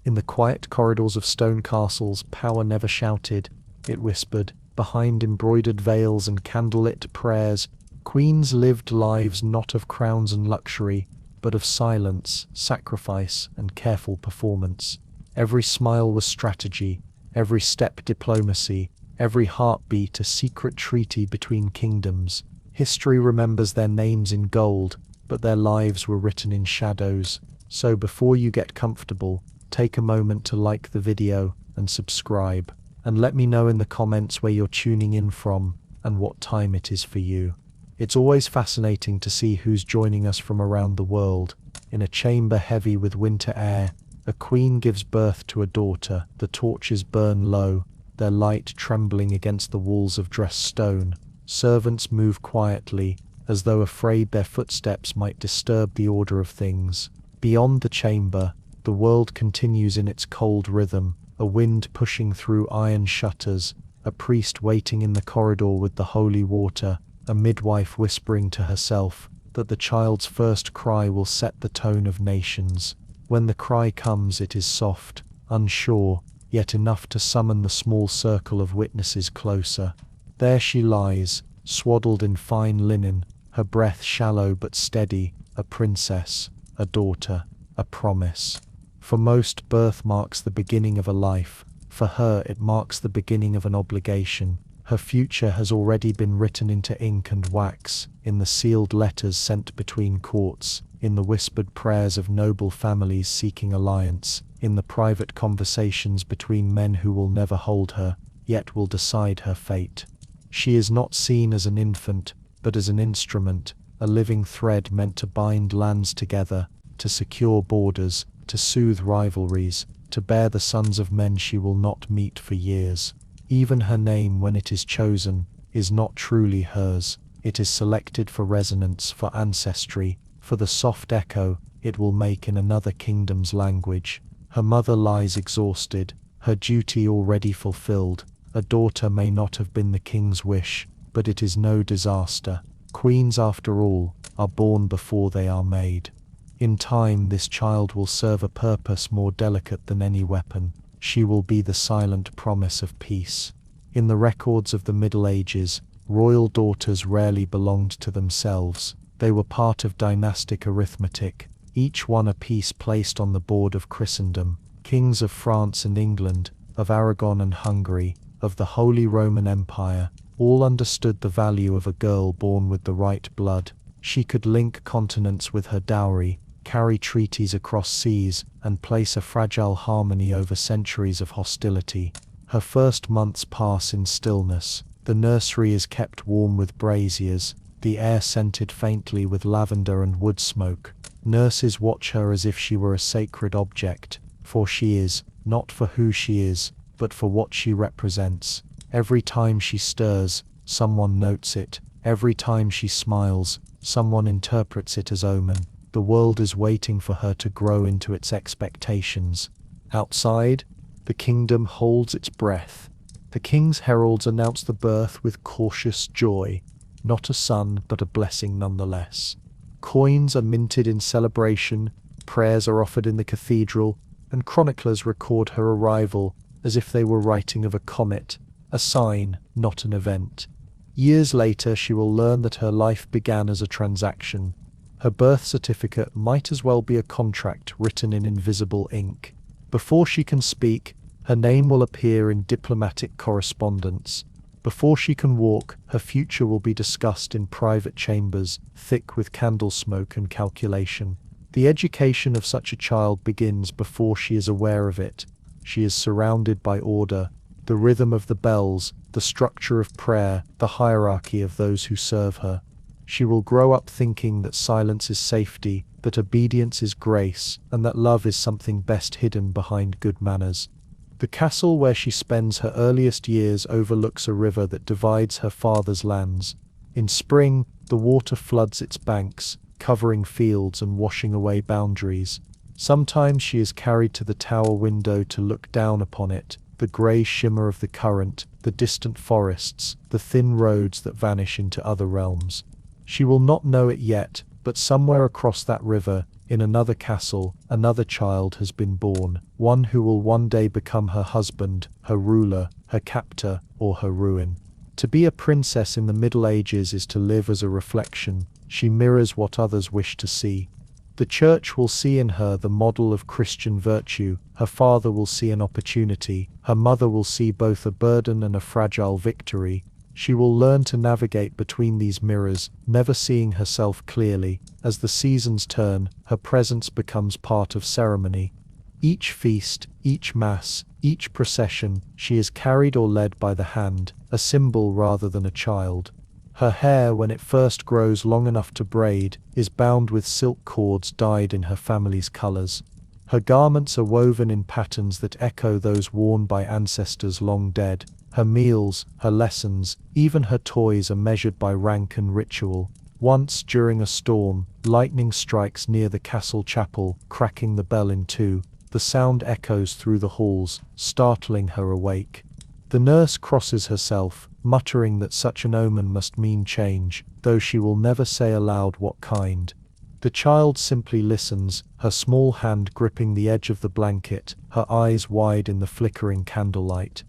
In the quiet corridors of stone castles, power never shouted, it whispered. Behind embroidered veils and candlelit prayers, queens lived lives not of crowns and luxury, but of silence, sacrifice, and careful performance. Every smile was strategy, every step diplomacy, every heartbeat a secret treaty between kingdoms. History remembers their names in gold, but their lives were written in shadows. So before you get comfortable, take a moment to like the video and subscribe. And let me know in the comments where you're tuning in from and what time it is for you. It's always fascinating to see who's joining us from around the world. In a chamber heavy with winter air, a queen gives birth to a daughter. The torches burn low, their light trembling against the walls of dressed stone. Servants move quietly, as though afraid their footsteps might disturb the order of things. Beyond the chamber, the world continues in its cold rhythm, a wind pushing through iron shutters, a priest waiting in the corridor with the holy water, a midwife whispering to herself that the child's first cry will set the tone of nations. When the cry comes, it is soft, unsure, yet enough to summon the small circle of witnesses closer. There she lies, swaddled in fine linen, her breath shallow but steady, a princess, a daughter, a promise. For most, birth marks the beginning of a life. For her, it marks the beginning of an obligation. Her future has already been written into ink and wax, in the sealed letters sent between courts, in the whispered prayers of noble families seeking alliance, in the private conversations between men who will never hold her, yet will decide her fate. She is not seen as an infant, but as an instrument, a living thread meant to bind lands together, to secure borders, to soothe rivalries, to bear the sons of men she will not meet for years. Even her name, when it is chosen, is not truly hers. It is selected for resonance, for ancestry, for the soft echo it will make in another kingdom's language. Her mother lies exhausted, her duty already fulfilled. A daughter may not have been the king's wish, but it is no disaster. Queens, after all, are born before they are made. In time, this child will serve a purpose more delicate than any weapon. She will be the silent promise of peace. In the records of the Middle Ages, royal daughters rarely belonged to themselves. They were part of dynastic arithmetic, each one a piece placed on the board of Christendom. Kings of France and England, of Aragon and Hungary, of the Holy Roman Empire, all understood the value of a girl born with the right blood. She could link continents with her dowry, carry treaties across seas, and place a fragile harmony over centuries of hostility. Her first months pass in stillness. The nursery is kept warm with braziers, the air scented faintly with lavender and wood smoke. Nurses watch her as if she were a sacred object, for she is, not for who she is, but for what she represents. Every time she stirs, someone notes it. Every time she smiles, someone interprets it as omen. The world is waiting for her to grow into its expectations. Outside, the kingdom holds its breath. The king's heralds announce the birth with cautious joy. Not a son, but a blessing nonetheless. Coins are minted in celebration, prayers are offered in the cathedral, and chroniclers record her arrival as if they were writing of a comet, a sign, not an event. Years later, she will learn that her life began as a transaction. Her birth certificate might as well be a contract written in invisible ink. Before she can speak, her name will appear in diplomatic correspondence. Before she can walk, her future will be discussed in private chambers, thick with candle smoke and calculation. The education of such a child begins before she is aware of it. She is surrounded by order, the rhythm of the bells, the structure of prayer, the hierarchy of those who serve her. She will grow up thinking that silence is safety, that obedience is grace, and that love is something best hidden behind good manners. The castle where she spends her earliest years overlooks a river that divides her father's lands. In spring, the water floods its banks, covering fields and washing away boundaries. Sometimes she is carried to the tower window to look down upon it, the grey shimmer of the current, the distant forests, the thin roads that vanish into other realms. She will not know it yet, but somewhere across that river, in another castle, another child has been born, one who will one day become her husband, her ruler, her captor, or her ruin. To be a princess in the Middle Ages is to live as a reflection. She mirrors what others wish to see. The church will see in her the model of Christian virtue, her father will see an opportunity, her mother will see both a burden and a fragile victory. She will learn to navigate between these mirrors, never seeing herself clearly. As the seasons turn, her presence becomes part of ceremony. Each feast, each mass, each procession, she is carried or led by the hand, a symbol rather than a child. Her hair, when it first grows long enough to braid, is bound with silk cords dyed in her family's colors. Her garments are woven in patterns that echo those worn by ancestors long dead. Her meals, her lessons, even her toys are measured by rank and ritual. Once, during a storm, lightning strikes near the castle chapel, cracking the bell in two. The sound echoes through the halls, startling her awake. The nurse crosses herself, muttering that such an omen must mean change, though she will never say aloud what kind. The child simply listens, her small hand gripping the edge of the blanket, her eyes wide in the flickering candlelight.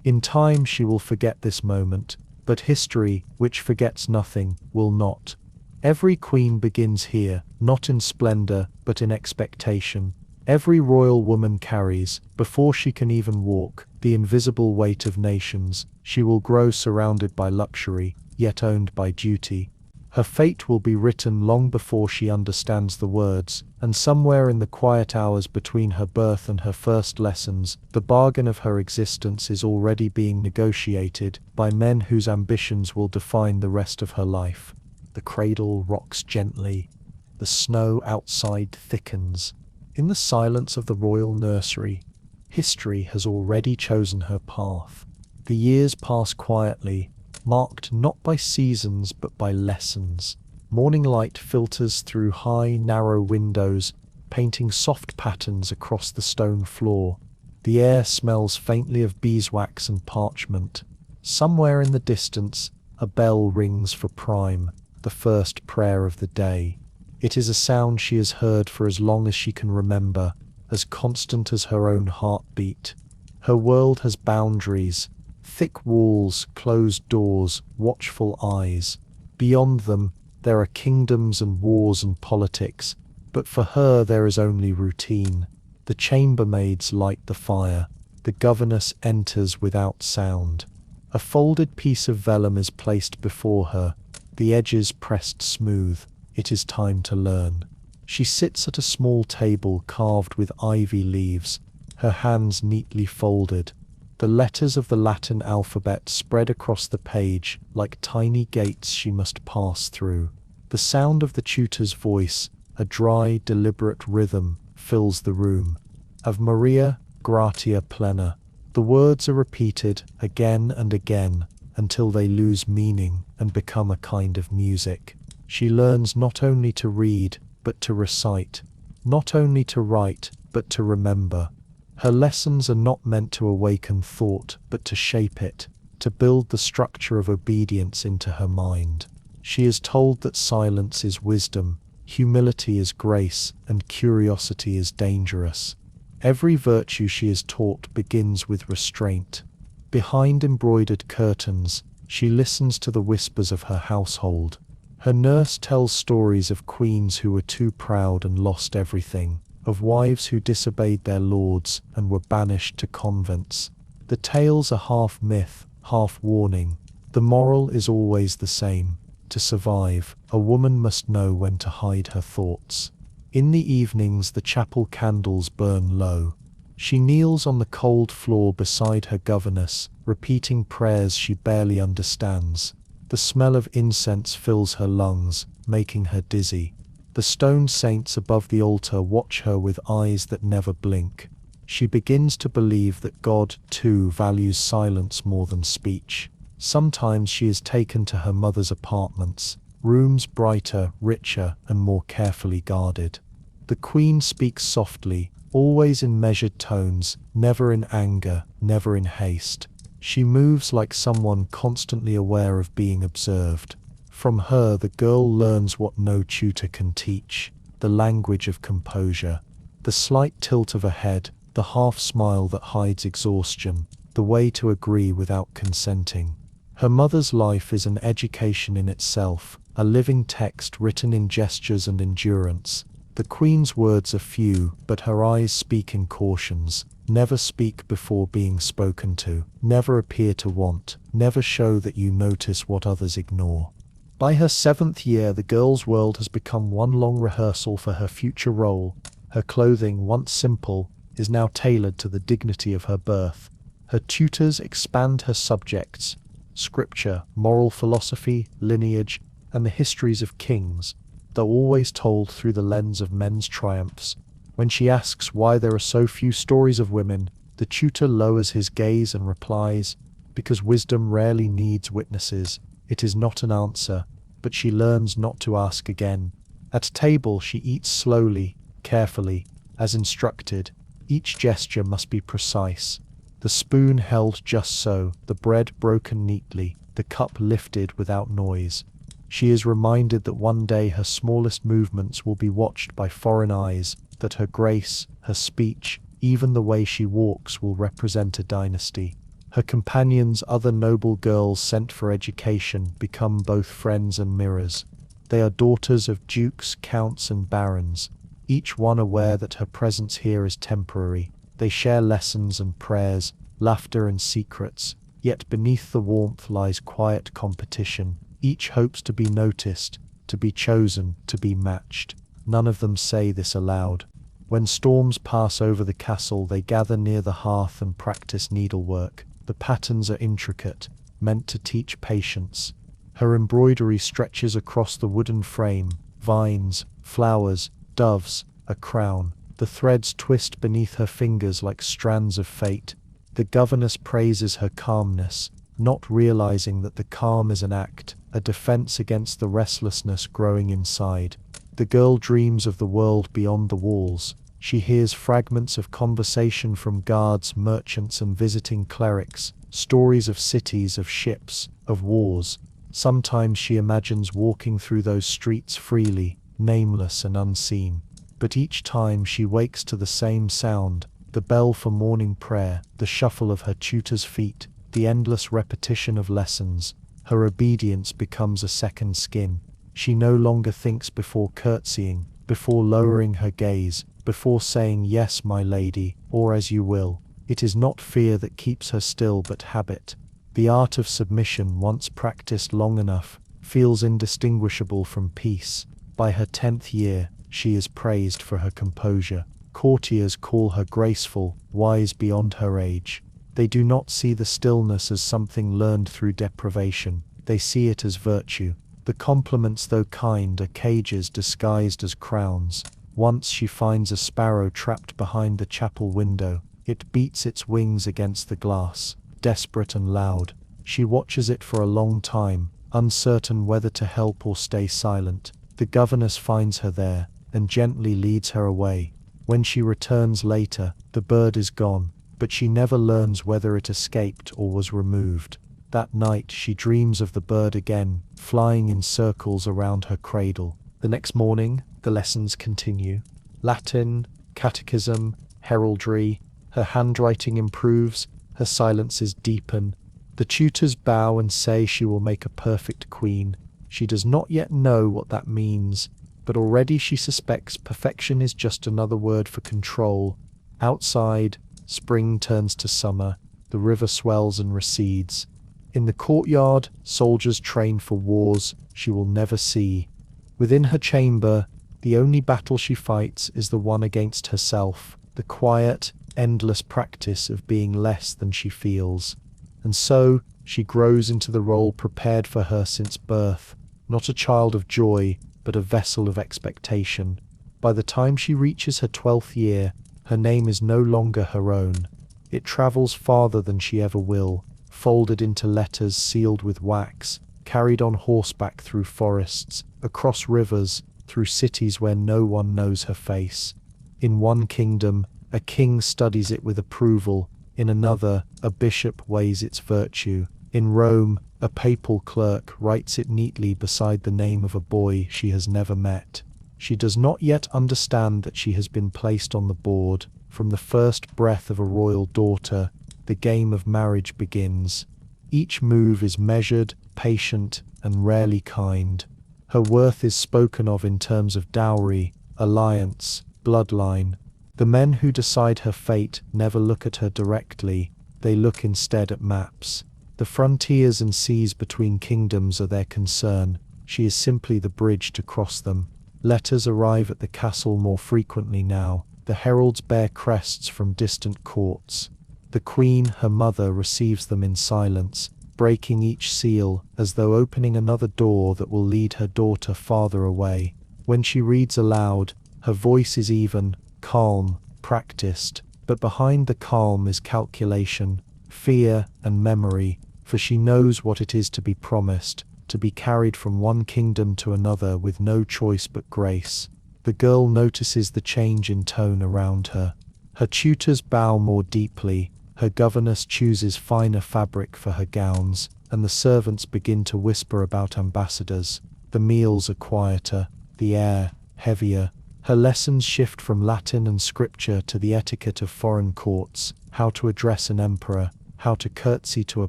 In time she will forget this moment, but history, which forgets nothing, will not. Every queen begins here, not in splendor, but in expectation. Every royal woman carries, before she can even walk, the invisible weight of nations. She will grow surrounded by luxury, yet owned by duty. Her fate will be written long before she understands the words, and somewhere in the quiet hours between her birth and her first lessons, the bargain of her existence is already being negotiated by men whose ambitions will define the rest of her life. The cradle rocks gently. The snow outside thickens. In the silence of the royal nursery, history has already chosen her path. The years pass quietly, marked not by seasons but by lessons. Morning light filters through high, narrow windows, painting soft patterns across the stone floor. The air smells faintly of beeswax and parchment. Somewhere in the distance, a bell rings for prime, the first prayer of the day. It is a sound she has heard for as long as she can remember, as constant as her own heartbeat. Her world has boundaries, thick walls, closed doors, watchful eyes. Beyond them, there are kingdoms and wars and politics, but for her there is only routine. The chambermaids light the fire. The governess enters without sound. A folded piece of vellum is placed before her, the edges pressed smooth. It is time to learn. She sits at a small table carved with ivy leaves, her hands neatly folded. The letters of the Latin alphabet spread across the page like tiny gates she must pass through. The sound of the tutor's voice, a dry, deliberate rhythm, fills the room. Ave Maria, gratia plena. The words are repeated again and again until they lose meaning and become a kind of music. She learns not only to read, but to recite, not only to write, but to remember. Her lessons are not meant to awaken thought, but to shape it, to build the structure of obedience into her mind. She is told that silence is wisdom, humility is grace, and curiosity is dangerous. Every virtue she is taught begins with restraint. Behind embroidered curtains, she listens to the whispers of her household. Her nurse tells stories of queens who were too proud and lost everything, of wives who disobeyed their lords and were banished to convents. The tales are half myth, half warning. The moral is always the same. To survive, a woman must know when to hide her thoughts. In the evenings the chapel candles burn low. She kneels on the cold floor beside her governess, repeating prayers she barely understands. The smell of incense fills her lungs, making her dizzy. The stone saints above the altar watch her with eyes that never blink. She begins to believe that God, too, values silence more than speech. Sometimes she is taken to her mother's apartments, rooms brighter, richer, and more carefully guarded. The queen speaks softly, always in measured tones, never in anger, never in haste. She moves like someone constantly aware of being observed. From her the girl learns what no tutor can teach. the language of composure. The slight tilt of her head, the half smile that hides exhaustion, the way to agree without consenting. Her mother's life is an education in itself, a living text written in gestures and endurance. The Queen's words are few, but her eyes speak in cautions. Never speak before being spoken to. Never appear to want. Never show that you notice what others ignore. By her 7th year, the girl's world has become one long rehearsal for her future role. Her clothing, once simple, is now tailored to the dignity of her birth. Her tutors expand her subjects: scripture, moral philosophy, lineage, and the histories of kings, though always told through the lens of men's triumphs. When she asks why there are so few stories of women, the tutor lowers his gaze and replies, "Because wisdom rarely needs witnesses." It is not an answer, but she learns not to ask again. At table she eats slowly, carefully, as instructed. Each gesture must be precise. The spoon held just so, the bread broken neatly, the cup lifted without noise. She is reminded that one day her smallest movements will be watched by foreign eyes, that her grace, her speech, even the way she walks will represent a dynasty. Her companions, other noble girls sent for education, become both friends and mirrors. They are daughters of dukes, counts, and barons, each one aware that her presence here is temporary. They share lessons and prayers, laughter and secrets, yet beneath the warmth lies quiet competition. Each hopes to be noticed, to be chosen, to be matched. None of them say this aloud. When storms pass over the castle, they gather near the hearth and practice needlework. The patterns are intricate, meant to teach patience. Her embroidery stretches across the wooden frame: vines, flowers, doves, a crown. The threads twist beneath her fingers like strands of fate. The governess praises her calmness, not realizing that the calm is an act, a defense against the restlessness growing inside. The girl dreams of the world beyond the walls. She hears fragments of conversation from guards, merchants, and visiting clerics, stories of cities, of ships, of wars. Sometimes she imagines walking through those streets freely, nameless and unseen. But each time she wakes to the same sound: the bell for morning prayer, the shuffle of her tutor's feet, the endless repetition of lessons. Her obedience becomes a second skin. She no longer thinks before curtsying, before lowering her gaze, before saying "Yes, my lady," or "As you will." It is not fear that keeps her still, but habit. The art of submission, once practiced long enough, feels indistinguishable from peace. By her 10th year, she is praised for her composure. Courtiers call her graceful, wise beyond her age. They do not see the stillness as something learned through deprivation. They see it as virtue. The compliments, though kind, are cages disguised as crowns. Once she finds a sparrow trapped behind the chapel window. It beats its wings against the glass, desperate and loud. She watches it for a long time, uncertain whether to help or stay silent. The governess finds her there, and gently leads her away. When she returns later, the bird is gone, but she never learns whether it escaped or was removed. That night she dreams of the bird again, flying in circles around her cradle. The next morning, the lessons continue. Latin, catechism, heraldry. Her handwriting improves, her silences deepen. The tutors bow and say she will make a perfect queen. She does not yet know what that means, but already she suspects perfection is just another word for control. Outside, spring turns to summer. The river swells and recedes. In the courtyard, soldiers train for wars she will never see. Within her chamber, the only battle she fights is the one against herself, the quiet, endless practice of being less than she feels. And so, she grows into the role prepared for her since birth, not a child of joy, but a vessel of expectation. By the time she reaches her 12th year, her name is no longer her own. It travels farther than she ever will, folded into letters sealed with wax, carried on horseback through forests, across rivers, through cities where no one knows her face. In one kingdom, a king studies it with approval. In another, a bishop weighs its virtue. In Rome, a papal clerk writes it neatly beside the name of a boy she has never met. She does not yet understand that she has been placed on the board. From the first breath of a royal daughter, the game of marriage begins. Each move is measured, patient, and rarely kind. Her worth is spoken of in terms of dowry, alliance, bloodline. The men who decide her fate never look at her directly, they look instead at maps. The frontiers and seas between kingdoms are their concern. She is simply the bridge to cross them. Letters arrive at the castle more frequently now. The heralds bear crests from distant courts. The queen, her mother, receives them in silence, breaking each seal as though opening another door that will lead her daughter farther away. When she reads aloud, her voice is even, calm, practiced, but behind the calm is calculation, fear, and memory, for she knows what it is to be promised, to be carried from one kingdom to another with no choice but grace. The girl notices the change in tone around her. Her tutors bow more deeply, her governess chooses finer fabric for her gowns, and the servants begin to whisper about ambassadors. The meals are quieter, the air heavier. Her lessons shift from Latin and scripture to the etiquette of foreign courts, how to address an emperor, how to curtsy to a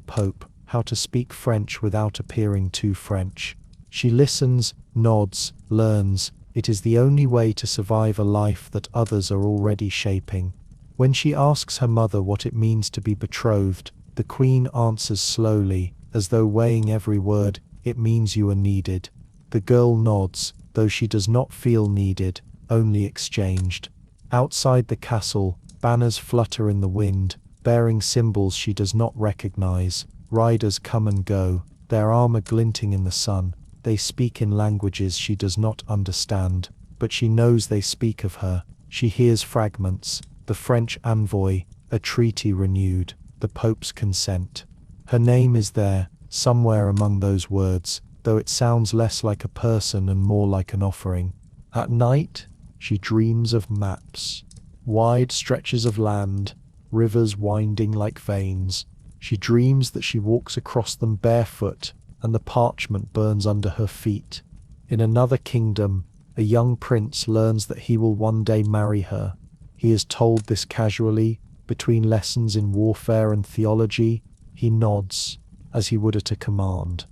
pope, how to speak French without appearing too French. She listens, nods, learns. It is the only way to survive a life that others are already shaping. When she asks her mother what it means to be betrothed, the queen answers slowly, as though weighing every word, "It means you are needed." The girl nods, though she does not feel needed, only exchanged. Outside the castle, banners flutter in the wind, bearing symbols she does not recognize. Riders come and go, their armor glinting in the sun. They speak in languages she does not understand, but she knows they speak of her. She hears fragments, the French envoy, a treaty renewed, the Pope's consent. Her name is there, somewhere among those words, though it sounds less like a person and more like an offering. At night, she dreams of maps, wide stretches of land, rivers winding like veins. She dreams that she walks across them barefoot, and the parchment burns under her feet. In another kingdom, a young prince learns that he will one day marry her. He is told this casually, between lessons in warfare and theology. He nods, as he would at a command.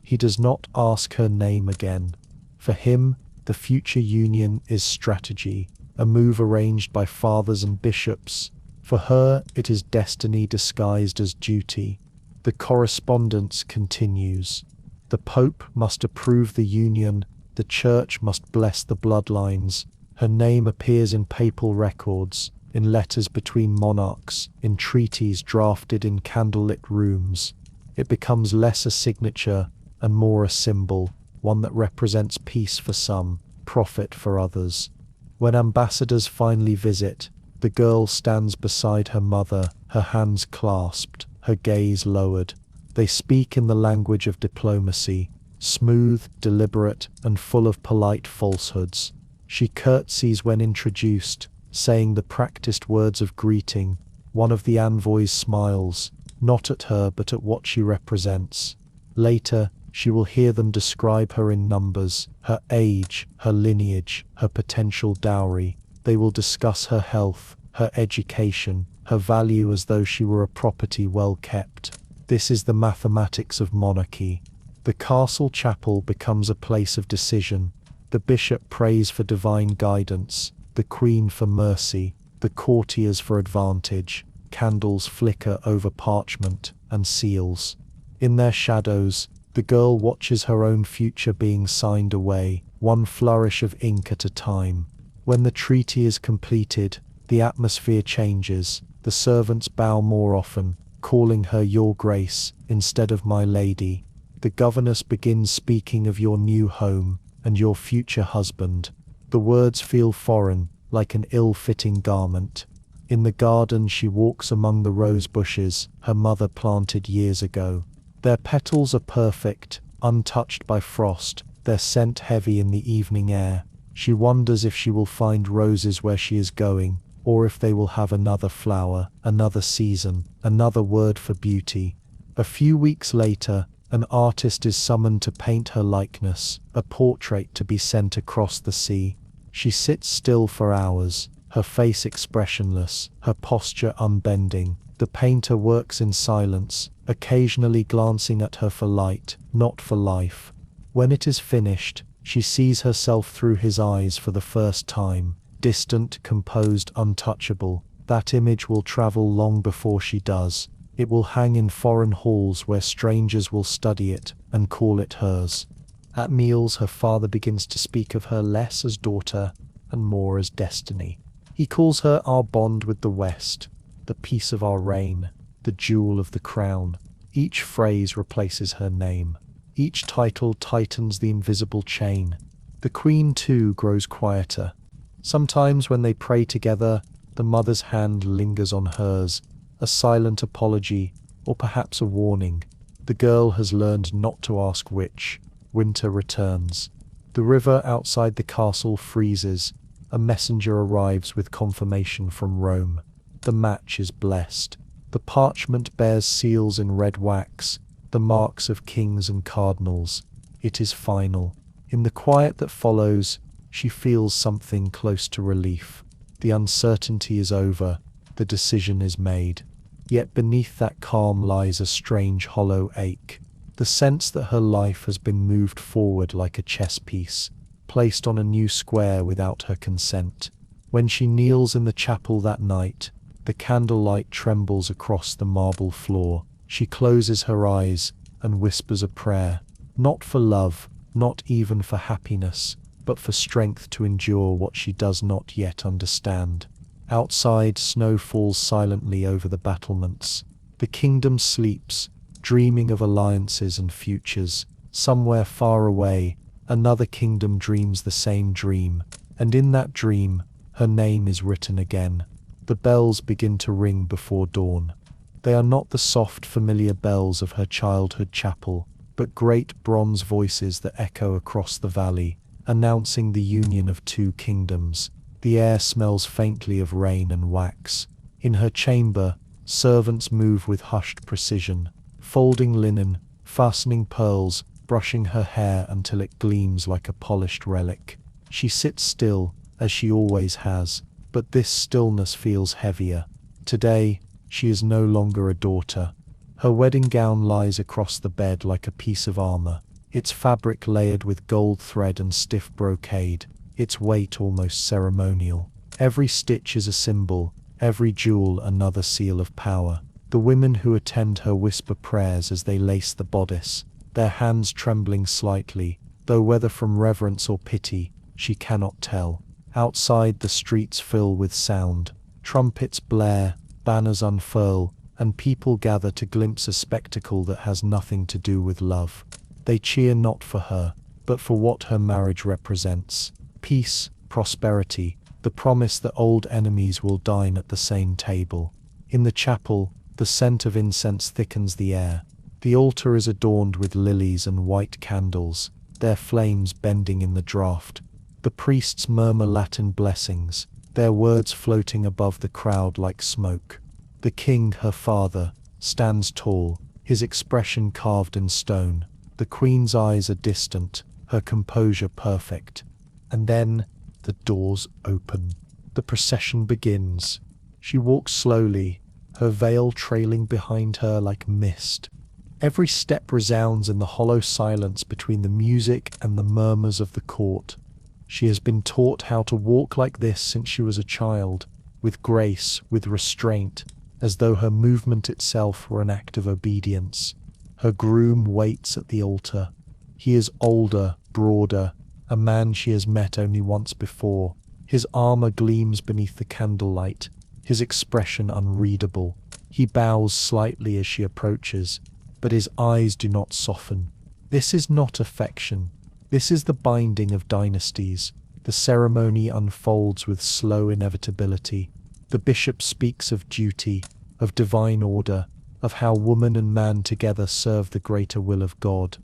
He does not ask her name again. For him, the future union is strategy, a move arranged by fathers and bishops. For her, it is destiny disguised as duty. The correspondence continues. The Pope must approve the union, the Church must bless the bloodlines. Her name appears in papal records, in letters between monarchs, in treaties drafted in candlelit rooms. It becomes less a signature and more a symbol, one that represents peace for some, profit for others. When ambassadors finally visit, the girl stands beside her mother, her hands clasped, her gaze lowered. They speak in the language of diplomacy, smooth, deliberate, and full of polite falsehoods. She curtsies when introduced, saying the practiced words of greeting. One of the envoys smiles, not at her but at what she represents. Later, she will hear them describe her in numbers, her age, her lineage, her potential dowry. They will discuss her health, her education, her value as though she were a property well kept. This is the mathematics of monarchy. The castle chapel becomes a place of decision. The bishop prays for divine guidance, the queen for mercy, the courtiers for advantage. Candles flicker over parchment and seals. In their shadows, the girl watches her own future being signed away, one flourish of ink at a time. When the treaty is completed, the atmosphere changes. The servants bow more often, calling her Your Grace instead of My Lady. The governess begins speaking of your new home and your future husband. The words feel foreign, like an ill-fitting garment. In the garden she walks among the rose bushes her mother planted years ago. Their petals are perfect, untouched by frost, their scent heavy in the evening air. She wonders if she will find roses where she is going, or if they will have another flower, another season, another word for beauty. A few weeks later, an artist is summoned to paint her likeness, a portrait to be sent across the sea. She sits still for hours, her face expressionless, her posture unbending. The painter works in silence, occasionally glancing at her for light, not for life. When it is finished, she sees herself through his eyes for the first time, distant, composed, untouchable. That image will travel long before she does. It will hang in foreign halls where strangers will study it and call it hers. At meals, her father begins to speak of her less as daughter and more as destiny. He calls her our bond with the West, the piece of our reign, the jewel of the crown. Each phrase replaces her name. Each title tightens the invisible chain. The queen, too, grows quieter. Sometimes when they pray together, the mother's hand lingers on hers, a silent apology, or perhaps a warning. The girl has learned not to ask which. Winter returns. The river outside the castle freezes. A messenger arrives with confirmation from Rome. The match is blessed. The parchment bears seals in red wax, the marks of kings and cardinals. It is final. In the quiet that follows, she feels something close to relief. The uncertainty is over. The decision is made. Yet beneath that calm lies a strange hollow ache. The sense that her life has been moved forward like a chess piece, placed on a new square without her consent. When she kneels in the chapel that night, the candlelight trembles across the marble floor. She closes her eyes and whispers a prayer, not for love, not even for happiness, but for strength to endure what she does not yet understand. Outside, snow falls silently over the battlements. The kingdom sleeps, dreaming of alliances and futures. Somewhere far away, another kingdom dreams the same dream, and in that dream, her name is written again. The bells begin to ring before dawn. They are not the soft, familiar bells of her childhood chapel, but great bronze voices that echo across the valley, announcing the union of two kingdoms. The air smells faintly of rain and wax. In her chamber, servants move with hushed precision, folding linen, fastening pearls, brushing her hair until it gleams like a polished relic. She sits still, as she always has, but this stillness feels heavier. Today, she is no longer a daughter. Her wedding gown lies across the bed like a piece of armor, its fabric layered with gold thread and stiff brocade, its weight almost ceremonial. Every stitch is a symbol, every jewel another seal of power. The women who attend her whisper prayers as they lace the bodice, their hands trembling slightly, though whether from reverence or pity, she cannot tell. Outside, the streets fill with sound. Trumpets blare, banners unfurl, and people gather to glimpse a spectacle that has nothing to do with love. They cheer not for her, but for what her marriage represents. Peace, prosperity, the promise that old enemies will dine at the same table. In the chapel, the scent of incense thickens the air. The altar is adorned with lilies and white candles, their flames bending in the draught. The priests murmur Latin blessings, their words floating above the crowd like smoke. The king, her father, stands tall, his expression carved in stone. The queen's eyes are distant, her composure perfect. And then, the doors open. The procession begins. She walks slowly, her veil trailing behind her like mist. Every step resounds in the hollow silence between the music and the murmurs of the court. She has been taught how to walk like this since she was a child, with grace, with restraint, as though her movement itself were an act of obedience. Her groom waits at the altar. He is older, broader, a man she has met only once before. His armor gleams beneath the candlelight, his expression unreadable. He bows slightly as she approaches, but his eyes do not soften. This is not affection. This is the binding of dynasties. The ceremony unfolds with slow inevitability. The bishop speaks of duty, of divine order, of how woman and man together serve the greater will of God.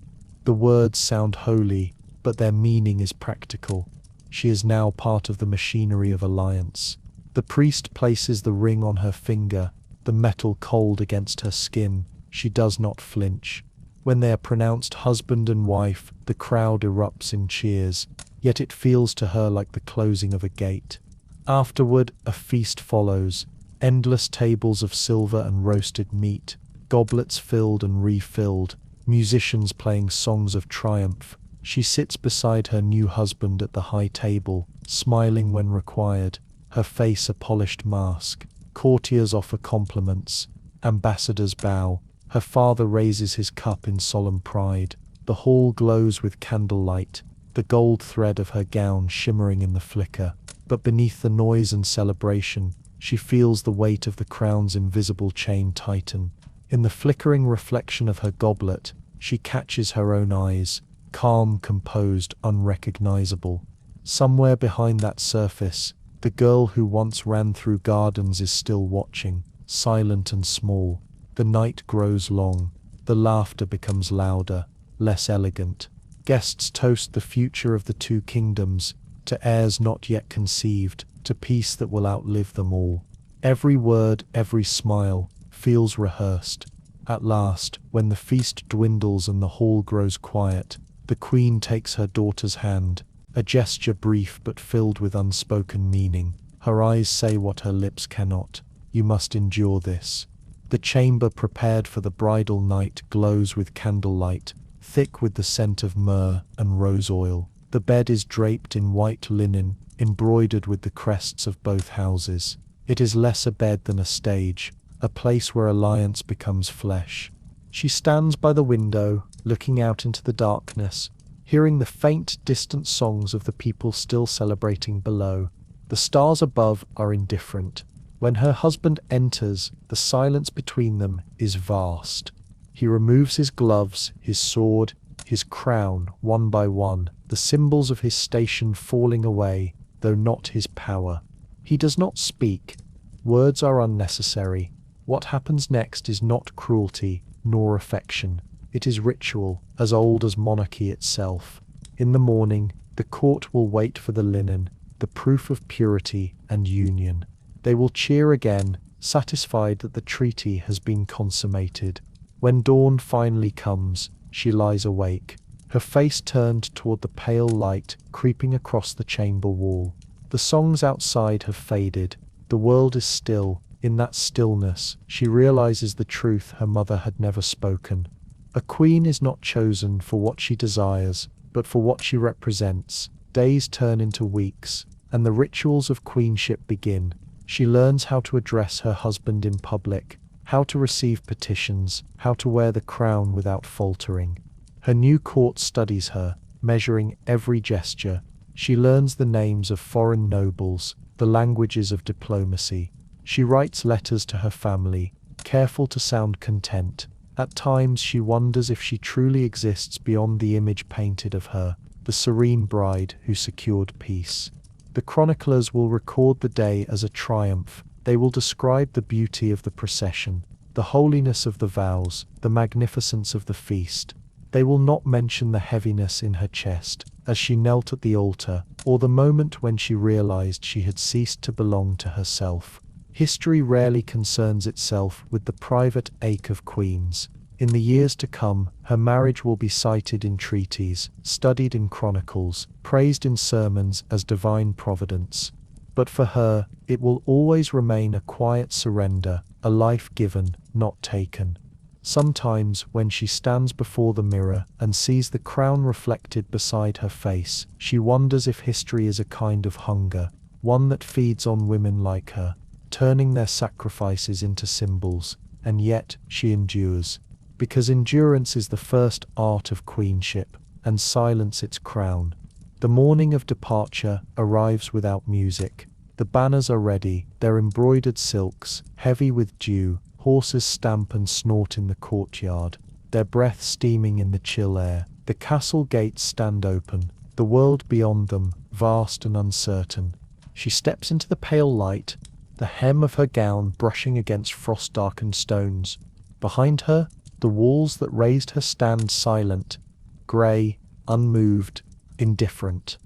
The words sound holy, but their meaning is practical. She is now part of the machinery of alliance. The priest places the ring on her finger, the metal cold against her skin. She does not flinch. When they are pronounced husband and wife, the crowd erupts in cheers. yet it feels to her like the closing of a gate. Afterward, a feast follows, endless tables of silver and roasted meat, goblets filled and refilled, musicians playing songs of triumph. She sits beside her new husband at the high table, smiling when required, her face a polished mask. Courtiers offer compliments, ambassadors bow, her father raises his cup in solemn pride. The hall glows with candlelight, the gold thread of her gown shimmering in the flicker. But beneath the noise and celebration, she feels the weight of the crown's invisible chain tighten. In the flickering reflection of her goblet, she catches her own eyes, calm, composed, unrecognizable. Somewhere behind that surface, the girl who once ran through gardens is still watching, silent and small. The night grows long, the laughter becomes louder, less elegant. Guests toast the future of the two kingdoms, to heirs not yet conceived, to peace that will outlive them all. Every word, every smile, feels rehearsed. At last, when the feast dwindles and the hall grows quiet, the queen takes her daughter's hand, a gesture brief but filled with unspoken meaning. Her eyes say what her lips cannot: "You must endure this." The chamber prepared for the bridal night glows with candlelight, thick with the scent of myrrh and rose oil. The bed is draped in white linen, embroidered with the crests of both houses. It is less a bed than a stage, a place where alliance becomes flesh. She stands by the window, looking out into the darkness, hearing the faint, distant songs of the people still celebrating below. The stars above are indifferent. When her husband enters, the silence between them is vast. He removes his gloves, his sword, his crown, one by one, the symbols of his station falling away, though not his power. He does not speak. Words are unnecessary. What happens next is not cruelty, nor affection. It is ritual, as old as monarchy itself. In the morning, the court will wait for the linen, the proof of purity and union. They will cheer again, satisfied that the treaty has been consummated. When dawn finally comes, she lies awake, her face turned toward the pale light creeping across the chamber wall. The songs outside have faded. The world is still. In that stillness, she realizes the truth her mother had never spoken. A queen is not chosen for what she desires, but for what she represents. Days turn into weeks, and the rituals of queenship begin. She learns how to address her husband in public, how to receive petitions, how to wear the crown without faltering. Her new court studies her, measuring every gesture. She learns the names of foreign nobles, the languages of diplomacy. She writes letters to her family, careful to sound content. At times she wonders if she truly exists beyond the image painted of her, the serene bride who secured peace. The chroniclers will record the day as a triumph. They will describe the beauty of the procession, the holiness of the vows, the magnificence of the feast. They will not mention the heaviness in her chest as she knelt at the altar, or the moment when she realized she had ceased to belong to herself. History rarely concerns itself with the private ache of queens. In the years to come, her marriage will be cited in treaties, studied in chronicles, praised in sermons as divine providence. But for her, it will always remain a quiet surrender, a life given, not taken. Sometimes, when she stands before the mirror and sees the crown reflected beside her face, she wonders if history is a kind of hunger, one that feeds on women like her, turning their sacrifices into symbols. And yet, she endures. Because endurance is the first art of queenship, and silence its crown. The morning of departure arrives without music. The banners are ready, their embroidered silks, heavy with dew. Horses stamp and snort in the courtyard, their breath steaming in the chill air. The castle gates stand open, the world beyond them, vast and uncertain. She steps into the pale light, the hem of her gown brushing against frost-darkened stones. Behind her, the walls that raised her stand silent, grey, unmoved, indifferent.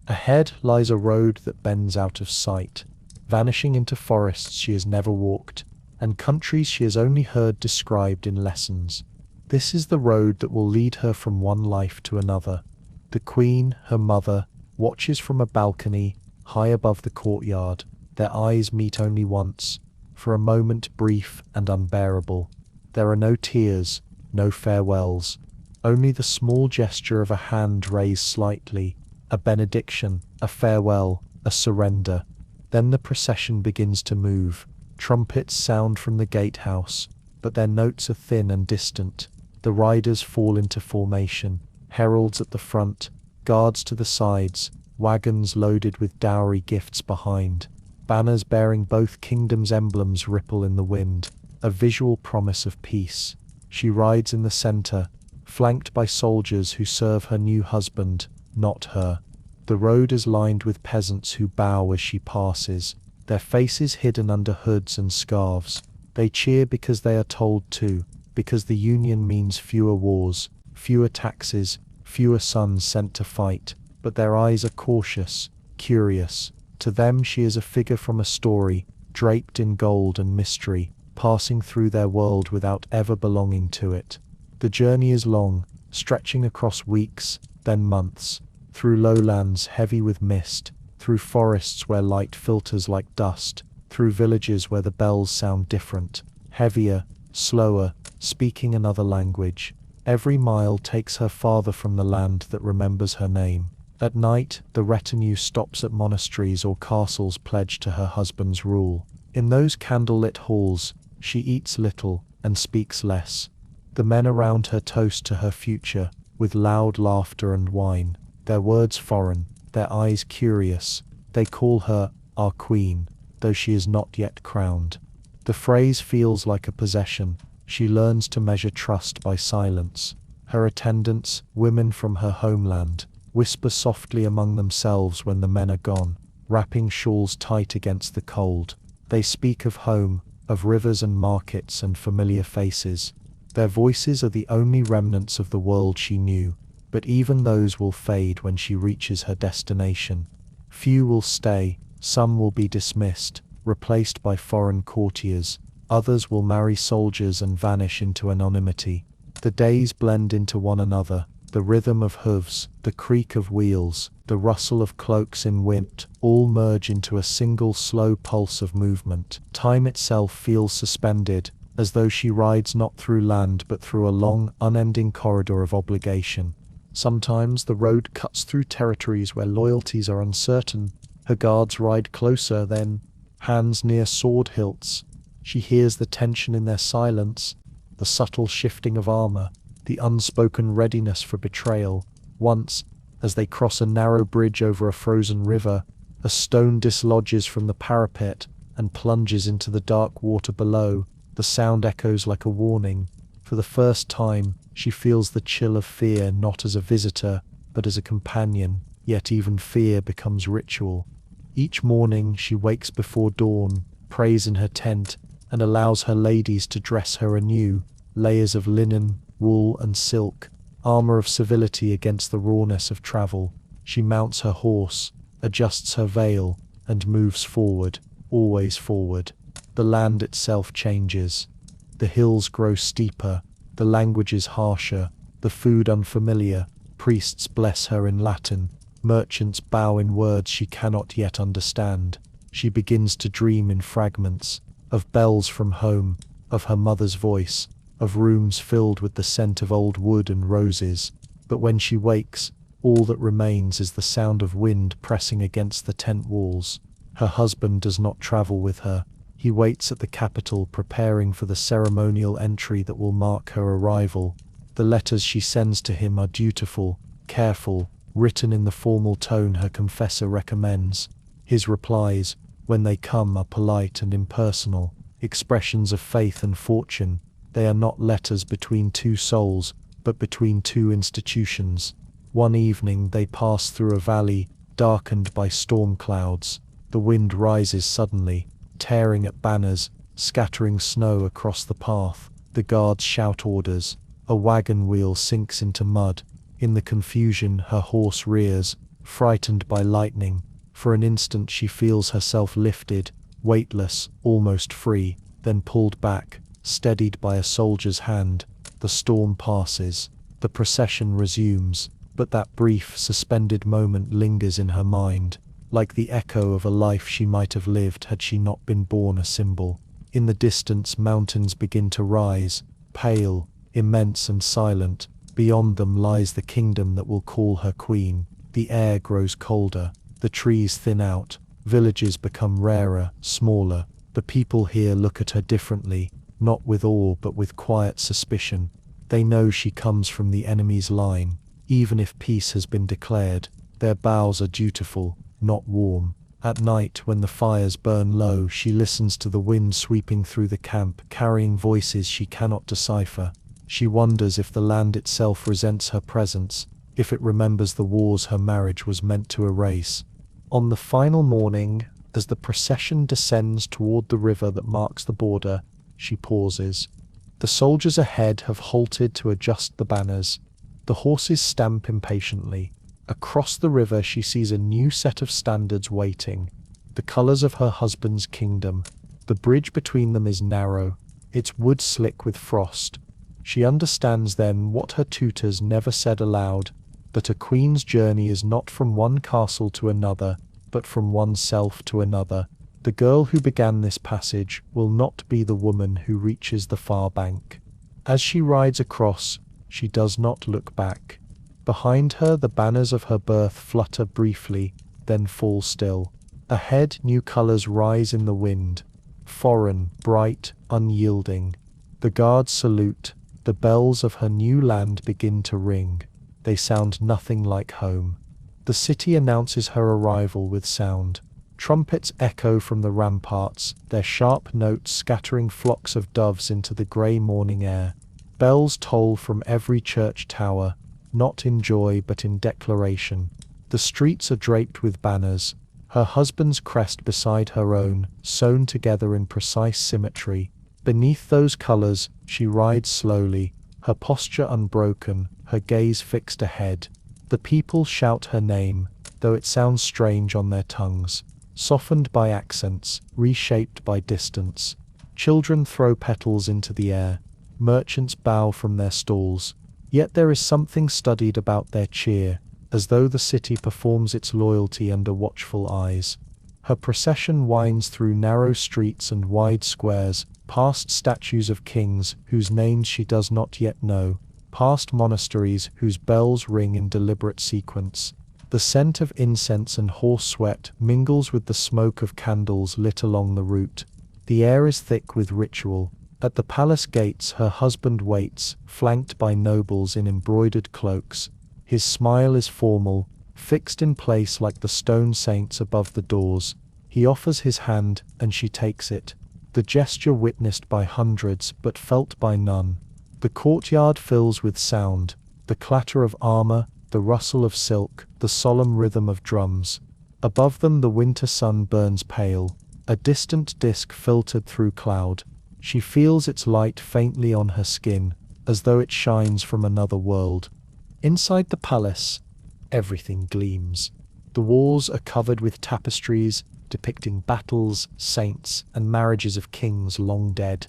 Ahead lies a road that bends out of sight, vanishing into forests she has never walked, and countries she has only heard described in lessons. This is the road that will lead her from one life to another. The queen, her mother, watches from a balcony, high above the courtyard. Their eyes meet only once, for a moment brief and unbearable. There are no tears, no farewells, only the small gesture of a hand raised slightly, a benediction, a farewell, a surrender. Then the procession begins to move. Trumpets sound from the gatehouse, but their notes are thin and distant. The riders fall into formation, heralds at the front, guards to the sides, wagons loaded with dowry gifts behind. Banners bearing both kingdoms' emblems ripple in the wind, a visual promise of peace. She rides in the center, flanked by soldiers who serve her new husband, not her. The road is lined with peasants who bow as she passes, their faces hidden under hoods and scarves. They cheer because they are told to, because the union means fewer wars, fewer taxes, fewer sons sent to fight, but their eyes are cautious, curious. To them she is a figure from a story, draped in gold and mystery, passing through their world without ever belonging to it. The journey is long, stretching across weeks, then months, through lowlands heavy with mist, through forests where light filters like dust, through villages where the bells sound different, heavier, slower, speaking another language. Every mile takes her farther from the land that remembers her name. At night, the retinue stops at monasteries or castles pledged to her husband's rule. In those candlelit halls, she eats little and speaks less. The men around her toast to her future, with loud laughter and wine, their words foreign, their eyes curious. They call her our queen, though she is not yet crowned. The phrase feels like a possession. She learns to measure trust by silence. Her attendants, women from her homeland, whisper softly among themselves when the men are gone, wrapping shawls tight against the cold. They speak of home, of rivers and markets and familiar faces. Their voices are the only remnants of the world she knew, but even those will fade when she reaches her destination. Few will stay, some will be dismissed, replaced by foreign courtiers. Others will marry soldiers and vanish into anonymity. The days blend into one another. The rhythm of hooves, the creak of wheels, the rustle of cloaks in wind, all merge into a single slow pulse of movement. Time itself feels suspended, as though she rides not through land but through a long, unending corridor of obligation. Sometimes the road cuts through territories where loyalties are uncertain. Her guards ride closer, then, hands near sword hilts. She hears the tension in their silence, the subtle shifting of armor, the unspoken readiness for betrayal. Once, as they cross a narrow bridge over a frozen river, a stone dislodges from the parapet and plunges into the dark water below. The sound echoes like a warning. For the first time, she feels the chill of fear not as a visitor, but as a companion, yet even fear becomes ritual. Each morning she wakes before dawn, prays in her tent, and allows her ladies to dress her anew, layers of linen, wool and silk, armor of civility against the rawness of travel. She mounts her horse, adjusts her veil, and moves forward, always forward. The land itself changes. The hills grow steeper, the language is harsher, the food unfamiliar. Priests bless her in Latin, merchants bow in words she cannot yet understand. She begins to dream in fragments, of bells from home, of her mother's voice, of rooms filled with the scent of old wood and roses. But when she wakes, all that remains is the sound of wind pressing against the tent walls. Her husband does not travel with her. He waits at the capital, preparing for the ceremonial entry that will mark her arrival. The letters she sends to him are dutiful, careful, written in the formal tone her confessor recommends. His replies, when they come, are polite and impersonal, expressions of faith and fortune. They are not letters between two souls, but between two institutions. One evening they pass through a valley, darkened by storm clouds. The wind rises suddenly, tearing at banners, scattering snow across the path. The guards shout orders. A wagon wheel sinks into mud. In the confusion, her horse rears, frightened by lightning. For an instant she feels herself lifted, weightless, almost free, then pulled back, steadied by a soldier's hand. The storm passes. The procession resumes. But that brief, suspended moment lingers in her mind, like the echo of a life she might have lived had she not been born a symbol. In the distance, mountains begin to rise, pale, immense and silent. Beyond them lies the kingdom that will call her queen. The air grows colder, the trees thin out, villages become rarer, smaller. The people here look at her differently, not with awe but with quiet suspicion. They know she comes from the enemy's line. Even if peace has been declared, their bows are dutiful, not warm. At night, when the fires burn low, she listens to the wind sweeping through the camp, carrying voices she cannot decipher. She wonders if the land itself resents her presence, if it remembers the wars her marriage was meant to erase. On the final morning, as the procession descends toward the river that marks the border, she pauses. The soldiers ahead have halted to adjust the banners. The horses stamp impatiently. Across the river she sees a new set of standards waiting, the colors of her husband's kingdom. The bridge between them is narrow, its wood slick with frost. She understands then what her tutors never said aloud, that a queen's journey is not from one castle to another, but from oneself to another. The girl who began this passage will not be the woman who reaches the far bank. As she rides across, she does not look back. Behind her, the banners of her birth flutter briefly, then fall still. Ahead, new colors rise in the wind. Foreign, bright, unyielding. The guards salute. The bells of her new land begin to ring. They sound nothing like home. The city announces her arrival with sound. Trumpets echo from the ramparts, their sharp notes scattering flocks of doves into the grey morning air. Bells toll from every church tower, not in joy but in declaration. The streets are draped with banners, her husband's crest beside her own, sewn together in precise symmetry. Beneath those colors, she rides slowly, her posture unbroken, her gaze fixed ahead. The people shout her name, though it sounds strange on their tongues, softened by accents, reshaped by distance. Children throw petals into the air. Merchants bow from their stalls. Yet there is something studied about their cheer, as though the city performs its loyalty under watchful eyes. Her procession winds through narrow streets and wide squares, past statues of kings whose names she does not yet know, past monasteries whose bells ring in deliberate sequence. The scent of incense and horse sweat mingles with the smoke of candles lit along the route. The air is thick with ritual. At the palace gates her husband waits, flanked by nobles in embroidered cloaks. His smile is formal, fixed in place like the stone saints above the doors. He offers his hand, and she takes it. The gesture witnessed by hundreds, but felt by none. The courtyard fills with sound, the clatter of armor, the rustle of silk, the solemn rhythm of drums. Above them the winter sun burns pale, a distant disk filtered through cloud. She feels its light faintly on her skin, as though it shines from another world. Inside the palace, everything gleams. The walls are covered with tapestries depicting battles, saints, and marriages of kings long dead.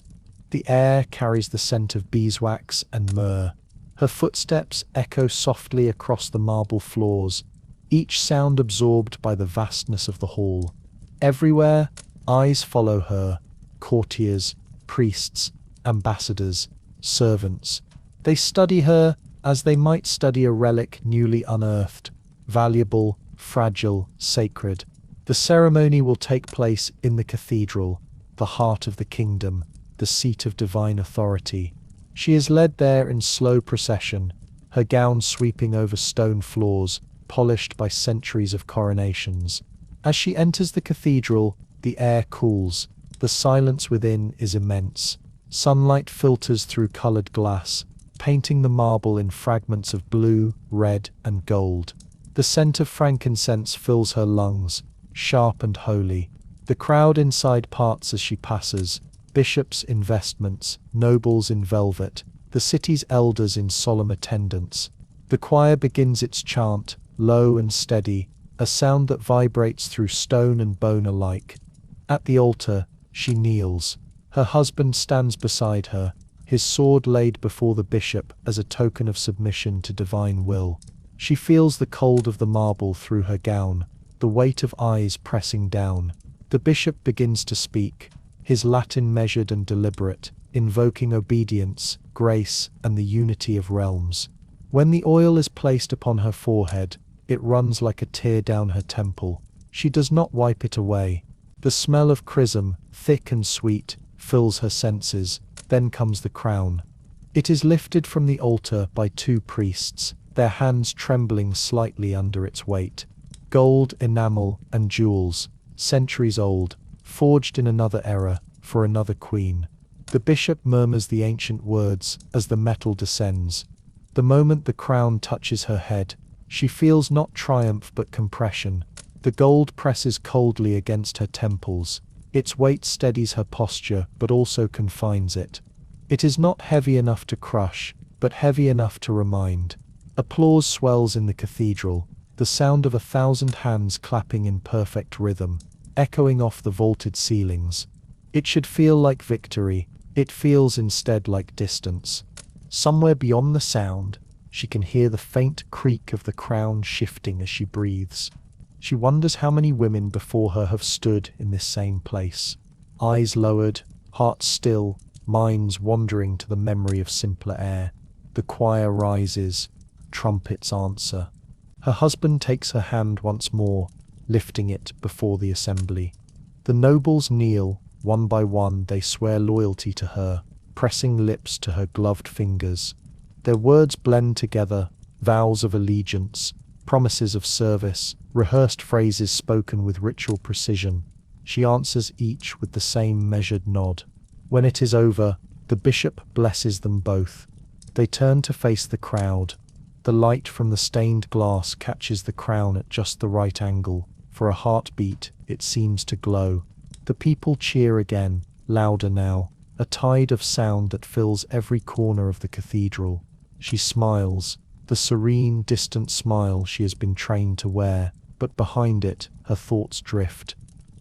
The air carries the scent of beeswax and myrrh. Her footsteps echo softly across the marble floors, each sound absorbed by the vastness of the hall. Everywhere, eyes follow her, courtiers, priests, ambassadors, servants. They study her as they might study a relic newly unearthed, valuable, fragile, sacred. The ceremony will take place in the cathedral, the heart of the kingdom, the seat of divine authority. She is led there in slow procession, her gown sweeping over stone floors, polished by centuries of coronations. As she enters the cathedral, the air cools. The silence within is immense. Sunlight filters through colored glass, painting the marble in fragments of blue, red, and gold. The scent of frankincense fills her lungs, sharp and holy. The crowd inside parts as she passes, bishops in vestments, nobles in velvet, the city's elders in solemn attendance. The choir begins its chant, low and steady, a sound that vibrates through stone and bone alike. At the altar, she kneels. Her husband stands beside her, his sword laid before the bishop as a token of submission to divine will. She feels the cold of the marble through her gown, the weight of eyes pressing down. The bishop begins to speak, his Latin measured and deliberate, invoking obedience, grace, and the unity of realms. When the oil is placed upon her forehead, it runs like a tear down her temple. She does not wipe it away. The smell of chrism, thick and sweet, fills her senses. Then comes the crown. It is lifted from the altar by two priests, their hands trembling slightly under its weight. Gold, enamel, and jewels, centuries old, forged in another era, for another queen. The bishop murmurs the ancient words as the metal descends. The moment the crown touches her head, she feels not triumph but compression. The gold presses coldly against her temples. Its weight steadies her posture but also confines it. It is not heavy enough to crush, but heavy enough to remind. Applause swells in the cathedral, the sound of 1,000 hands clapping in perfect rhythm, echoing off the vaulted ceilings. It should feel like victory, it feels instead like distance. Somewhere beyond the sound, she can hear the faint creak of the crown shifting as she breathes. She wonders how many women before her have stood in this same place. Eyes lowered, hearts still, minds wandering to the memory of simpler air. The choir rises, trumpets answer. Her husband takes her hand once more, lifting it before the assembly. The nobles kneel, one by one they swear loyalty to her, pressing lips to her gloved fingers. Their words blend together, vows of allegiance, promises of service, rehearsed phrases spoken with ritual precision. She answers each with the same measured nod. When it is over, the bishop blesses them both. They turn to face the crowd. The light from the stained glass catches the crown at just the right angle. For a heartbeat, it seems to glow. The people cheer again, louder now, a tide of sound that fills every corner of the cathedral. She smiles, the serene, distant smile she has been trained to wear, but behind it, her thoughts drift.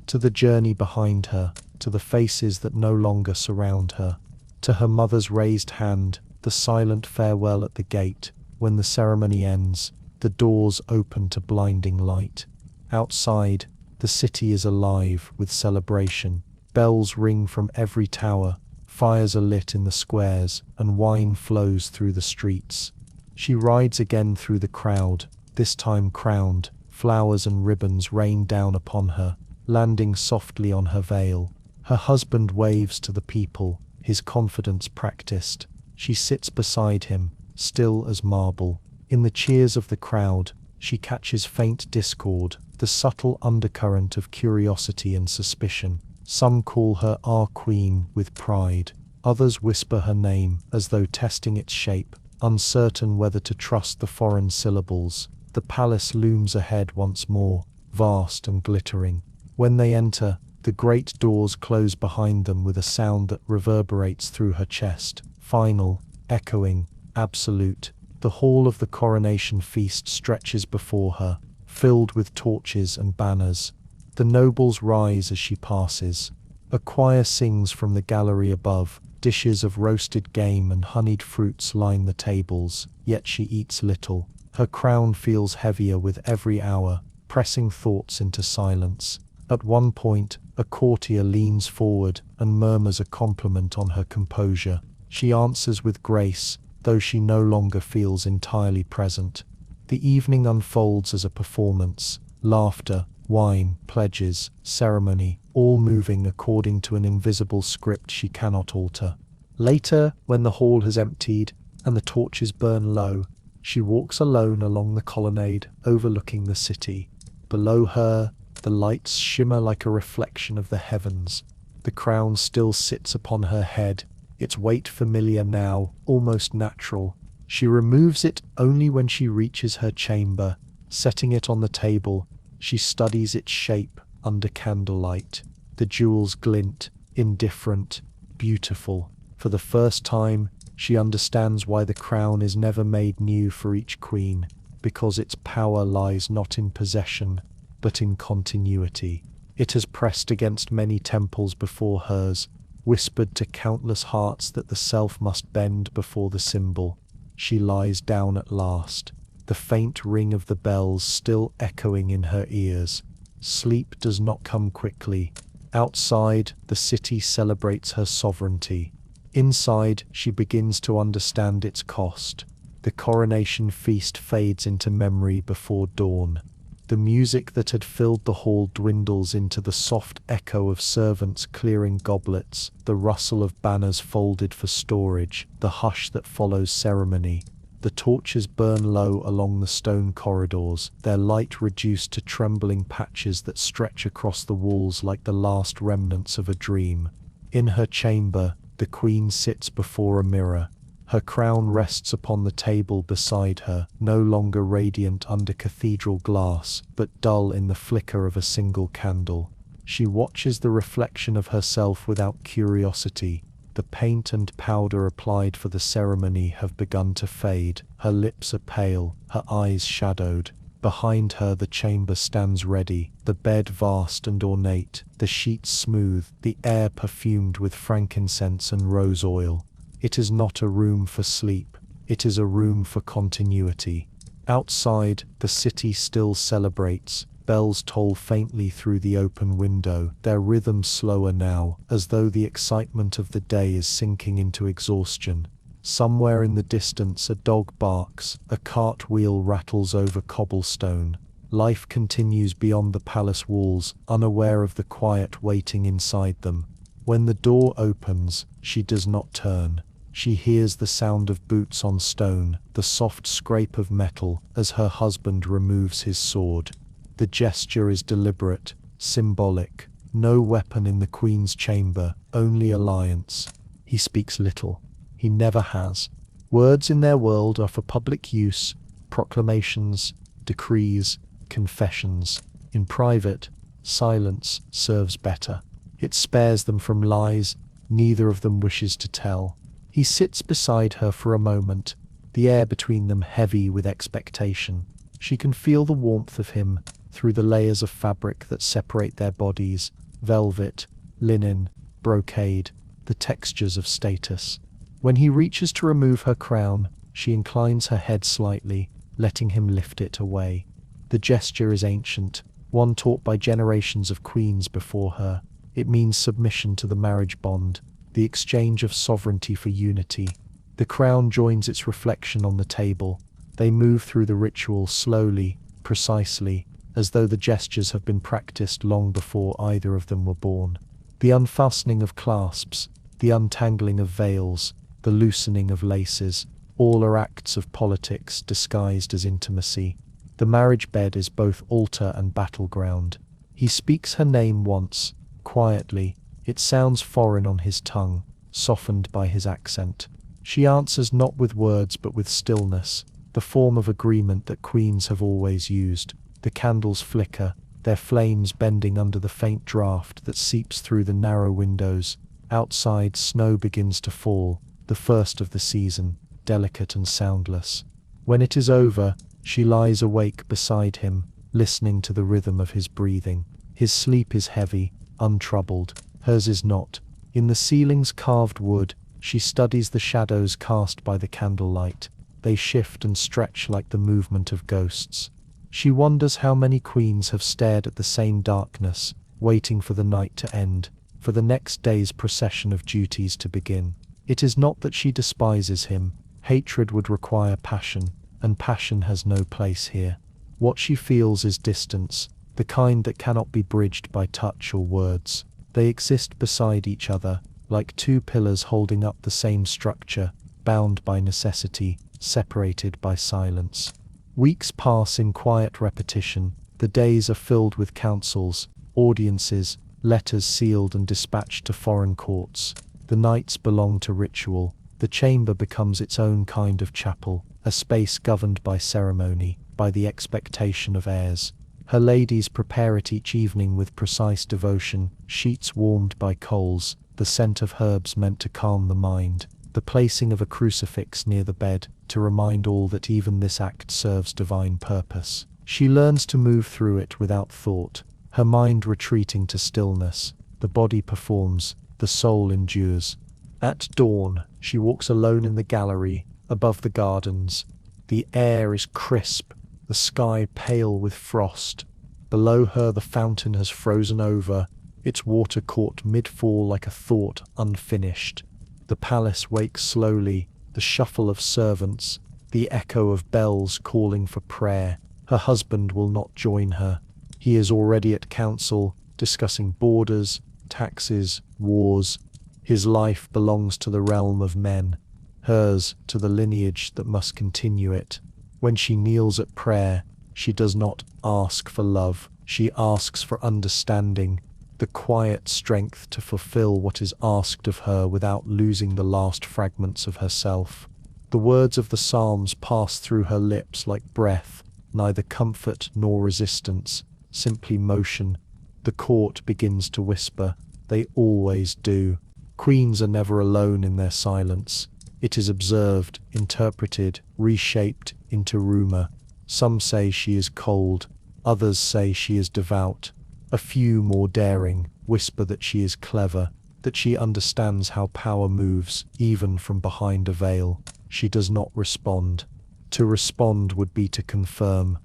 To the journey behind her, to the faces that no longer surround her, to her mother's raised hand, the silent farewell at the gate. When the ceremony ends, the doors open to blinding light. Outside, the city is alive with celebration. Bells ring from every tower, fires are lit in the squares, and wine flows through the streets. She rides again through the crowd, this time crowned. Flowers and ribbons rain down upon her, landing softly on her veil. Her husband waves to the people, his confidence practiced. She sits beside him, still as marble. In the cheers of the crowd, she catches faint discord, the subtle undercurrent of curiosity and suspicion. Some call her our queen with pride. Others whisper her name as though testing its shape, uncertain whether to trust the foreign syllables. The palace looms ahead once more, vast and glittering. When they enter, the great doors close behind them with a sound that reverberates through her chest, final, echoing, absolute. The hall of the coronation feast stretches before her, filled with torches and banners. The nobles rise as she passes. A choir sings from the gallery above. Dishes of roasted game and honeyed fruits line the tables, yet she eats little. Her crown feels heavier with every hour, pressing thoughts into silence. At one point, a courtier leans forward and murmurs a compliment on her composure. She answers with grace, though she no longer feels entirely present. The evening unfolds as a performance. Laughter, wine, pledges, ceremony, all moving according to an invisible script she cannot alter. Later, when the hall has emptied and the torches burn low, she walks alone along the colonnade overlooking the city. Below her, the lights shimmer like a reflection of the heavens. The crown still sits upon her head, its weight familiar now, almost natural. She removes it only when she reaches her chamber. Setting it on the table, she studies its shape under candlelight. The jewels glint, indifferent, beautiful. For the first time, she understands why the crown is never made new for each queen, because its power lies not in possession, but in continuity. It has pressed against many temples before hers, whispered to countless hearts that the self must bend before the symbol. She lies down at last. the faint ring of the bells still echoing in her ears. Sleep does not come quickly. Outside, the city celebrates her sovereignty. Inside, she begins to understand its cost. The coronation feast fades into memory before dawn. The music that had filled the hall dwindles into the soft echo of servants clearing goblets, the rustle of banners folded for storage, the hush that follows ceremony. The torches burn low along the stone corridors, their light reduced to trembling patches that stretch across the walls like the last remnants of a dream. In her chamber, the queen sits before a mirror. Her crown rests upon the table beside her, no longer radiant under cathedral glass, but dull in the flicker of a single candle. She watches the reflection of herself without curiosity. The paint and powder applied for the ceremony have begun to fade. Her lips are pale, her eyes shadowed. Behind her the chamber stands ready, the bed vast and ornate, the sheets smooth, the air perfumed with frankincense and rose oil. It is not a room for sleep, it is a room for continuity. Outside, the city still celebrates. Bells toll faintly through the open window, their rhythm slower now, as though the excitement of the day is sinking into exhaustion. Somewhere in the distance a dog barks, a cartwheel rattles over cobblestone. Life continues beyond the palace walls, unaware of the quiet waiting inside them. When the door opens, she does not turn. She hears the sound of boots on stone, the soft scrape of metal as her husband removes his sword. The gesture is deliberate, symbolic. No weapon in the queen's chamber, only alliance. He speaks little. He never has. Words in their world are for public use, proclamations, decrees, confessions. In private, silence serves better. It spares them from lies neither of them wishes to tell. He sits beside her for a moment, the air between them heavy with expectation. She can feel the warmth of him through the layers of fabric that separate their bodies, velvet, linen, brocade, the textures of status. When he reaches to remove her crown, she inclines her head slightly, letting him lift it away. The gesture is ancient, one taught by generations of queens before her. It means submission to the marriage bond, the exchange of sovereignty for unity. The crown joins its reflection on the table. They move through the ritual slowly, precisely, as though the gestures have been practiced long before either of them were born. The unfastening of clasps, the untangling of veils, the loosening of laces, all are acts of politics disguised as intimacy. The marriage bed is both altar and battleground. He speaks her name once, quietly. It sounds foreign on his tongue, softened by his accent. She answers not with words but with stillness, the form of agreement that queens have always used. The candles flicker, their flames bending under the faint draught that seeps through the narrow windows. Outside, snow begins to fall, the first of the season, delicate and soundless. When it is over, she lies awake beside him, listening to the rhythm of his breathing. His sleep is heavy, untroubled. Hers is not. In the ceiling's carved wood, she studies the shadows cast by the candlelight. They shift and stretch like the movement of ghosts. She wonders how many queens have stared at the same darkness, waiting for the night to end, for the next day's procession of duties to begin. It is not that she despises him. Hatred would require passion, and passion has no place here. What she feels is distance, the kind that cannot be bridged by touch or words. They exist beside each other, like two pillars holding up the same structure, bound by necessity, separated by silence. Weeks pass in quiet repetition. The days are filled with councils, audiences, letters sealed and dispatched to foreign courts. The nights belong to ritual. The chamber becomes its own kind of chapel, a space governed by ceremony, by the expectation of heirs. Her ladies prepare it each evening with precise devotion, sheets warmed by coals, the scent of herbs meant to calm the mind, the placing of a crucifix near the bed, to remind all that even this act serves divine purpose. She learns to move through it without thought, her mind retreating to stillness. The body performs, the soul endures. At dawn, she walks alone in the gallery, above the gardens. The air is crisp, the sky pale with frost. Below her the fountain has frozen over, its water caught mid-fall like a thought unfinished. The palace wakes slowly, the shuffle of servants, the echo of bells calling for prayer. Her husband will not join her. He is already at council, discussing borders, taxes, wars. His life belongs to the realm of men, hers to the lineage that must continue it. When she kneels at prayer, she does not ask for love, she asks for understanding, the quiet strength to fulfill what is asked of her without losing the last fragments of herself. The words of the Psalms pass through her lips like breath, neither comfort nor resistance, simply motion. The court begins to whisper, they always do. Queens are never alone in their silence. It is observed, interpreted, reshaped into rumor. Some say she is cold, others say she is devout. A few, more daring, whisper that she is clever, that she understands how power moves, even from behind a veil. She does not respond. To respond would be to confirm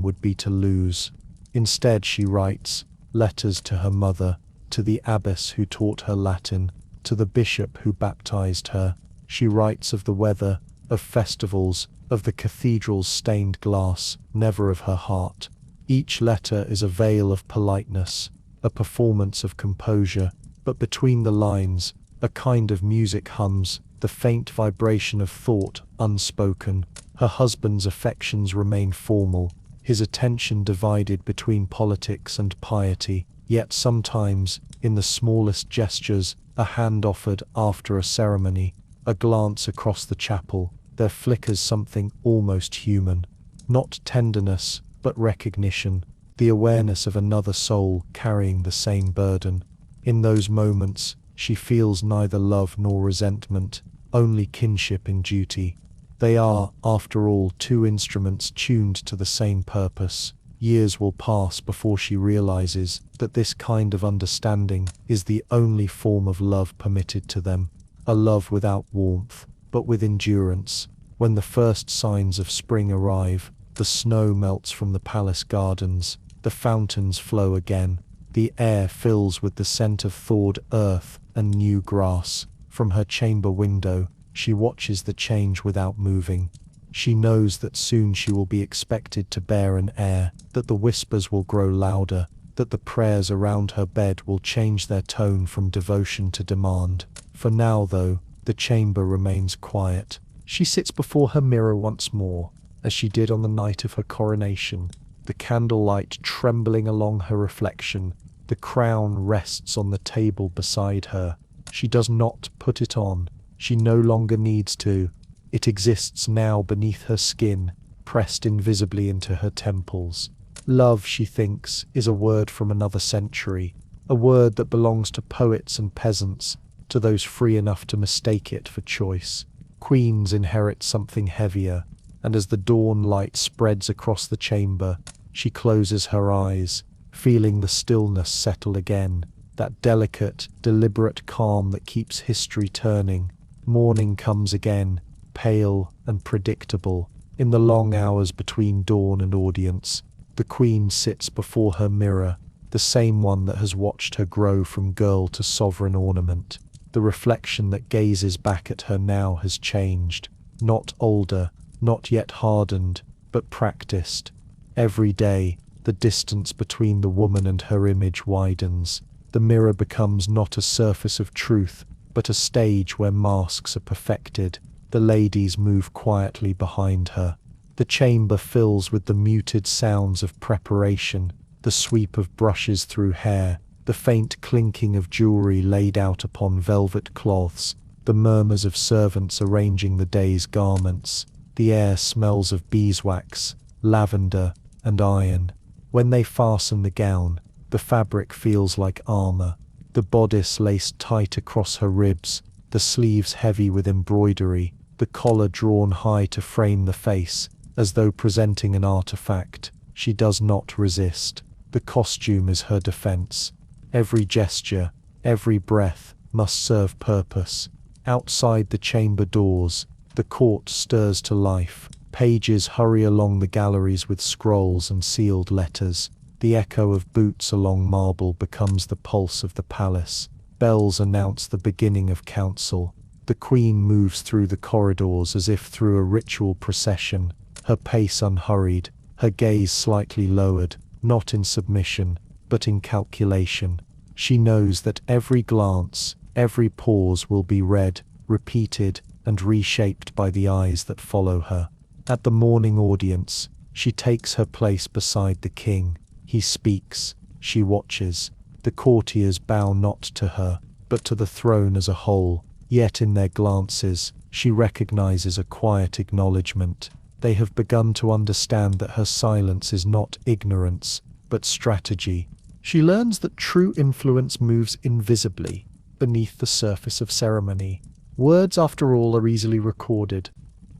would be to lose. Instead she writes letters to her mother, to the abbess who taught her Latin, to the bishop who baptized her. She writes of the weather, of festivals, of the cathedral's stained glass, never of her heart. Each letter is a veil of politeness, a performance of composure, but between the lines, a kind of music hums, the faint vibration of thought unspoken. Her husband's affections remain formal, his attention divided between politics and piety, yet sometimes, in the smallest gestures, a hand offered after a ceremony, a glance across the chapel, there flickers something almost human. Not tenderness, but recognition, the awareness of another soul carrying the same burden. In those moments, she feels neither love nor resentment, only kinship and duty. They are, after all, two instruments tuned to the same purpose. Years will pass before she realizes that this kind of understanding is the only form of love permitted to them, a love without warmth, but with endurance. When the first signs of spring arrive, the snow melts from the palace gardens, the fountains flow again, the air fills with the scent of thawed earth and new grass. From her chamber window, she watches the change without moving. She knows that soon she will be expected to bear an heir, that the whispers will grow louder, that the prayers around her bed will change their tone from devotion to demand. For now, though, the chamber remains quiet. She sits before her mirror once more, as she did on the night of her coronation, the candlelight trembling along her reflection. The crown rests on the table beside her. She does not put it on. She no longer needs to. It exists now beneath her skin, pressed invisibly into her temples. Love, she thinks, is a word from another century, a word that belongs to poets and peasants, to those free enough to mistake it for choice. Queens inherit something heavier, and as the dawn light spreads across the chamber, she closes her eyes, feeling the stillness settle again, that delicate, deliberate calm that keeps history turning. Morning comes again, pale and predictable. In the long hours between dawn and audience, the queen sits before her mirror, the same one that has watched her grow from girl to sovereign ornament. The reflection that gazes back at her now has changed, not older, not yet hardened, but practiced. Every day, the distance between the woman and her image widens. The mirror becomes not a surface of truth, but a stage where masks are perfected. The ladies move quietly behind her. The chamber fills with the muted sounds of preparation, the sweep of brushes through hair, the faint clinking of jewelry laid out upon velvet cloths, the murmurs of servants arranging the day's garments. The air smells of beeswax, lavender, and iron. When they fasten the gown, the fabric feels like armor, the bodice laced tight across her ribs, the sleeves heavy with embroidery, the collar drawn high to frame the face, as though presenting an artifact. She does not resist. The costume is her defense. Every gesture, every breath must serve purpose. Outside the chamber doors, The court stirs to life. Pages hurry along the galleries with scrolls and sealed letters. The echo of boots along marble becomes the pulse of the palace. Bells announce the beginning of council. The queen moves through the corridors as if through a ritual procession, her pace unhurried, her gaze slightly lowered, not in submission, but in calculation. She knows that every glance, every pause will be read, repeated, and reshaped by the eyes that follow her. At the morning audience, she takes her place beside the king. He speaks, she watches. The courtiers bow not to her, but to the throne as a whole. Yet in their glances, she recognizes a quiet acknowledgement. They have begun to understand that her silence is not ignorance, but strategy. She learns that true influence moves invisibly, beneath the surface of ceremony. Words, after all, are easily recorded.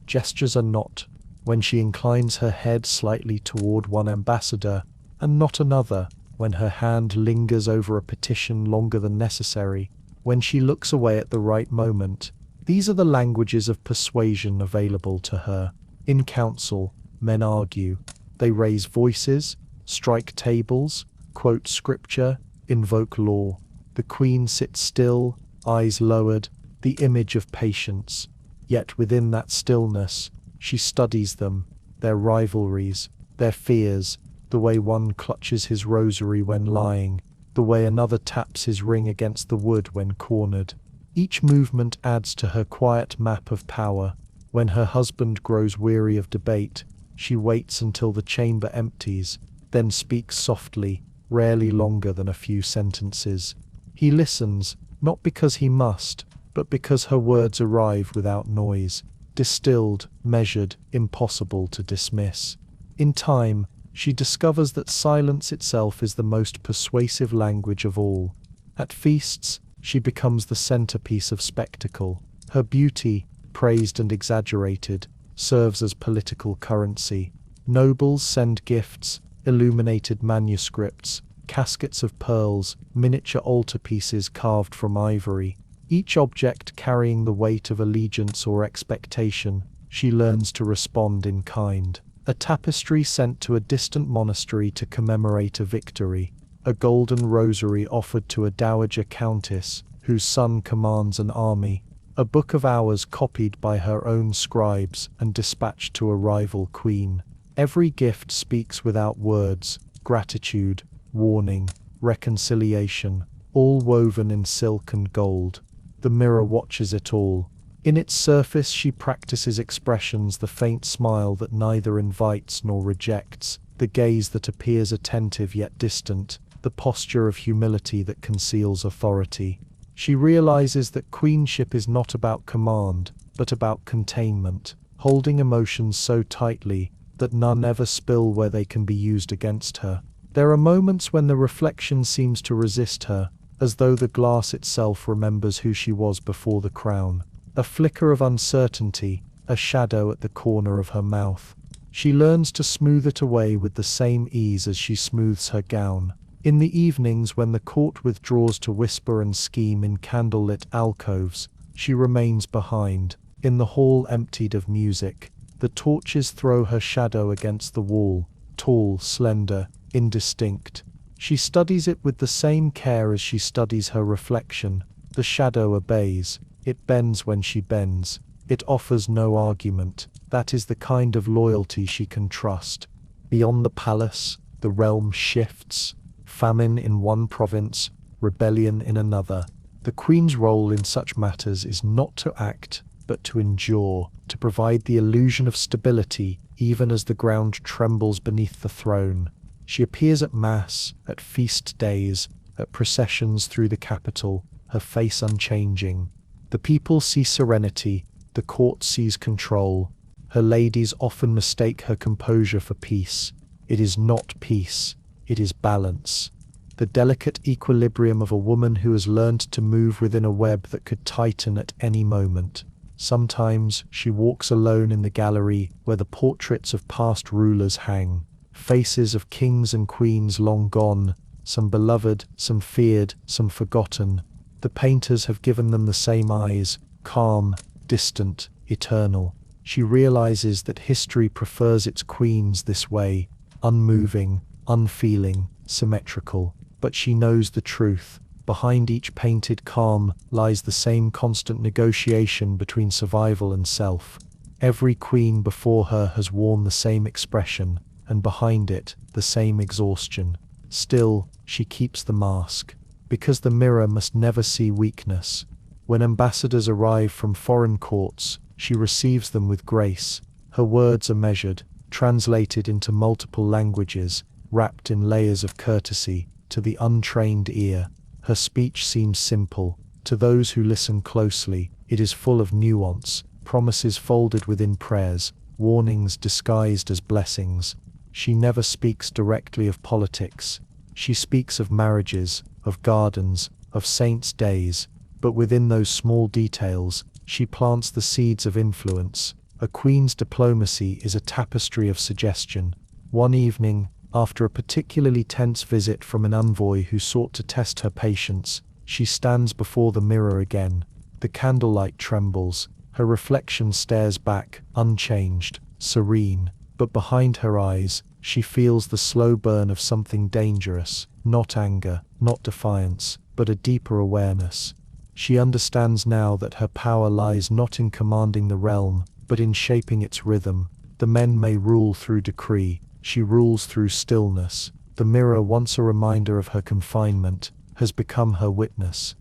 Gestures are not. When she inclines her head slightly toward one ambassador, and not another, when her hand lingers over a petition longer than necessary, when she looks away at the right moment, these are the languages of persuasion available to her. In council, men argue. They raise voices, strike tables, quote scripture, invoke law. The queen sits still, eyes lowered, the image of patience. Yet within that stillness, she studies them, their rivalries, their fears, the way one clutches his rosary when lying, the way another taps his ring against the wood when cornered. Each movement adds to her quiet map of power. When her husband grows weary of debate, she waits until the chamber empties, then speaks softly, rarely longer than a few sentences. He listens, not because he must, but because her words arrive without noise, distilled, measured, impossible to dismiss. In time, she discovers that silence itself is the most persuasive language of all. At feasts, she becomes the centerpiece of spectacle. Her beauty, praised and exaggerated, serves as political currency. Nobles send gifts, illuminated manuscripts, caskets of pearls, miniature altarpieces carved from ivory. Each object carrying the weight of allegiance or expectation. She learns to respond in kind. A tapestry sent to a distant monastery to commemorate a victory. A golden rosary offered to a dowager countess whose son commands an army. A book of hours copied by her own scribes and dispatched to a rival queen. Every gift speaks without words, gratitude, warning, reconciliation, all woven in silk and gold. The mirror watches it all. In its surface she practices expressions, the faint smile that neither invites nor rejects, the gaze that appears attentive yet distant, the posture of humility that conceals authority. She realizes that queenship is not about command, but about containment, holding emotions so tightly that none ever spill where they can be used against her. There are moments when the reflection seems to resist her, as though the glass itself remembers who she was before the crown. A flicker of uncertainty, a shadow at the corner of her mouth. She learns to smooth it away with the same ease as she smooths her gown. In the evenings when the court withdraws to whisper and scheme in candlelit alcoves, she remains behind. In the hall emptied of music, the torches throw her shadow against the wall, tall, slender, indistinct. She studies it with the same care as she studies her reflection. The shadow obeys. It bends when she bends. It offers no argument. That is the kind of loyalty she can trust. Beyond the palace, the realm shifts. Famine in one province, rebellion in another. The queen's role in such matters is not to act, but to endure, to provide the illusion of stability, even as the ground trembles beneath the throne. She appears at mass, at feast days, at processions through the capital, her face unchanging. The people see serenity, the court sees control. Her ladies often mistake her composure for peace. It is not peace, it is balance. The delicate equilibrium of a woman who has learned to move within a web that could tighten at any moment. Sometimes she walks alone in the gallery where the portraits of past rulers hang. Faces of kings and queens long gone, some beloved, some feared, some forgotten. The painters have given them the same eyes, calm, distant, eternal. She realizes that history prefers its queens this way, unmoving, unfeeling, symmetrical. But she knows the truth. Behind each painted calm lies the same constant negotiation between survival and self. Every queen before her has worn the same expression, and behind it, the same exhaustion. Still, she keeps the mask, because the mirror must never see weakness. When ambassadors arrive from foreign courts, she receives them with grace. Her words are measured, translated into multiple languages, wrapped in layers of courtesy. To the untrained ear, her speech seems simple. To those who listen closely, it is full of nuance, promises folded within prayers, warnings disguised as blessings. She never speaks directly of politics. She speaks of marriages, of gardens, of saints' days, but within those small details, she plants the seeds of influence. A queen's diplomacy is a tapestry of suggestion. One evening, after a particularly tense visit from an envoy who sought to test her patience, she stands before the mirror again. The candlelight trembles. Her reflection stares back, unchanged, serene. But behind her eyes, she feels the slow burn of something dangerous. Not anger, not defiance, but a deeper awareness. She understands now that her power lies not in commanding the realm, but in shaping its rhythm. The men may rule through decree. She rules through stillness. The mirror, once a reminder of her confinement, has become her witness.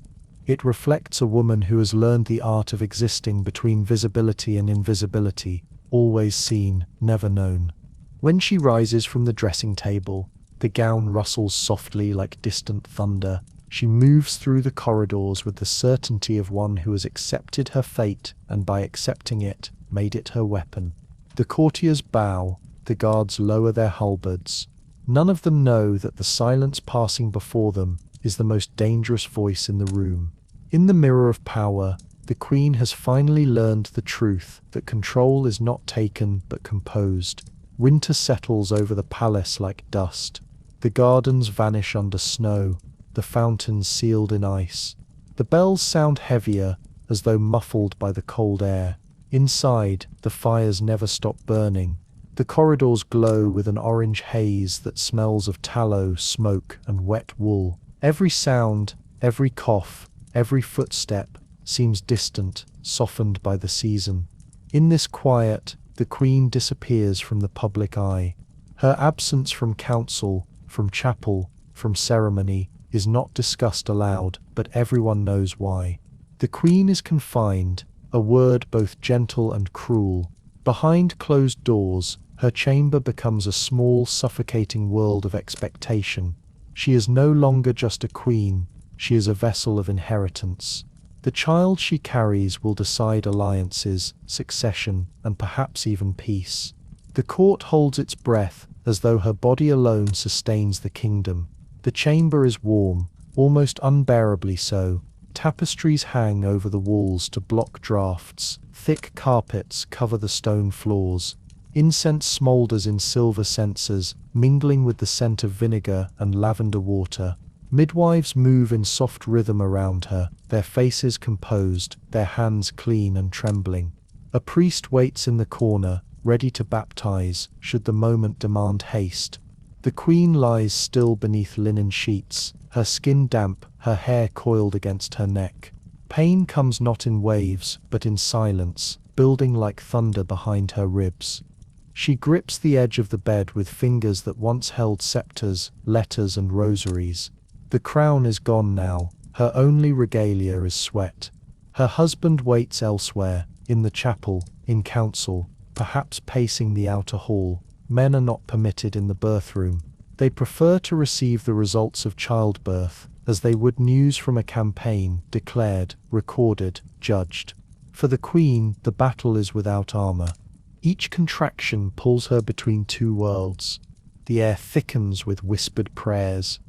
It reflects a woman who has learned the art of existing between visibility and invisibility, always seen, never known. When she rises from the dressing table, the gown rustles softly like distant thunder. She moves through the corridors with the certainty of one who has accepted her fate and by accepting it, made it her weapon. The courtiers bow, the guards lower their halberds. None of them know that the silence passing before them is the most dangerous voice in the room. In the mirror of power, the queen has finally learned the truth that control is not taken but composed. Winter settles over the palace like dust. The gardens vanish under snow, the fountains sealed in ice. The bells sound heavier, as though muffled by the cold air. Inside, the fires never stop burning. The corridors glow with an orange haze that smells of tallow, smoke, and wet wool. Every sound, every cough, every footstep seems distant, softened by the season. In this quiet, the queen disappears from the public eye. Her absence from council, from chapel, from ceremony, is not discussed aloud, but everyone knows why. The queen is confined, a word both gentle and cruel. Behind closed doors, her chamber becomes a small, suffocating world of expectation. She is no longer just a queen, she is a vessel of inheritance. The child she carries will decide alliances, succession, and perhaps even peace. The court holds its breath, as though her body alone sustains the kingdom. The chamber is warm, almost unbearably so. Tapestries hang over the walls to block drafts. Thick carpets cover the stone floors. Incense smolders in silver censers, mingling with the scent of vinegar and lavender water. Midwives move in soft rhythm around her, their faces composed, their hands clean and trembling. A priest waits in the corner, ready to baptize, should the moment demand haste. The queen lies still beneath linen sheets, her skin damp, her hair coiled against her neck. Pain comes not in waves, but in silence, building like thunder behind her ribs. She grips the edge of the bed with fingers that once held scepters, letters, and rosaries. The crown is gone now, her only regalia is sweat. Her husband waits elsewhere, in the chapel, in council, perhaps pacing the outer hall. Men are not permitted in the birthroom. They prefer to receive the results of childbirth, as they would news from a campaign, declared, recorded, judged. For the queen, the battle is without armor. Each contraction pulls her between two worlds. The air thickens with whispered prayers.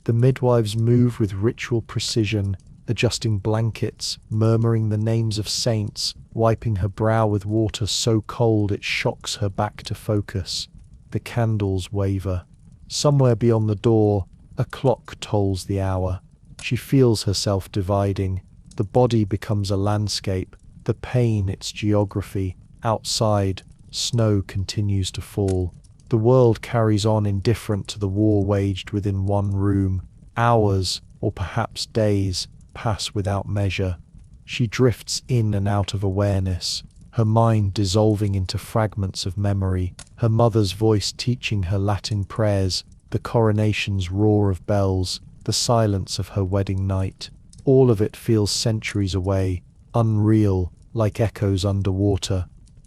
The midwives move with ritual precision, adjusting blankets, murmuring the names of saints, wiping her brow with water so cold it shocks her back to focus. The candles waver. Somewhere beyond the door, a clock tolls the hour. She feels herself dividing. The body becomes a landscape, The pain, its geography. Outside, snow continues to fall. The world carries on indifferent to the war waged within one room. Hours, or perhaps days, pass without measure. She drifts in and out of awareness, her mind dissolving into fragments of memory, her mother's voice teaching her Latin prayers, the coronation's roar of bells, the silence of her wedding night. All of it feels centuries away, unreal, like echoes underwater.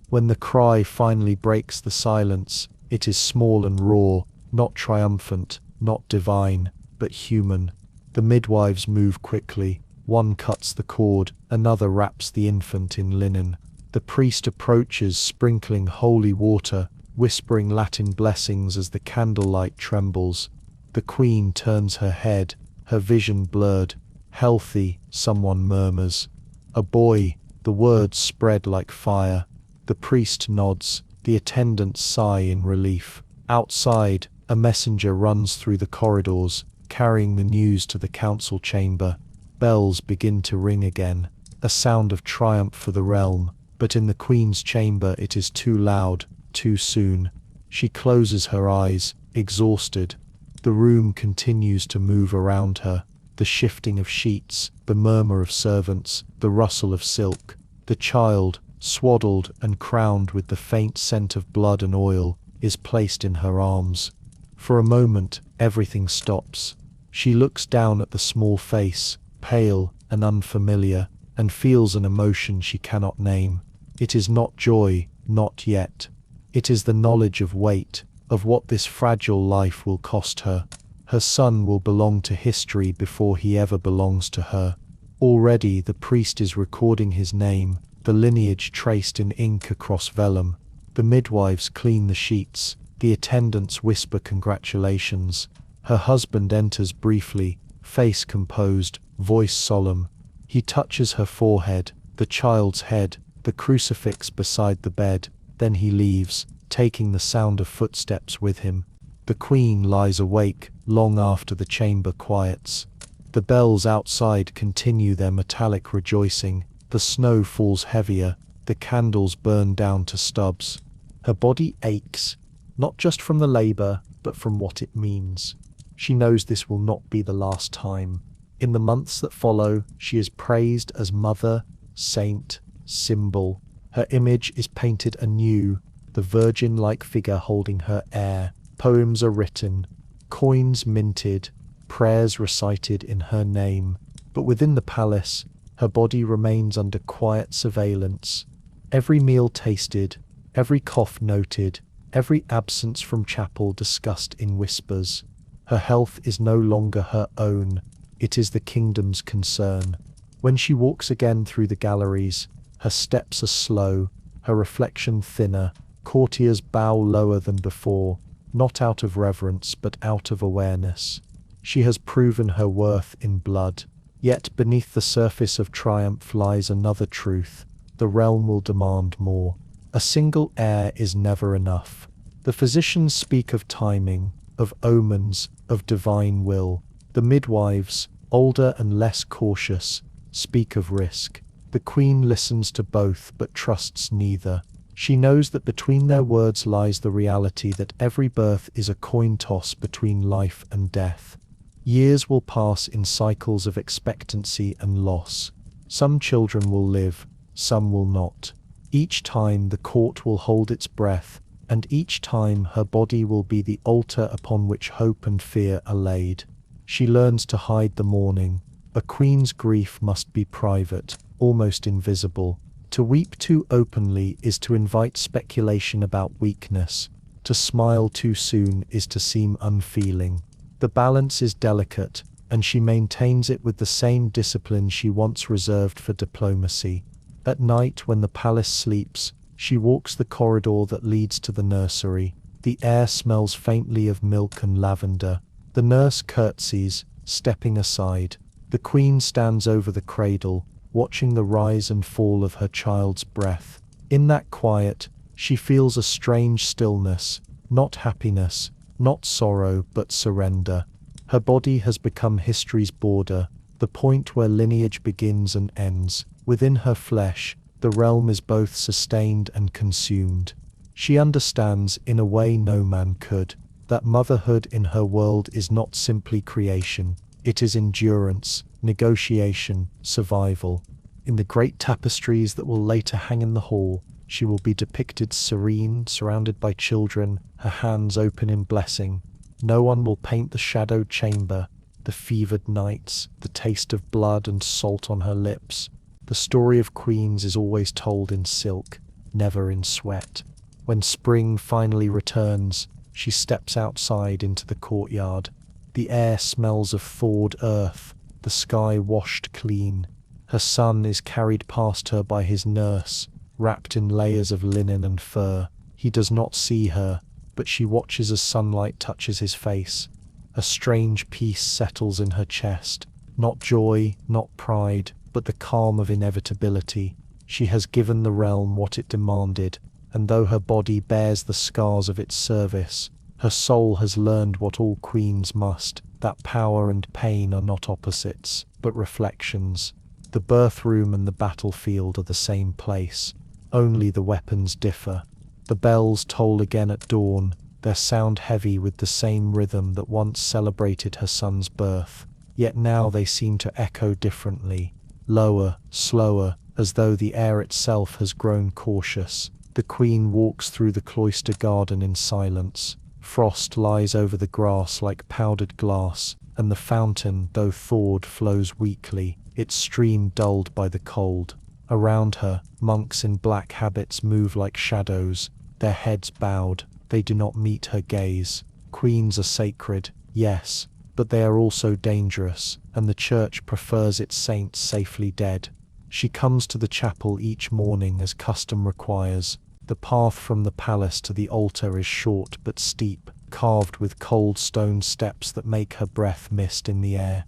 When the cry finally breaks the silence, it is small and raw, not triumphant, not divine, but human. The midwives move quickly. One cuts the cord, another wraps the infant in linen. The priest approaches, sprinkling holy water, whispering Latin blessings as the candlelight trembles. The queen turns her head, her vision blurred. "Healthy," someone murmurs. "A boy," the words spread like fire. The priest nods, the attendants sigh in relief. Outside, a messenger runs through the corridors, carrying the news to the council chamber. Bells begin to ring again, a sound of triumph for the realm, but in the queen's chamber it is too loud, too soon. She closes her eyes, exhausted. The room continues to move around her, the shifting of sheets, the murmur of servants, the rustle of silk. The child, swaddled and crowned with the faint scent of blood and oil, is placed in her arms. For a moment, everything stops. She looks down at the small face, pale and unfamiliar, and feels an emotion she cannot name. It is not joy, not yet. It is the knowledge of weight, of what this fragile life will cost her. Her son will belong to history before he ever belongs to her. Already the priest is recording his name, the lineage traced in ink across vellum. The midwives clean the sheets, the attendants whisper congratulations. Her husband enters briefly, face composed, voice solemn. He touches her forehead, the child's head, the crucifix beside the bed, then he leaves, taking the sound of footsteps with him. The queen lies awake, long after the chamber quiets. The bells outside continue their metallic rejoicing, the snow falls heavier, the candles burn down to stubs. Her body aches, not just from the labor, but from what it means. She knows this will not be the last time. In the months that follow, she is praised as mother, saint, symbol. Her image is painted anew, the virgin-like figure holding her heir. Poems are written, coins minted, prayers recited in her name. But within the palace, her body remains under quiet surveillance. Every meal tasted, every cough noted, every absence from chapel discussed in whispers. Her health is no longer her own, it is the kingdom's concern. When she walks again through the galleries, her steps are slow, her reflection thinner. Courtiers bow lower than before, not out of reverence but out of awareness. She has proven her worth in blood. Yet beneath the surface of triumph lies another truth. The realm will demand more. A single heir is never enough. The physicians speak of timing, of omens, of divine will. The midwives, older and less cautious, speak of risk. The queen listens to both but trusts neither. She knows that between their words lies the reality that every birth is a coin toss between life and death. Years will pass in cycles of expectancy and loss. Some children will live, some will not. Each time the court will hold its breath, and each time her body will be the altar upon which hope and fear are laid. She learns to hide the mourning. A queen's grief must be private, almost invisible. To weep too openly is to invite speculation about weakness. To smile too soon is to seem unfeeling. The balance is delicate, and she maintains it with the same discipline she once reserved for diplomacy. At night, when the palace sleeps, she walks the corridor that leads to the nursery. The air smells faintly of milk and lavender. The nurse curtsies, stepping aside. The queen stands over the cradle, watching the rise and fall of her child's breath. In that quiet, she feels a strange stillness, not happiness, not sorrow, but surrender. Her body has become history's border, the point where lineage begins and ends. Within her flesh, The realm is both sustained and consumed. She understands, in a way no man could, that motherhood in her world is not simply creation, it is endurance, negotiation, survival. In the great tapestries that will later hang in the hall, she will be depicted serene, surrounded by children, her hands open in blessing. No one will paint the shadowed chamber, the fevered nights, the taste of blood and salt on her lips. The story of queens is always told in silk, never in sweat. When spring finally returns, she steps outside into the courtyard. The air smells of thawed earth, the sky washed clean. Her son is carried past her by his nurse, wrapped in layers of linen and fur. He does not see her, but she watches as sunlight touches his face. A strange peace settles in her chest, not joy, not pride, but the calm of inevitability. She has given the realm what it demanded, and though her body bears the scars of its service, her soul has learned what all queens must, that power and pain are not opposites, but reflections. The birth room and the battlefield are the same place, only the weapons differ. The bells toll again at dawn, their sound heavy with the same rhythm that once celebrated her son's birth, yet now they seem to echo differently, lower, slower, as though the air itself has grown cautious. The queen walks through the cloister garden in silence. Frost lies over the grass like powdered glass, and the fountain, though thawed, flows weakly, its stream dulled by the cold. Around her, monks in black habits move like shadows, their heads bowed. They do not meet her gaze. Queens are sacred, yes, but they are also dangerous, and the church prefers its saints safely dead. She comes to the chapel each morning as custom requires. The path from the palace to the altar is short but steep, carved with cold stone steps that make her breath mist in the air.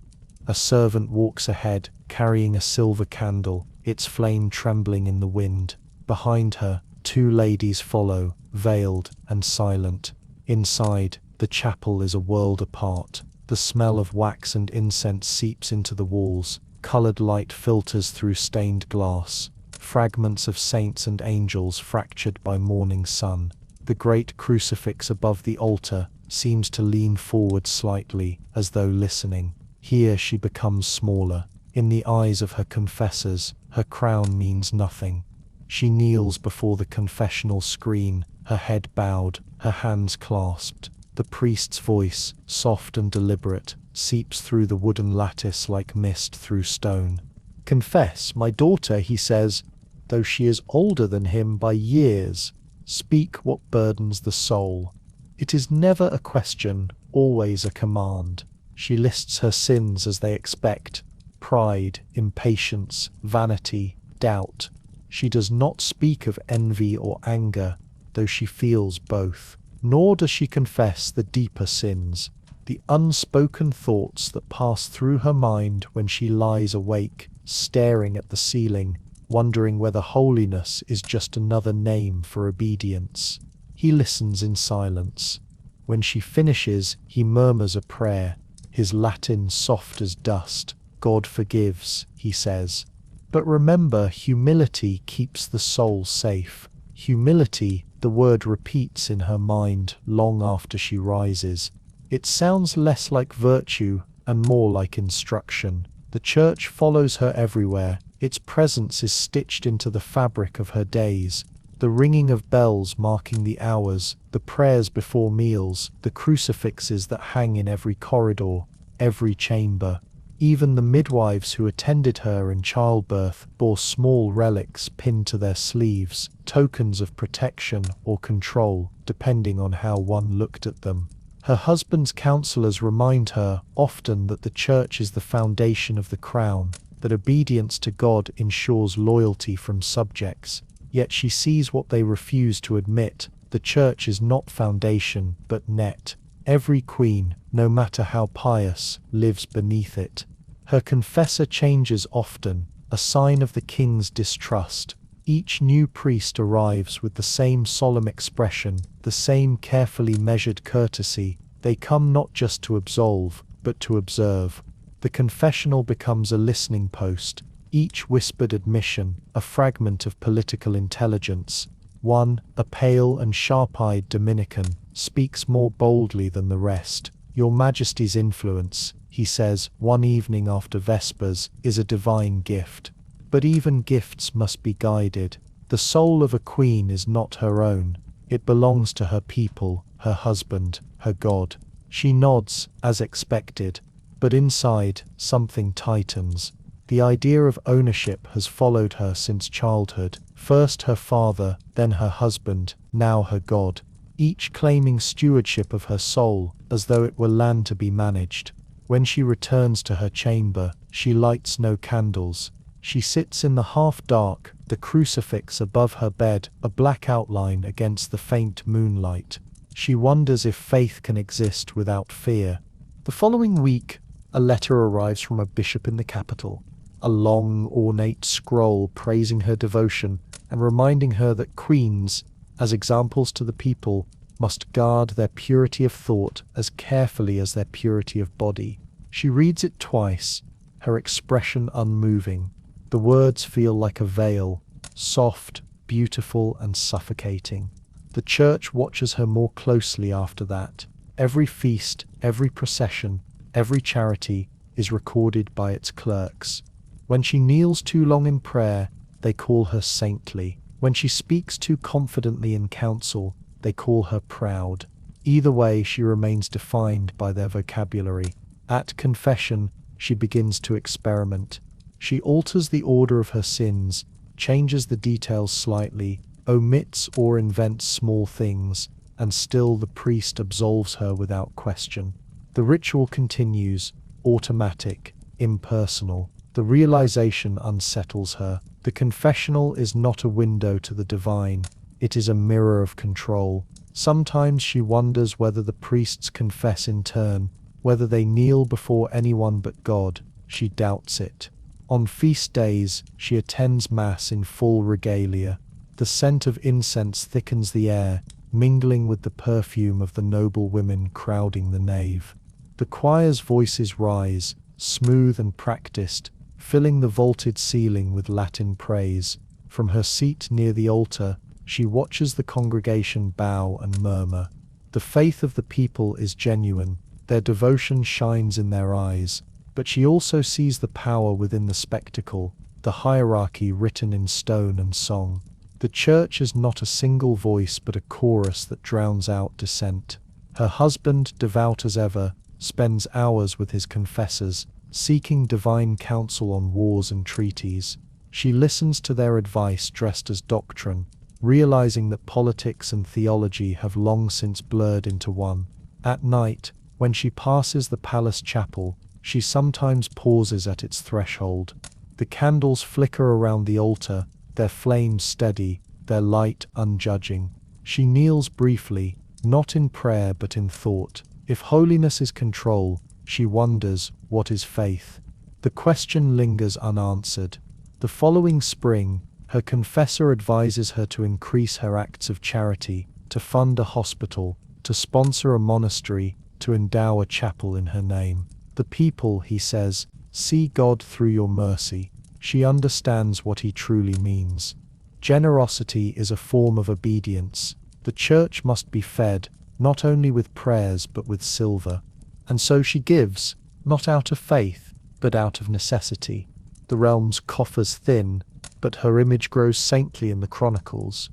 A servant walks ahead, carrying a silver candle, its flame trembling in the wind. Behind her, two ladies follow, veiled and silent. Inside, the chapel is a world apart. The smell of wax and incense seeps into the walls. Colored light filters through stained glass. Fragments of saints and angels fractured by morning sun. The great crucifix above the altar seems to lean forward slightly, as though listening. Here she becomes smaller. In the eyes of her confessors, her crown means nothing. She kneels before the confessional screen, her head bowed, her hands clasped. The priest's voice, soft and deliberate, seeps through the wooden lattice like mist through stone. "Confess, my daughter," he says, though she is older than him by years. "Speak what burdens the soul." It is never a question, always a command. She lists her sins as they expect: pride, impatience, vanity, doubt. She does not speak of envy or anger, though she feels both. Nor does she confess the deeper sins, the unspoken thoughts that pass through her mind when she lies awake, staring at the ceiling, wondering whether holiness is just another name for obedience. He listens in silence. When she finishes, he murmurs a prayer, his Latin soft as dust. "God forgives," he says. But remember, humility keeps the soul safe. Humility, the word repeats in her mind long after she rises. It sounds less like virtue and more like instruction. The church follows her everywhere. Its presence is stitched into the fabric of her days. The ringing of bells marking the hours, the prayers before meals, the crucifixes that hang in every corridor, every chamber. Even the midwives who attended her in childbirth bore small relics pinned to their sleeves, tokens of protection or control, depending on how one looked at them. Her husband's counselors remind her often that the church is the foundation of the crown, that obedience to God ensures loyalty from subjects. Yet she sees what they refuse to admit: the church is not foundation, but net. Every queen, no matter how pious, lives beneath it. Her confessor changes often, a sign of the king's distrust. Each new priest arrives with the same solemn expression, the same carefully measured courtesy. They come not just to absolve, but to observe. The confessional becomes a listening post, each whispered admission a fragment of political intelligence. One, a pale and sharp-eyed Dominican, speaks more boldly than the rest. "Your Majesty's influence," he says, one evening after Vespers, "is a divine gift. But even gifts must be guided. The soul of a queen is not her own. It belongs to her people, her husband, her God." She nods, as expected, but inside, something tightens. The idea of ownership has followed her since childhood. First her father, then her husband, now her God, each claiming stewardship of her soul, as though it were land to be managed. When she returns to her chamber, she lights no candles. She sits in the half-dark, the crucifix above her bed, a black outline against the faint moonlight. She wonders if faith can exist without fear. The following week, a letter arrives from a bishop in the capital. A long, ornate scroll praising her devotion and reminding her that queens, as examples to the people, must guard their purity of thought as carefully as their purity of body. She reads it twice, her expression unmoving. The words feel like a veil, soft, beautiful, and suffocating. The church watches her more closely after that. Every feast, every procession, every charity is recorded by its clerks. When she kneels too long in prayer, they call her saintly. When she speaks too confidently in council, they call her proud. Either way, she remains defined by their vocabulary. At confession, she begins to experiment. She alters the order of her sins, changes the details slightly, omits or invents small things, and still the priest absolves her without question. The ritual continues, automatic, impersonal. The realization unsettles her. The confessional is not a window to the divine, it is a mirror of control. Sometimes she wonders whether the priests confess in turn, whether they kneel before anyone but God. She doubts it. On feast days, she attends Mass in full regalia. The scent of incense thickens the air, mingling with the perfume of the noble women crowding the nave. The choir's voices rise, smooth and practiced, filling the vaulted ceiling with Latin praise. From her seat near the altar, she watches the congregation bow and murmur. The faith of the people is genuine, their devotion shines in their eyes, but she also sees the power within the spectacle, the hierarchy written in stone and song. The church is not a single voice but a chorus that drowns out dissent. Her husband, devout as ever, spends hours with his confessors, seeking divine counsel on wars and treaties. She listens to their advice dressed as doctrine, realizing that politics and theology have long since blurred into one. At night, when she passes the palace chapel, she sometimes pauses at its threshold. The candles flicker around the altar, their flames steady, their light unjudging. She kneels briefly, not in prayer but in thought. If holiness is control, she wonders, what is faith? The question lingers unanswered. The following spring, her confessor advises her to increase her acts of charity, to fund a hospital, to sponsor a monastery, to endow a chapel in her name. The people, he says, see God through your mercy. She understands what he truly means. Generosity is a form of obedience. The church must be fed, not only with prayers but with silver. And so she gives, not out of faith, but out of necessity. The realm's coffers thin, but her image grows saintly in the chronicles.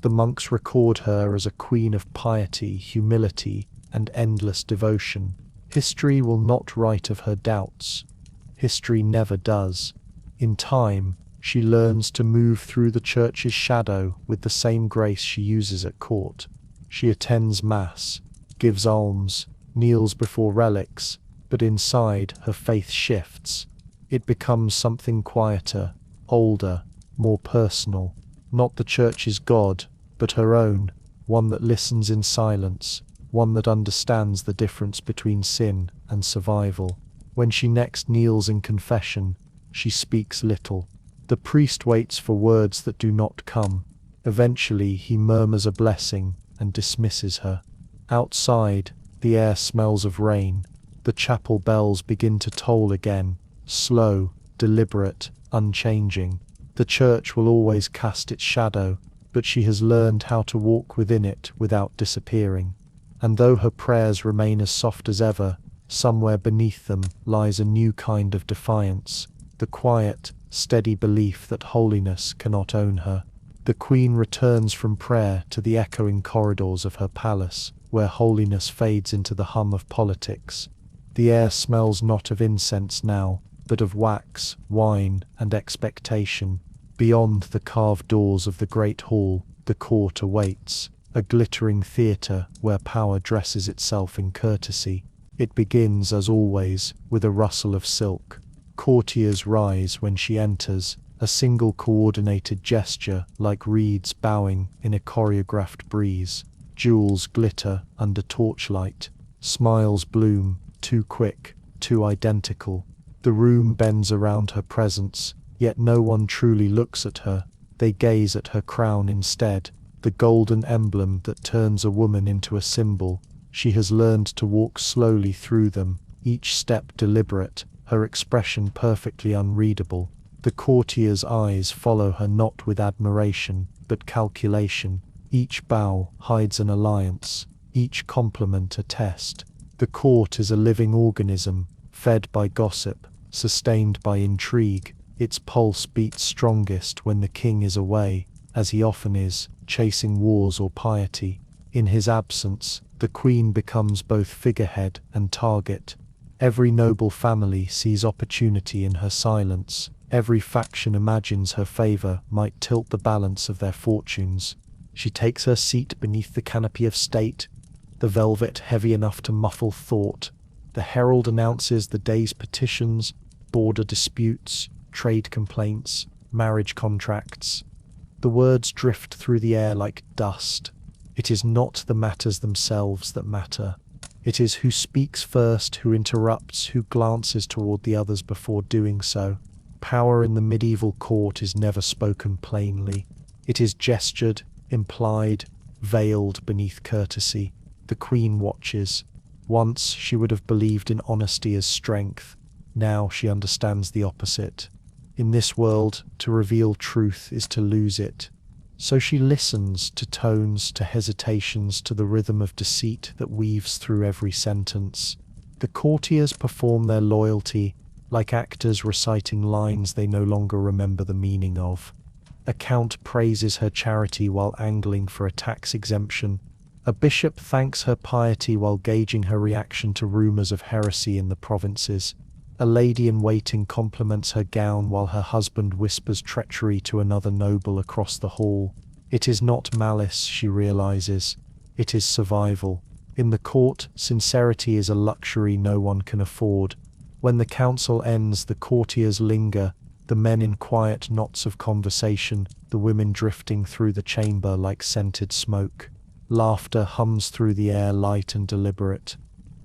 The monks record her as a queen of piety, humility, and endless devotion. History will not write of her doubts. History never does. In time, she learns to move through the church's shadow with the same grace she uses at court. She attends Mass, gives alms, kneels before relics, but inside her faith shifts. It becomes something quieter, older, more personal. Not the church's God, but her own, one that listens in silence, one that understands the difference between sin and survival. When she next kneels in confession, she speaks little. The priest waits for words that do not come. Eventually he murmurs a blessing and dismisses her. Outside, the air smells of rain. The chapel bells begin to toll again, slow, deliberate, unchanging. The church will always cast its shadow, but she has learned how to walk within it without disappearing. And though her prayers remain as soft as ever, somewhere beneath them lies a new kind of defiance, the quiet, steady belief that holiness cannot own her. The queen returns from prayer to the echoing corridors of her palace, where holiness fades into the hum of politics. The air smells not of incense now, but of wax, wine, and expectation. Beyond the carved doors of the great hall, the court awaits, a glittering theatre where power dresses itself in courtesy. It begins, as always, with a rustle of silk. Courtiers rise when she enters, a single coordinated gesture like reeds bowing in a choreographed breeze. Jewels glitter under torchlight. Smiles bloom, too quick, too identical. The room bends around her presence, yet no one truly looks at her. They gaze at her crown instead, the golden emblem that turns a woman into a symbol. She has learned to walk slowly through them, each step deliberate, her expression perfectly unreadable. The courtiers' eyes follow her not with admiration, but calculation. Each bow hides an alliance, each compliment a test. The court is a living organism, fed by gossip, sustained by intrigue. Its pulse beats strongest when the king is away, as he often is, chasing wars or piety. In his absence, the queen becomes both figurehead and target. Every noble family sees opportunity in her silence. Every faction imagines her favor might tilt the balance of their fortunes. She takes her seat beneath the canopy of state, the velvet heavy enough to muffle thought. The herald announces the day's petitions, border disputes, trade complaints, marriage contracts. The words drift through the air like dust. It is not the matters themselves that matter. It is who speaks first, who interrupts, who glances toward the others before doing so. Power in the medieval court is never spoken plainly. It is gestured, implied, veiled beneath courtesy. The queen watches. Once she would have believed in honesty as strength. Now she understands the opposite. In this world, to reveal truth is to lose it. So she listens to tones, to hesitations, to the rhythm of deceit that weaves through every sentence. The courtiers perform their loyalty, like actors reciting lines they no longer remember the meaning of. A count praises her charity while angling for a tax exemption. A bishop thanks her piety while gauging her reaction to rumors of heresy in the provinces. A lady-in-waiting compliments her gown while her husband whispers treachery to another noble across the hall. It is not malice, she realizes. It is survival. In the court, sincerity is a luxury no one can afford. When the council ends, the courtiers linger, the men in quiet knots of conversation, the women drifting through the chamber like scented smoke. Laughter hums through the air, light and deliberate.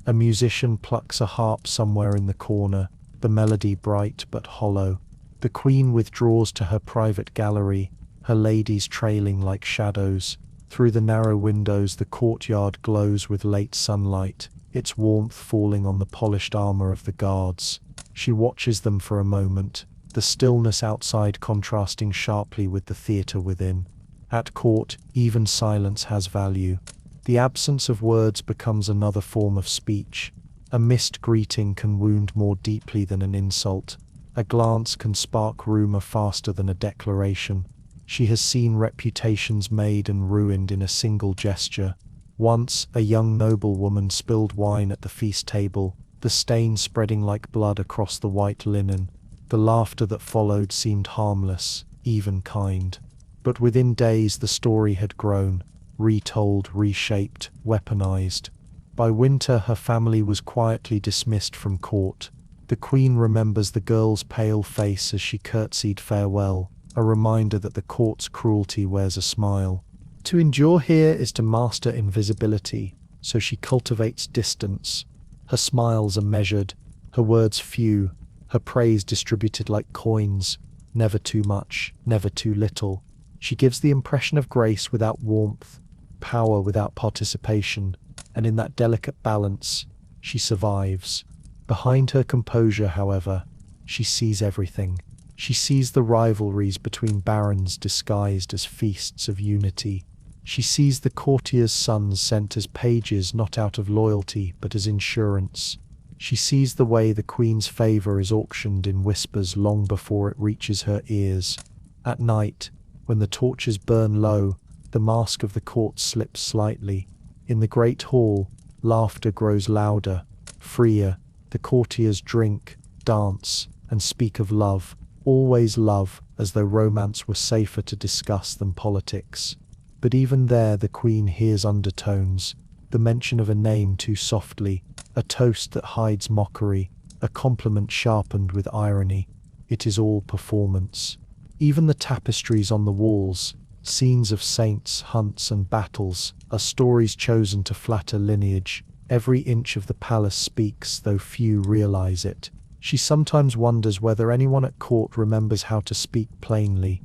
A musician plucks a harp somewhere in the corner, the melody bright but hollow. The queen withdraws to her private gallery, her ladies trailing like shadows. Through the narrow windows the courtyard glows with late sunlight, its warmth falling on the polished armor of the guards. She watches them for a moment, the stillness outside contrasting sharply with the theatre within. At court, even silence has value. The absence of words becomes another form of speech. A missed greeting can wound more deeply than an insult. A glance can spark rumor faster than a declaration. She has seen reputations made and ruined in a single gesture. Once, a young noblewoman spilled wine at the feast table, the stain spreading like blood across the white linen. The laughter that followed seemed harmless, even kind. But within days the story had grown. Retold, reshaped, weaponized. By winter her family was quietly dismissed from court. The queen remembers the girl's pale face as she curtsied farewell, a reminder that the court's cruelty wears a smile. To endure here is to master invisibility, so she cultivates distance. Her smiles are measured, her words few, her praise distributed like coins, never too much, never too little. She gives the impression of grace without warmth, power without participation, and in that delicate balance, she survives. Behind her composure, however, she sees everything. She sees the rivalries between barons disguised as feasts of unity. She sees the courtiers' sons sent as pages not out of loyalty but as insurance. She sees the way the queen's favor is auctioned in whispers long before it reaches her ears. At night, when the torches burn low, the mask of the court slips slightly. In the great hall, laughter grows louder, freer. The courtiers drink, dance, and speak of love, always love, as though romance were safer to discuss than politics. But even there the queen hears undertones, the mention of a name too softly, a toast that hides mockery, a compliment sharpened with irony. It is all performance. Even the tapestries on the walls, scenes of saints, hunts, and battles, are stories chosen to flatter lineage. Every inch of the palace speaks, though few realize it. She sometimes wonders whether anyone at court remembers how to speak plainly.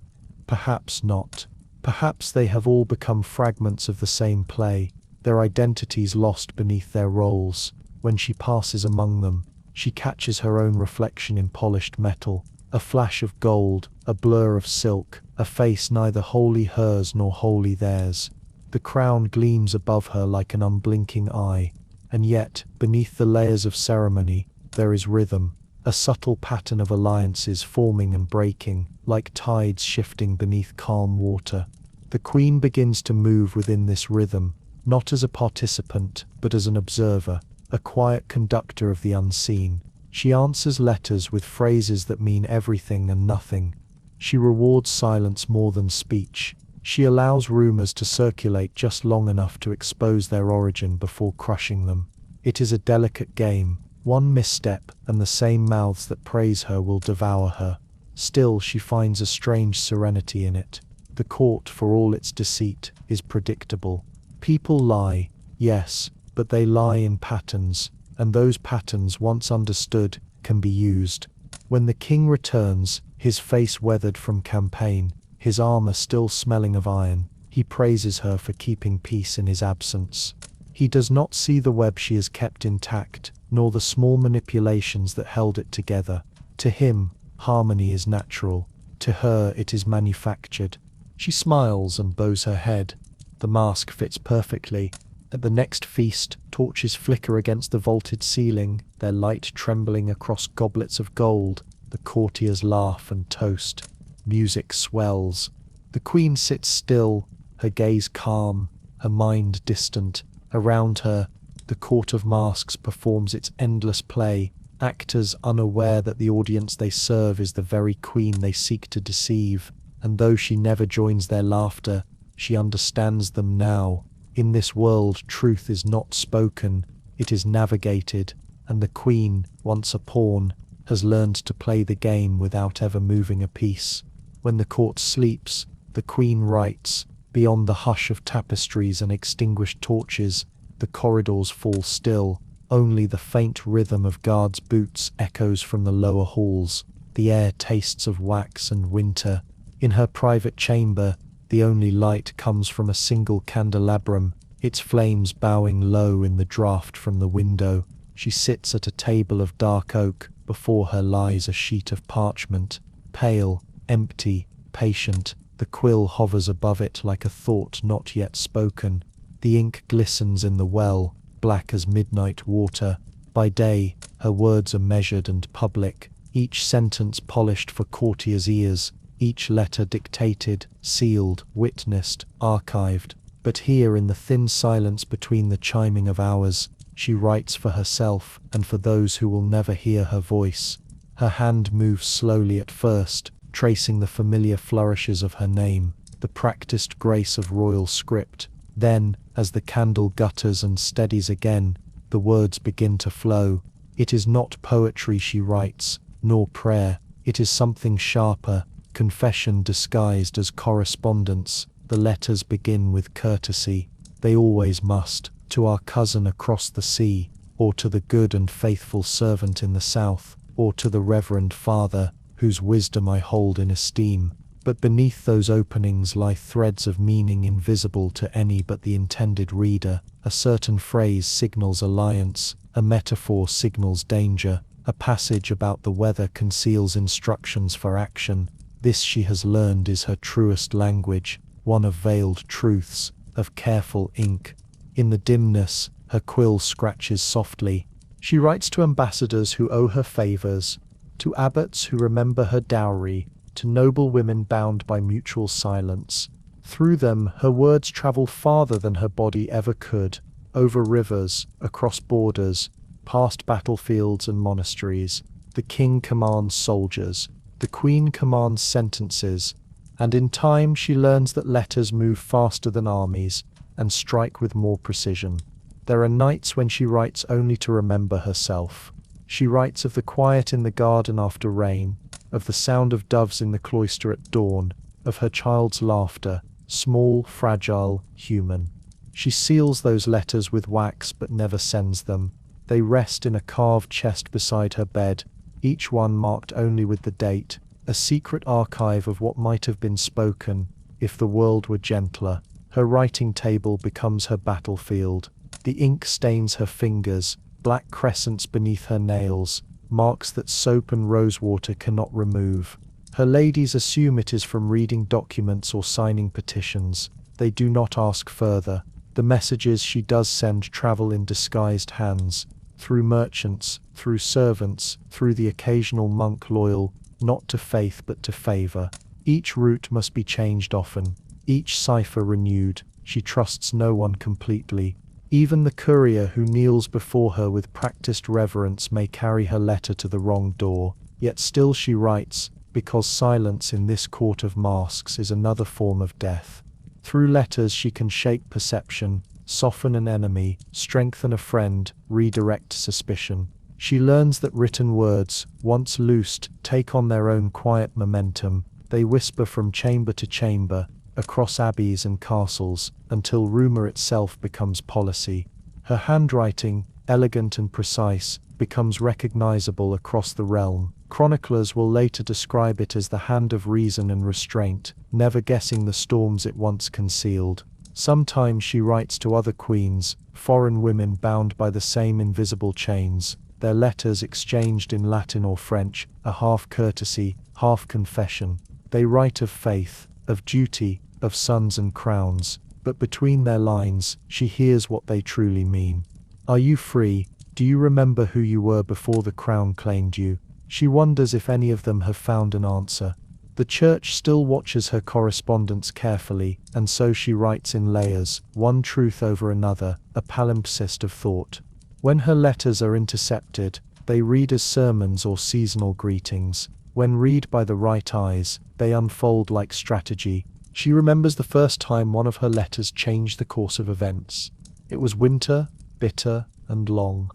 Perhaps not. Perhaps they have all become fragments of the same play, their identities lost beneath their roles. When she passes among them, she catches her own reflection in polished metal, a flash of gold, a blur of silk, a face neither wholly hers nor wholly theirs. The crown gleams above her like an unblinking eye, and yet, beneath the layers of ceremony, there is rhythm, a subtle pattern of alliances forming and breaking, like tides shifting beneath calm water. The queen begins to move within this rhythm, not as a participant, but as an observer, a quiet conductor of the unseen. She answers letters with phrases that mean everything and nothing. She rewards silence more than speech. She allows rumors to circulate just long enough to expose their origin before crushing them. It is a delicate game. One misstep, and the same mouths that praise her will devour her. Still, she finds a strange serenity in it. The court, for all its deceit, is predictable. People lie, yes, but they lie in patterns, and those patterns, once understood, can be used. When the king returns, his face weathered from campaign, his armor still smelling of iron, he praises her for keeping peace in his absence. He does not see the web she has kept intact, nor the small manipulations that held it together. To him, harmony is natural. To her, it is manufactured. She smiles and bows her head. The mask fits perfectly. At the next feast, torches flicker against the vaulted ceiling, their light trembling across goblets of gold. The courtiers laugh and toast. Music swells. The queen sits still, her gaze calm, her mind distant. Around her, the court of masks performs its endless play, actors unaware that the audience they serve is the very queen they seek to deceive. And though she never joins their laughter, she understands them now. In this world, truth is not spoken, it is navigated, and the queen, once a pawn, has learned to play the game without ever moving a piece. When the court sleeps, the queen writes. Beyond the hush of tapestries and extinguished torches, the corridors fall still. Only the faint rhythm of guards' boots echoes from the lower halls. The air tastes of wax and winter. In her private chamber, the only light comes from a single candelabrum, its flames bowing low in the draught from the window. She sits at a table of dark oak. Before her lies a sheet of parchment, pale, empty, patient. The quill hovers above it like a thought not yet spoken. The ink glistens in the well, black as midnight water. By day, her words are measured and public, each sentence polished for courtiers' ears, each letter dictated, sealed, witnessed, archived. But here in the thin silence between the chiming of hours, she writes for herself and for those who will never hear her voice. Her hand moves slowly at first, tracing the familiar flourishes of her name, the practiced grace of royal script. Then, as the candle gutters and steadies again, the words begin to flow. It is not poetry she writes, nor prayer. It is something sharper, confession disguised as correspondence. The letters begin with courtesy. They always must, to our cousin across the sea, or to the good and faithful servant in the south, or to the reverend father, whose wisdom I hold in esteem. But beneath those openings lie threads of meaning invisible to any but the intended reader. A certain phrase signals alliance, a metaphor signals danger, A passage about the weather conceals instructions for action. This she has learned is her truest language, one of veiled truths, of careful ink. In the dimness, her quill scratches softly. She writes to ambassadors who owe her favors, to abbots who remember her dowry, to noble women bound by mutual silence. Through them, her words travel farther than her body ever could, over rivers, across borders, past battlefields and monasteries. The king commands soldiers, the queen commands sentences, and in time she learns that letters move faster than armies and strike with more precision. There are nights when she writes only to remember herself. She writes of the quiet in the garden after rain, of the sound of doves in the cloister at dawn, of her child's laughter, small, fragile, human. She seals those letters with wax but never sends them. They rest in a carved chest beside her bed, each one marked only with the date, a secret archive of what might have been spoken if the world were gentler. Her writing table becomes her battlefield. The ink stains her fingers, black crescents beneath her nails, marks that soap and rosewater cannot remove. Her ladies assume it is from reading documents or signing petitions. They do not ask further. The messages she does send travel in disguised hands, through merchants, through servants, through the occasional monk loyal, not to faith but to favor. Each route must be changed often, each cipher renewed. She trusts no one completely. Even the courier who kneels before her with practiced reverence may carry her letter to the wrong door. Yet still she writes, because silence in this court of masks is another form of death. Through letters she can shape perception, soften an enemy, strengthen a friend, redirect suspicion. She learns that written words, once loosed, take on their own quiet momentum. They whisper from chamber to chamber, across abbeys and castles, until rumor itself becomes policy. Her handwriting, elegant and precise, becomes recognizable across the realm. Chroniclers will later describe it as the hand of reason and restraint, never guessing the storms it once concealed. Sometimes she writes to other queens, foreign women bound by the same invisible chains, their letters exchanged in Latin or French, a half courtesy, half confession. They write of faith, of duty, of sons and crowns, but between their lines, she hears what they truly mean. Are you free? Do you remember who you were before the crown claimed you? She wonders if any of them have found an answer. The church still watches her correspondence carefully, and so she writes in layers, one truth over another, a palimpsest of thought. When her letters are intercepted, they read as sermons or seasonal greetings. When read by the right eyes, they unfold like strategy. She remembers the first time one of her letters changed the course of events. It was winter, bitter, and long.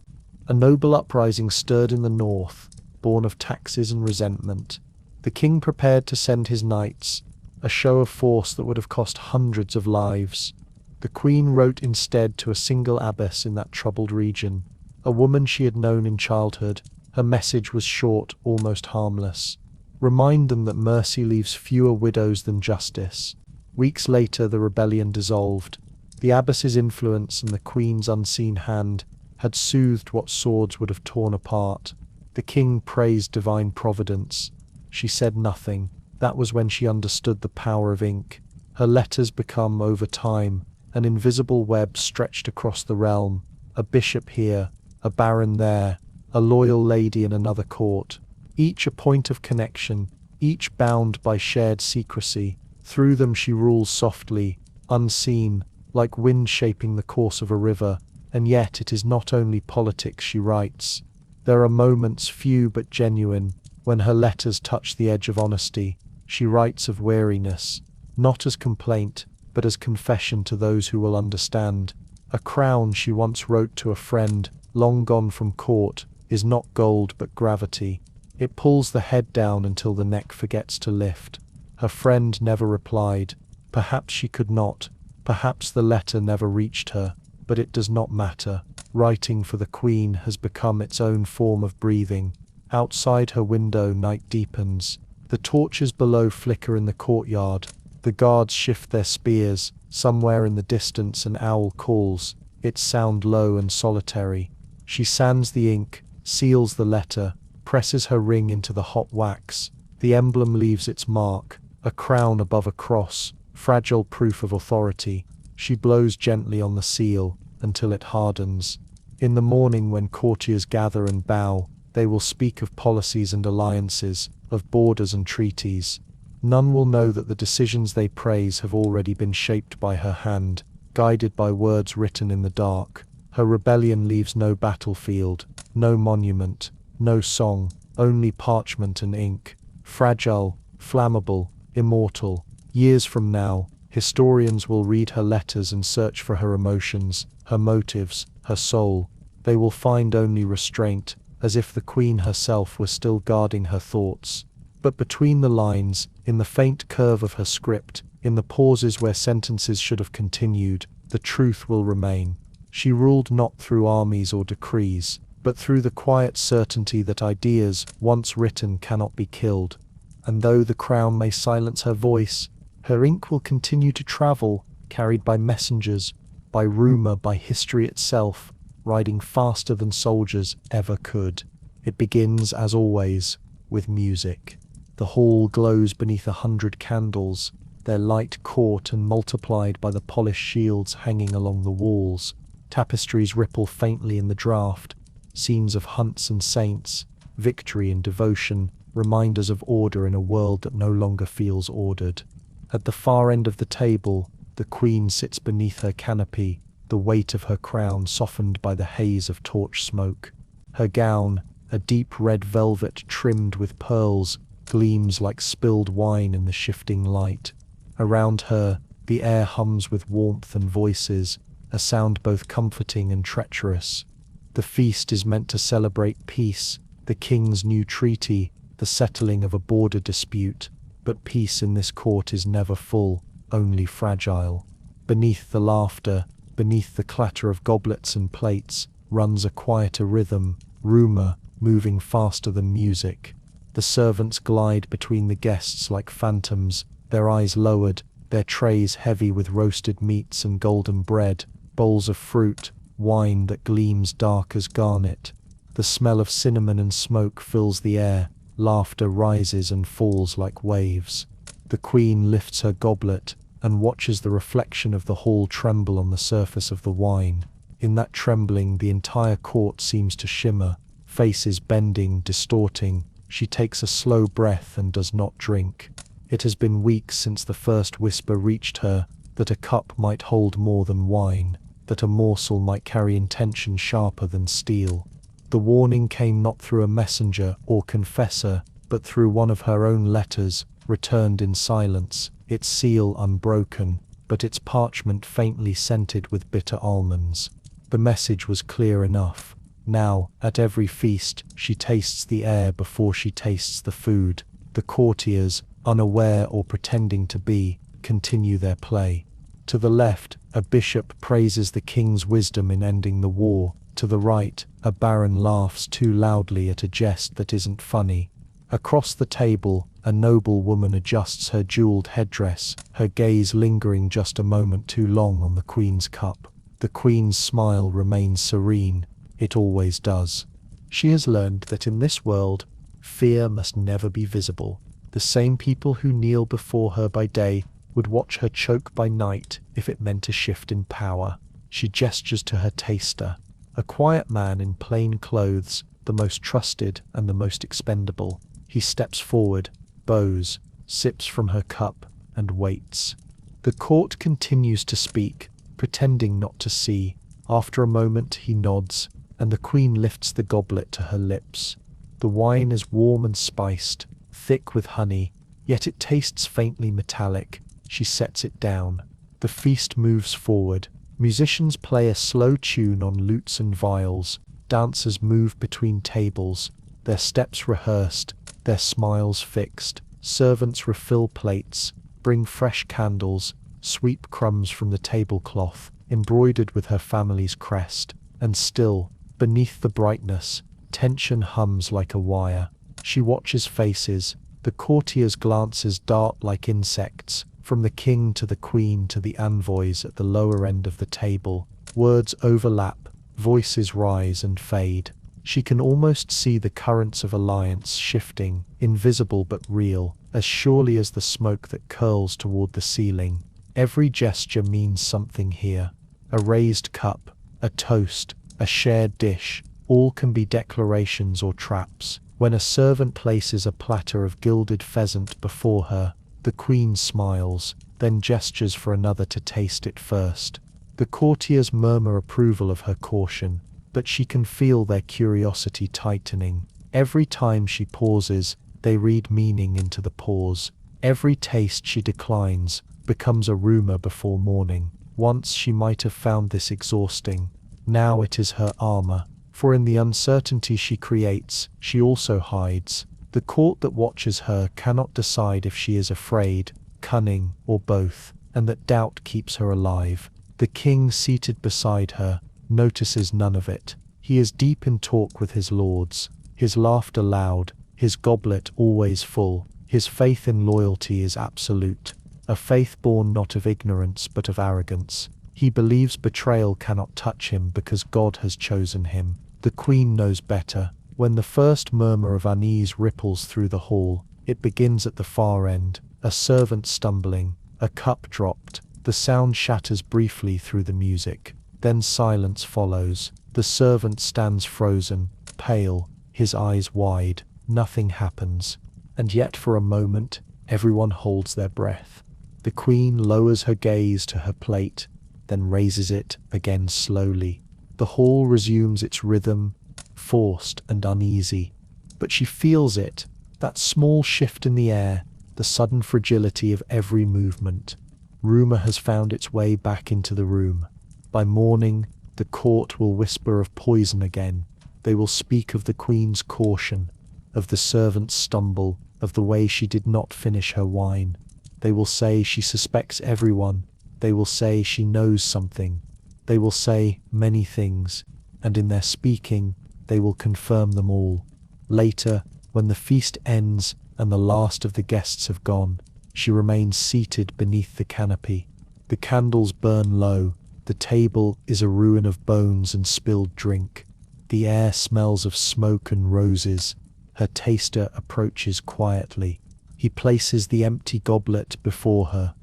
A noble uprising stirred in the north, born of taxes and resentment. The king prepared to send his knights, a show of force that would have cost hundreds of lives. The queen wrote instead to a single abbess in that troubled region, a woman she had known in childhood. Her message was short, almost harmless. Remind them that mercy leaves fewer widows than justice. Weeks later, the rebellion dissolved. The abbess's influence and the queen's unseen hand had soothed what swords would have torn apart. The king praised divine providence. She said nothing. That was when she understood the power of ink. Her letters become, over time, an invisible web stretched across the realm. A bishop here, a baron there, a loyal lady in another court. Each a point of connection, each bound by shared secrecy. Through them she rules softly, unseen, like wind shaping the course of a river. And yet it is not only politics she writes. There are moments, few but genuine, when her letters touch the edge of honesty. She writes of weariness, not as complaint, but as confession to those who will understand. A crown, she once wrote to a friend, long gone from court, is not gold but gravity. It pulls the head down until the neck forgets to lift. Her friend never replied. Perhaps she could not. Perhaps the letter never reached her. But it does not matter. Writing for the queen has become its own form of breathing. Outside her window night deepens. The torches below flicker in the courtyard. The guards shift their spears. Somewhere in the distance an owl calls, its sound low and solitary. She sands the ink, seals the letter, presses her ring into the hot wax. The emblem leaves its mark, a crown above a cross, fragile proof of authority. She blows gently on the seal until it hardens. In the morning, when courtiers gather and bow, they will speak of policies and alliances, of borders and treaties. None will know that the decisions they praise have already been shaped by her hand, guided by words written in the dark. Her rebellion leaves no battlefield, no monument, no song, only parchment and ink. Fragile, flammable, immortal. Years from now, historians will read her letters and search for her emotions, her motives, her soul. They will find only restraint, as if the queen herself were still guarding her thoughts. But between the lines, in the faint curve of her script, in the pauses where sentences should have continued, the truth will remain. She ruled not through armies or decrees, but through the quiet certainty that ideas, once written, cannot be killed. And though the crown may silence her voice, her ink will continue to travel, carried by messengers, by rumor, by history itself, riding faster than soldiers ever could. It begins, as always, with music. The hall glows beneath 100 candles, their light caught and multiplied by the polished shields hanging along the walls. Tapestries ripple faintly in the draught, scenes of hunts and saints, victory and devotion, reminders of order in a world that no longer feels ordered. At the far end of the table, the queen sits beneath her canopy, the weight of her crown softened by the haze of torch smoke. Her gown, a deep red velvet trimmed with pearls, gleams like spilled wine in the shifting light. Around her, the air hums with warmth and voices, a sound both comforting and treacherous. The feast is meant to celebrate peace, the king's new treaty, the settling of a border dispute. But peace in this court is never full, only fragile. Beneath the laughter, beneath the clatter of goblets and plates, runs a quieter rhythm, rumor, moving faster than music. The servants glide between the guests like phantoms, their eyes lowered, their trays heavy with roasted meats and golden bread, bowls of fruit, wine that gleams dark as garnet. The smell of cinnamon and smoke fills the air, laughter rises and falls like waves. The queen lifts her goblet and watches the reflection of the hall tremble on the surface of the wine. In that trembling, the entire court seems to shimmer, faces bending, distorting. She takes a slow breath and does not drink. It has been weeks since the first whisper reached her that a cup might hold more than wine, that a morsel might carry intention sharper than steel. The warning came not through a messenger or confessor, but through one of her own letters, returned in silence, its seal unbroken, but its parchment faintly scented with bitter almonds. The message was clear enough. Now, at every feast, she tastes the air before she tastes the food. The courtiers, unaware or pretending to be, continue their play. To the left, a bishop praises the king's wisdom in ending the war. To the right, a baron laughs too loudly at a jest that isn't funny. Across the table, a noble woman adjusts her jeweled headdress, her gaze lingering just a moment too long on the queen's cup. The queen's smile remains serene. It always does. She has learned that in this world, fear must never be visible. The same people who kneel before her by day would watch her choke by night if it meant a shift in power. She gestures to her taster, a quiet man in plain clothes, the most trusted and the most expendable. He steps forward, bows, sips from her cup, and waits. The court continues to speak, pretending not to see. After a moment he nods, and the queen lifts the goblet to her lips. The wine is warm and spiced, thick with honey, yet it tastes faintly metallic. She sets it down. The feast moves forward. Musicians play a slow tune on lutes and viols. Dancers move between tables, their steps rehearsed, their smiles fixed. Servants refill plates, bring fresh candles, sweep crumbs from the tablecloth, embroidered with her family's crest. And still, beneath the brightness, tension hums like a wire. She watches faces. The courtiers' glances dart like insects, from the king to the queen to the envoys at the lower end of the table. Words overlap, voices rise and fade. She can almost see the currents of alliance shifting, invisible but real, as surely as the smoke that curls toward the ceiling. Every gesture means something here. A raised cup, a toast, a shared dish, all can be declarations or traps. When a servant places a platter of gilded pheasant before her, the queen smiles, then gestures for another to taste it first. The courtiers murmur approval of her caution, but she can feel their curiosity tightening. Every time she pauses, they read meaning into the pause. Every taste she declines becomes a rumor before morning. Once she might have found this exhausting. Now it is her armor, for in the uncertainty she creates, she also hides. The court that watches her cannot decide if she is afraid, cunning, or both, and that doubt keeps her alive. The king seated beside her notices none of it. He is deep in talk with his lords, his laughter loud, his goblet always full. His faith in loyalty is absolute, a faith born not of ignorance but of arrogance. He believes betrayal cannot touch him because God has chosen him. The queen knows better. When the first murmur of unease ripples through the hall, it begins at the far end, a servant stumbling, a cup dropped. The sound shatters briefly through the music. Then silence follows. The servant stands frozen, pale, his eyes wide. Nothing happens. And yet for a moment, everyone holds their breath. The queen lowers her gaze to her plate, then raises it again slowly. The hall resumes its rhythm, forced and uneasy. But she feels it, that small shift in the air, the sudden fragility of every movement. Rumor has found its way back into the room. By morning, the court will whisper of poison again. They will speak of the queen's caution, of the servant's stumble, of the way she did not finish her wine. They will say she suspects everyone. They will say she knows something. They will say many things, and in their speaking, they will confirm them all. Later, when the feast ends and the last of the guests have gone, she remains seated beneath the canopy. The candles burn low. The table is a ruin of bones and spilled drink. The air smells of smoke and roses. Her taster approaches quietly. He places the empty goblet before her.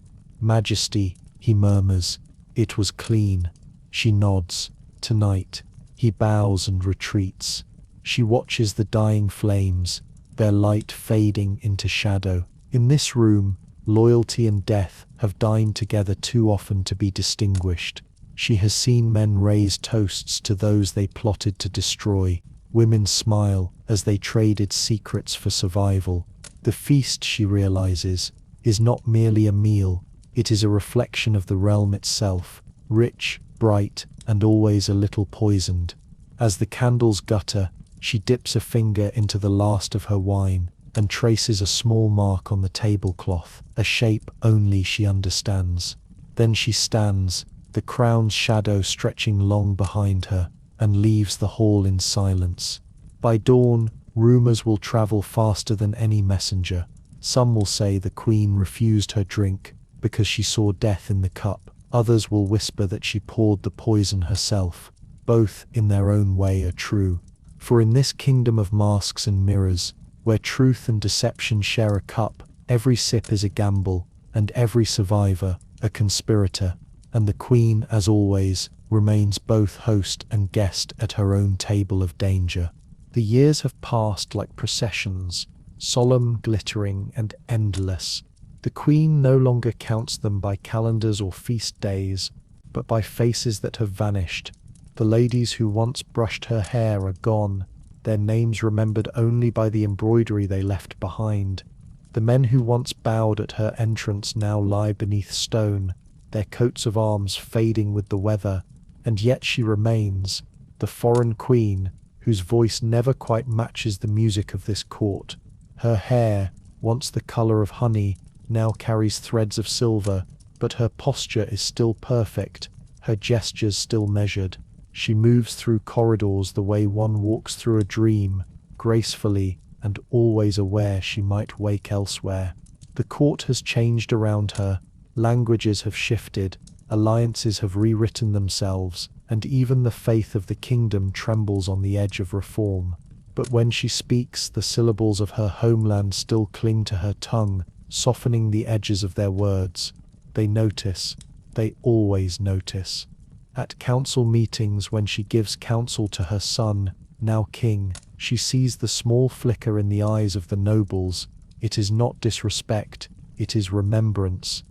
"Majesty," he murmurs. "It was clean." She nods. "Tonight." He bows and retreats. She watches the dying flames, their light fading into shadow. In this room, loyalty and death have dined together too often to be distinguished. She has seen men raise toasts to those they plotted to destroy. Women smile as they traded secrets for survival. The feast, she realizes, is not merely a meal. It is a reflection of the realm itself, rich, bright, and always a little poisoned. As the candles gutter, she dips a finger into the last of her wine and traces a small mark on the tablecloth, a shape only she understands. Then she stands, the crown's shadow stretching long behind her, and leaves the hall in silence. By dawn, rumors will travel faster than any messenger. Some will say the queen refused her drink because she saw death in the cup. Others will whisper that she poured the poison herself. Both, in their own way, are true. For in this kingdom of masks and mirrors, where truth and deception share a cup, every sip is a gamble, and every survivor a conspirator. And the queen, as always, remains both host and guest at her own table of danger. The years have passed like processions, solemn, glittering, and endless. The queen no longer counts them by calendars or feast days, but by faces that have vanished. The ladies who once brushed her hair are gone, their names remembered only by the embroidery they left behind. The men who once bowed at her entrance now lie beneath stone, their coats of arms fading with the weather, and yet she remains, the foreign queen, whose voice never quite matches the music of this court. Her hair, once the color of honey, now carries threads of silver, but her posture is still perfect, her gestures still measured. She moves through corridors the way one walks through a dream, gracefully and always aware she might wake elsewhere. The court has changed around her, languages have shifted, alliances have rewritten themselves, and even the faith of the kingdom trembles on the edge of reform. But when she speaks, the syllables of her homeland still cling to her tongue, softening the edges of their words. They notice. They always notice. At council meetings, when she gives counsel to her son, now king, she sees the small flicker in the eyes of the nobles. It is not disrespect, it is remembrance.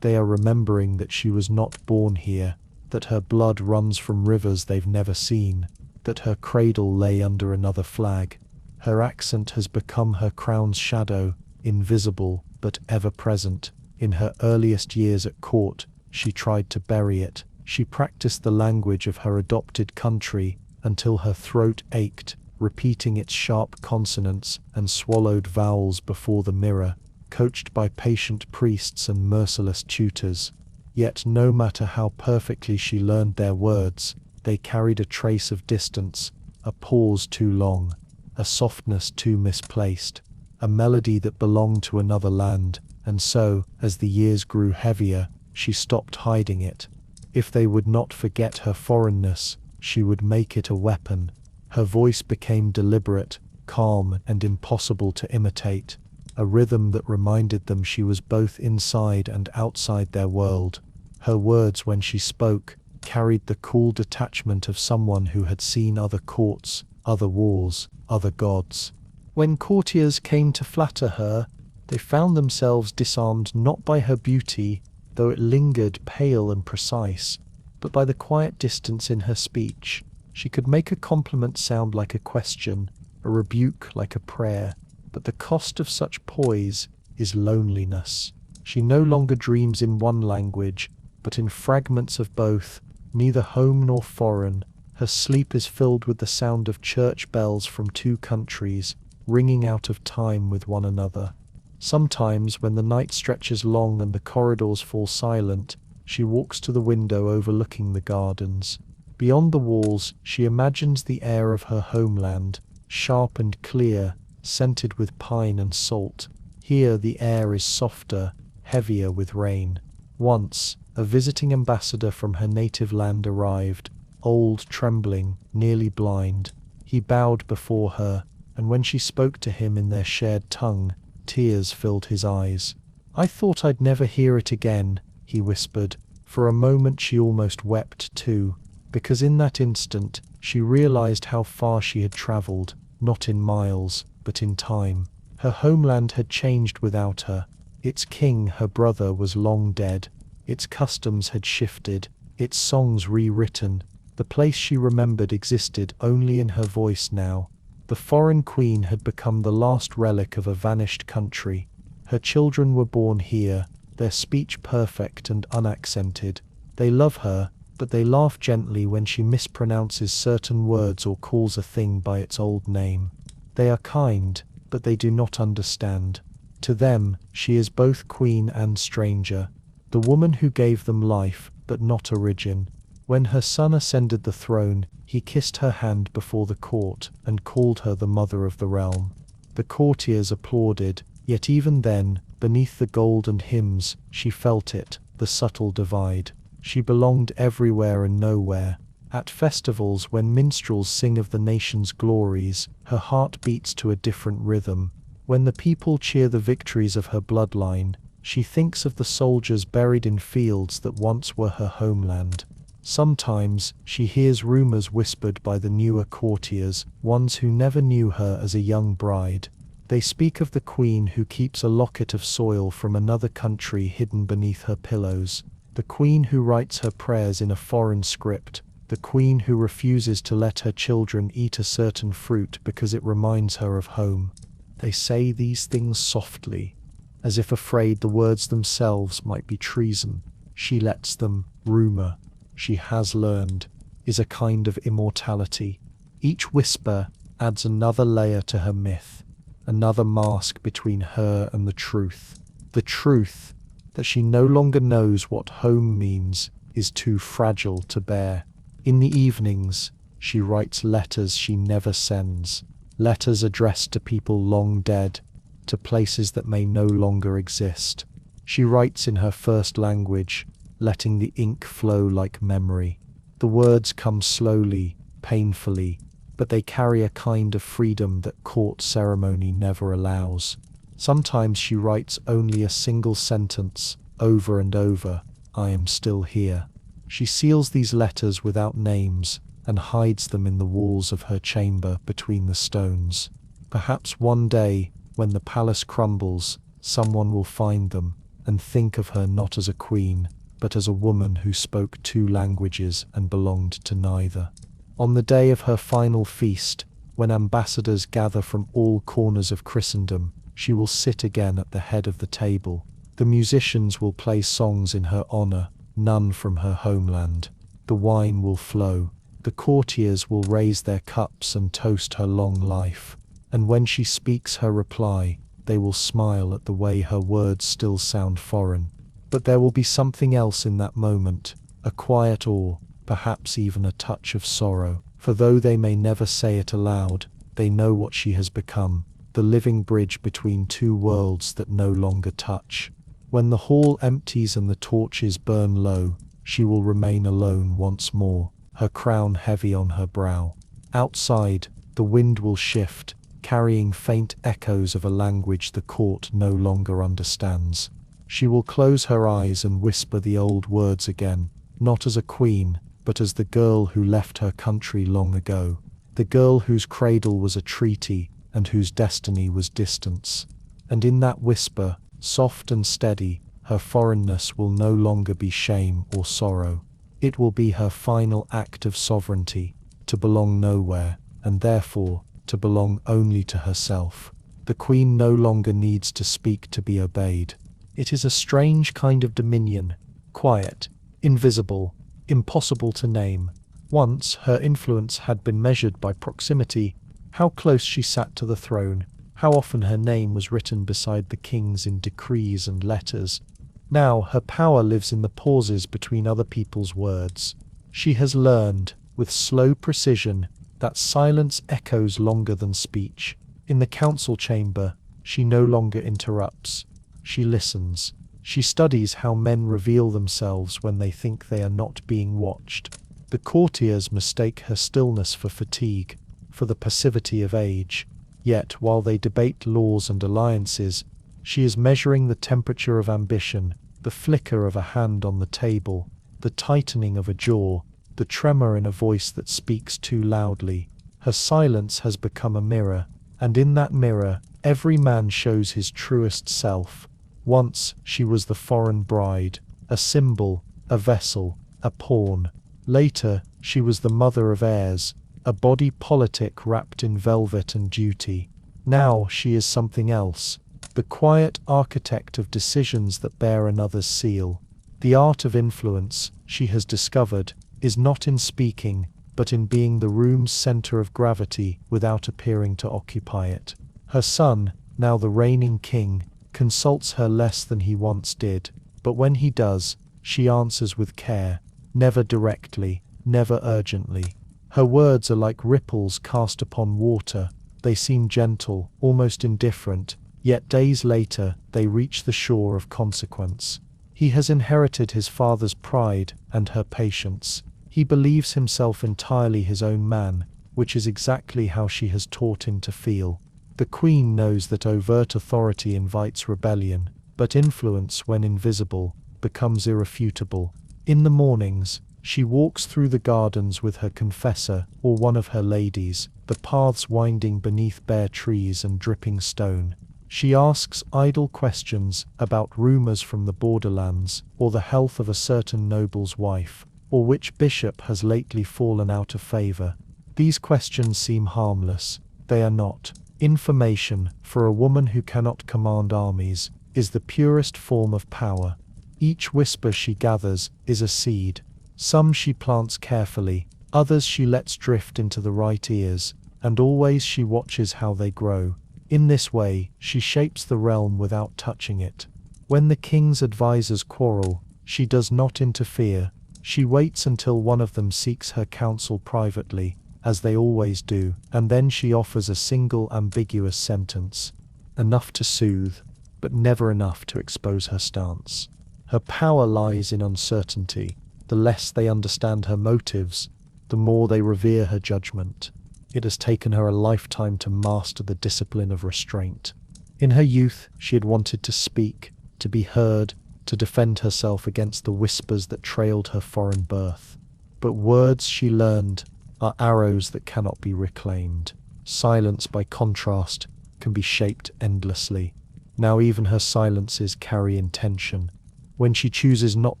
They are remembering that she was not born here, that her blood runs from rivers they've never seen, that her cradle lay under another flag. Her accent has become her crown's shadow, invisible but ever present. In her earliest years at court, she tried to bury it. She practiced the language of her adopted country until her throat ached, repeating its sharp consonants and swallowed vowels before the mirror, coached by patient priests and merciless tutors. Yet no matter how perfectly she learned their words, they carried a trace of distance, a pause too long, a softness too misplaced, a melody that belonged to another land, and so, as the years grew heavier, she stopped hiding it. If they would not forget her foreignness, she would make it a weapon. Her voice became deliberate, calm, and impossible to imitate, a rhythm that reminded them she was both inside and outside their world. Her words, when she spoke, carried the cool detachment of someone who had seen other courts, other wars, other gods. When courtiers came to flatter her, they found themselves disarmed not by her beauty, though it lingered pale and precise, but by the quiet distance in her speech. She could make a compliment sound like a question, a rebuke like a prayer, but the cost of such poise is loneliness. She no longer dreams in one language, but in fragments of both, neither home nor foreign. Her sleep is filled with the sound of church bells from two countries, ringing out of time with one another. Sometimes, when the night stretches long and the corridors fall silent, she walks to the window overlooking the gardens. Beyond the walls, she imagines the air of her homeland, sharp and clear, scented with pine and salt. Here the air is softer, heavier with rain. Once, a visiting ambassador from her native land arrived, old, trembling, nearly blind. He bowed before her, and when she spoke to him in their shared tongue, tears filled his eyes. "I thought I'd never hear it again," he whispered. For a moment she almost wept too, because in that instant she realized how far she had traveled, not in miles, but in time. Her homeland had changed without her. Its king, her brother, was long dead. Its customs had shifted, its songs rewritten. The place she remembered existed only in her voice now. The foreign queen had become the last relic of a vanished country. Her children were born here, their speech perfect and unaccented. They love her, but they laugh gently when she mispronounces certain words or calls a thing by its old name. They are kind, but they do not understand. To them, she is both queen and stranger, the woman who gave them life, but not origin. When her son ascended the throne, he kissed her hand before the court and called her the mother of the realm. The courtiers applauded, yet even then, beneath the gold and hymns, she felt it, the subtle divide. She belonged everywhere and nowhere. At festivals, when minstrels sing of the nation's glories, her heart beats to a different rhythm. When the people cheer the victories of her bloodline, she thinks of the soldiers buried in fields that once were her homeland. Sometimes, she hears rumors whispered by the newer courtiers, ones who never knew her as a young bride. They speak of the queen who keeps a locket of soil from another country hidden beneath her pillows, the queen who writes her prayers in a foreign script, the queen who refuses to let her children eat a certain fruit because it reminds her of home. They say these things softly, as if afraid the words themselves might be treason. She lets them. Rumor, she has learned, is a kind of immortality. Each whisper adds another layer to her myth, another mask between her and the truth. The truth that she no longer knows what home means is too fragile to bear. In the evenings, she writes letters she never sends, letters addressed to people long dead, to places that may no longer exist. She writes in her first language, letting the ink flow like memory. The words come slowly, painfully, but they carry a kind of freedom that court ceremony never allows. Sometimes she writes only a single sentence, over and over, "I am still here." She seals these letters without names, and hides them in the walls of her chamber between the stones. Perhaps one day, when the palace crumbles, someone will find them, and think of her not as a queen, but as a woman who spoke two languages and belonged to neither. On the day of her final feast, when ambassadors gather from all corners of Christendom, she will sit again at the head of the table. The musicians will play songs in her honor, none from her homeland. The wine will flow. The courtiers will raise their cups and toast her long life. And when she speaks her reply, they will smile at the way her words still sound foreign. But there will be something else in that moment, a quiet awe, perhaps even a touch of sorrow, for though they may never say it aloud, they know what she has become, the living bridge between two worlds that no longer touch. When the hall empties and the torches burn low, she will remain alone once more, her crown heavy on her brow. Outside, the wind will shift, carrying faint echoes of a language the court no longer understands. She will close her eyes and whisper the old words again, not as a queen, but as the girl who left her country long ago, the girl whose cradle was a treaty and whose destiny was distance. And in that whisper, soft and steady, her foreignness will no longer be shame or sorrow. It will be her final act of sovereignty, to belong nowhere, and therefore, to belong only to herself. The queen no longer needs to speak to be obeyed. It is a strange kind of dominion, quiet, invisible, impossible to name. Once her influence had been measured by proximity, how close she sat to the throne, how often her name was written beside the king's in decrees and letters. Now her power lives in the pauses between other people's words. She has learned, with slow precision, that silence echoes longer than speech. In the council chamber, she no longer interrupts. She listens. She studies how men reveal themselves when they think they are not being watched. The courtiers mistake her stillness for fatigue, for the passivity of age. Yet, while they debate laws and alliances, she is measuring the temperature of ambition, the flicker of a hand on the table, the tightening of a jaw, the tremor in a voice that speaks too loudly. Her silence has become a mirror, and in that mirror, every man shows his truest self. Once she was the foreign bride, a symbol, a vessel, a pawn. Later, she was the mother of heirs, a body politic wrapped in velvet and duty. Now she is something else, the quiet architect of decisions that bear another's seal. The art of influence, she has discovered, is not in speaking, but in being the room's center of gravity without appearing to occupy it. Her son, now the reigning king, consults her less than he once did, but when he does, she answers with care, never directly, never urgently. Her words are like ripples cast upon water. They seem gentle, almost indifferent, yet days later they reach the shore of consequence. He has inherited his father's pride and her patience. He believes himself entirely his own man, which is exactly how she has taught him to feel. The queen knows that overt authority invites rebellion, but influence, when invisible, becomes irrefutable. In the mornings, she walks through the gardens with her confessor or one of her ladies, the paths winding beneath bare trees and dripping stone. She asks idle questions about rumors from the borderlands, or the health of a certain noble's wife, or which bishop has lately fallen out of favor. These questions seem harmless. They are not. Information, for a woman who cannot command armies, is the purest form of power. Each whisper she gathers is a seed. Some she plants carefully, others she lets drift into the right ears, and always she watches how they grow. In this way, she shapes the realm without touching it. When the king's advisors quarrel, she does not interfere. She waits until one of them seeks her counsel privately, as they always do, and then she offers a single ambiguous sentence, enough to soothe, but never enough to expose her stance. Her power lies in uncertainty. The less they understand her motives, the more they revere her judgment. It has taken her a lifetime to master the discipline of restraint. In her youth, she had wanted to speak, to be heard, to defend herself against the whispers that trailed her foreign birth. But words, she learned, are arrows that cannot be reclaimed. Silence, by contrast, can be shaped endlessly. Now even her silences carry intention. When she chooses not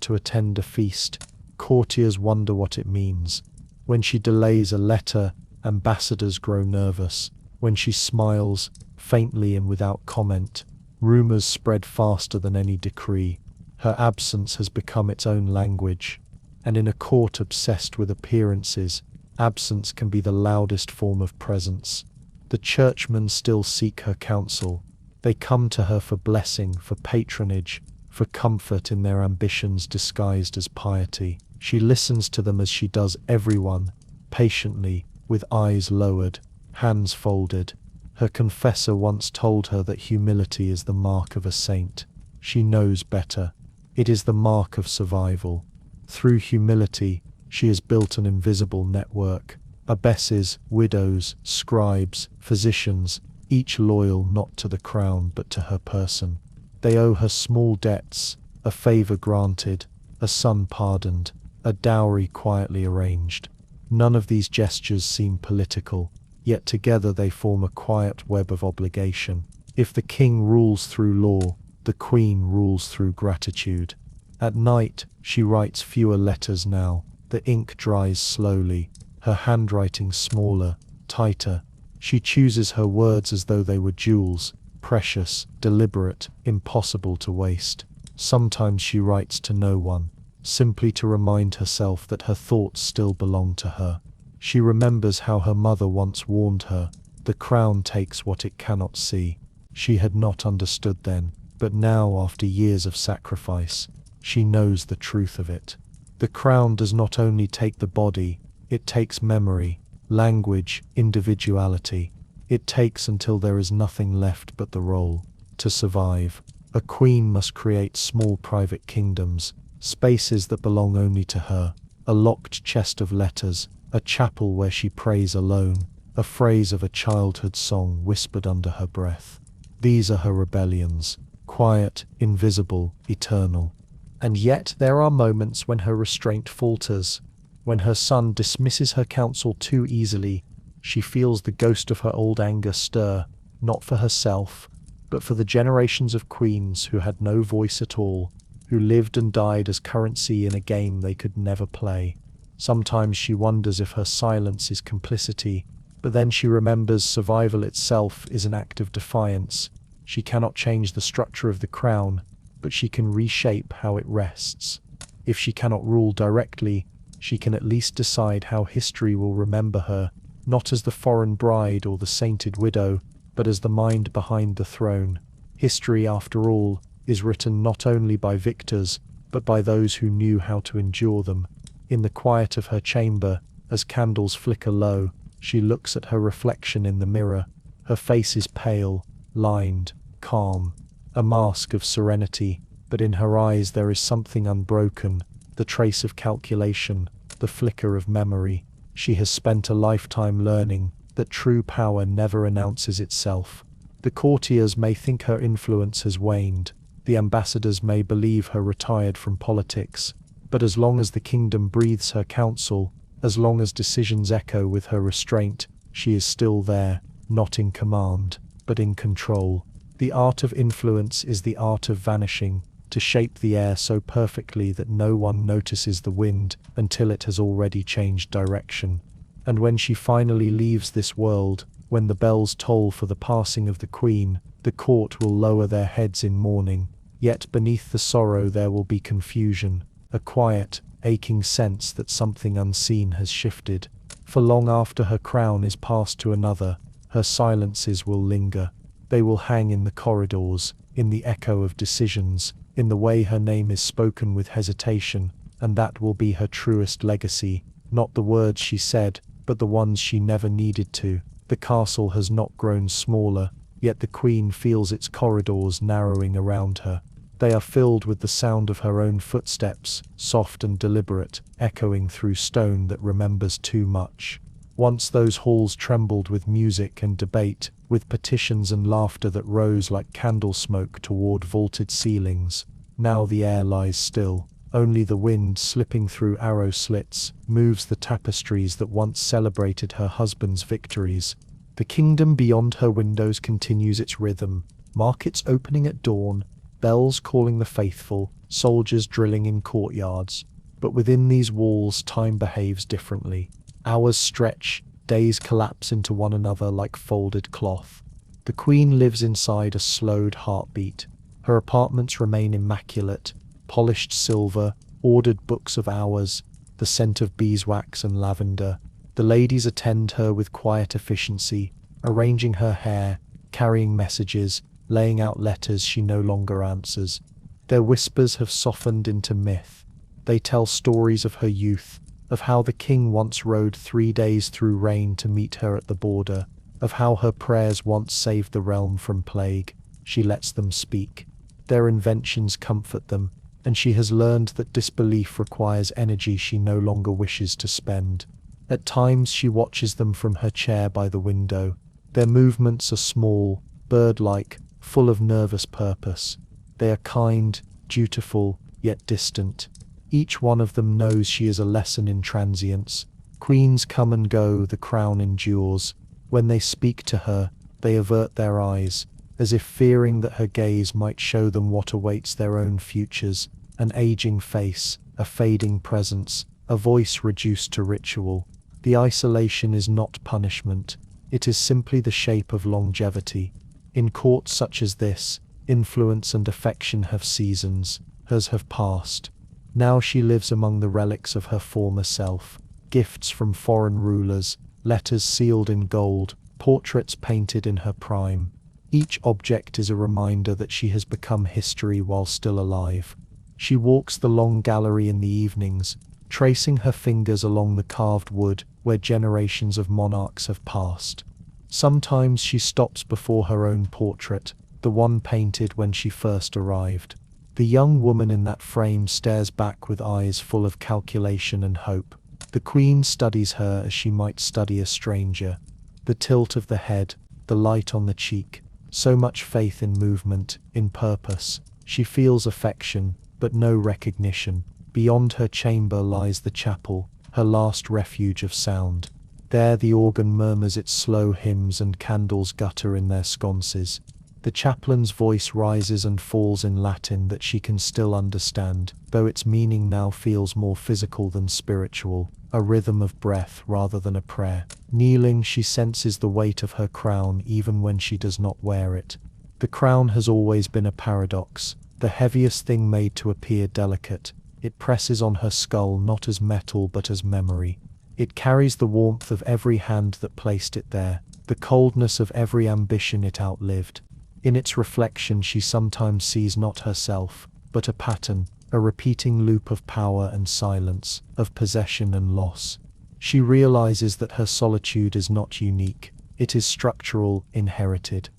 to attend a feast, courtiers wonder what it means. When she delays a letter, ambassadors grow nervous. When she smiles, faintly and without comment, rumors spread faster than any decree. Her absence has become its own language. And in a court obsessed with appearances, absence can be the loudest form of presence. The churchmen still seek her counsel. They come to her for blessing, for patronage, for comfort in their ambitions disguised as piety. She listens to them as she does everyone, patiently, with eyes lowered, hands folded. Her confessor once told her that humility is the mark of a saint. She knows better. It is the mark of survival. Through humility, she has built an invisible network. Abbesses, widows, scribes, physicians, each loyal not to the crown but to her person. They owe her small debts, a favor granted, a son pardoned, a dowry quietly arranged. None of these gestures seem political, yet together they form a quiet web of obligation. If the king rules through law, the queen rules through gratitude. At night, she writes fewer letters now. The ink dries slowly, her handwriting smaller, tighter. She chooses her words as though they were jewels, precious, deliberate, impossible to waste. Sometimes she writes to no one, simply to remind herself that her thoughts still belong to her. She remembers how her mother once warned her, the crown takes what it cannot see. She had not understood then, but now, after years of sacrifice, she knows the truth of it. The crown does not only take the body, it takes memory, language, individuality. It takes until there is nothing left but the role. To survive, a queen must create small private kingdoms, spaces that belong only to her, a locked chest of letters, a chapel where she prays alone, a phrase of a childhood song whispered under her breath. These are her rebellions, quiet, invisible, eternal. And yet there are moments when her restraint falters. When her son dismisses her counsel too easily, she feels the ghost of her old anger stir, not for herself, but for the generations of queens who had no voice at all, who lived and died as currency in a game they could never play. Sometimes she wonders if her silence is complicity, but then she remembers survival itself is an act of defiance. She cannot change the structure of the crown, but she can reshape how it rests. If she cannot rule directly, she can at least decide how history will remember her, not as the foreign bride or the sainted widow, but as the mind behind the throne. History, after all, is written not only by victors, but by those who knew how to endure them. In the quiet of her chamber, as candles flicker low, she looks at her reflection in the mirror. Her face is pale, lined, calm, a mask of serenity, but in her eyes there is something unbroken, the trace of calculation, the flicker of memory. She has spent a lifetime learning that true power never announces itself. The courtiers may think her influence has waned, the ambassadors may believe her retired from politics, but as long as the kingdom breathes her counsel, as long as decisions echo with her restraint, she is still there, not in command, but in control. The art of influence is the art of vanishing, to shape the air so perfectly that no one notices the wind until it has already changed direction. And when she finally leaves this world, when the bells toll for the passing of the queen, the court will lower their heads in mourning. Yet beneath the sorrow there will be confusion, a quiet, aching sense that something unseen has shifted. For long after her crown is passed to another, her silences will linger. They will hang in the corridors, in the echo of decisions, in the way her name is spoken with hesitation, and that will be her truest legacy, not the words she said, but the ones she never needed to. The castle has not grown smaller, yet the queen feels its corridors narrowing around her. They are filled with the sound of her own footsteps, soft and deliberate, echoing through stone that remembers too much. Once those halls trembled with music and debate, with petitions and laughter that rose like candle smoke toward vaulted ceilings. Now the air lies still. Only the wind, slipping through arrow slits, moves the tapestries that once celebrated her husband's victories. The kingdom beyond her windows continues its rhythm. Markets opening at dawn, bells calling the faithful, soldiers drilling in courtyards. But within these walls time behaves differently. Hours stretch, days collapse into one another like folded cloth. The queen lives inside a slowed heartbeat. Her apartments remain immaculate, polished silver, ordered books of hours, the scent of beeswax and lavender. The ladies attend her with quiet efficiency, arranging her hair, carrying messages, laying out letters she no longer answers. Their whispers have softened into myth. They tell stories of her youth, of how the king once rode 3 days through rain to meet her at the border, of how her prayers once saved the realm from plague. She lets them speak. Their inventions comfort them, and she has learned that disbelief requires energy she no longer wishes to spend. At times she watches them from her chair by the window. Their movements are small, bird-like, full of nervous purpose. They are kind, dutiful, yet distant. Each one of them knows she is a lesson in transience. Queens come and go, the crown endures. When they speak to her, they avert their eyes, as if fearing that her gaze might show them what awaits their own futures. An aging face, a fading presence, a voice reduced to ritual. The isolation is not punishment. It is simply the shape of longevity. In courts such as this, influence and affection have seasons. Hers have passed. Now she lives among the relics of her former self. Gifts from foreign rulers, letters sealed in gold, portraits painted in her prime. Each object is a reminder that she has become history while still alive. She walks the long gallery in the evenings, tracing her fingers along the carved wood where generations of monarchs have passed. Sometimes she stops before her own portrait, the one painted when she first arrived. The young woman in that frame stares back with eyes full of calculation and hope. The queen studies her as she might study a stranger. The tilt of the head, the light on the cheek, so much faith in movement, in purpose. She feels affection, but no recognition. Beyond her chamber lies the chapel, her last refuge of sound. There the organ murmurs its slow hymns and candles gutter in their sconces. The chaplain's voice rises and falls in Latin that she can still understand, though its meaning now feels more physical than spiritual, a rhythm of breath rather than a prayer. Kneeling, she senses the weight of her crown even when she does not wear it. The crown has always been a paradox, the heaviest thing made to appear delicate. It presses on her skull not as metal but as memory. It carries the warmth of every hand that placed it there, the coldness of every ambition it outlived. In its reflection she sometimes sees not herself, but a pattern, a repeating loop of power and silence, of possession and loss. She realizes that her solitude is not unique, it is structural, inherited.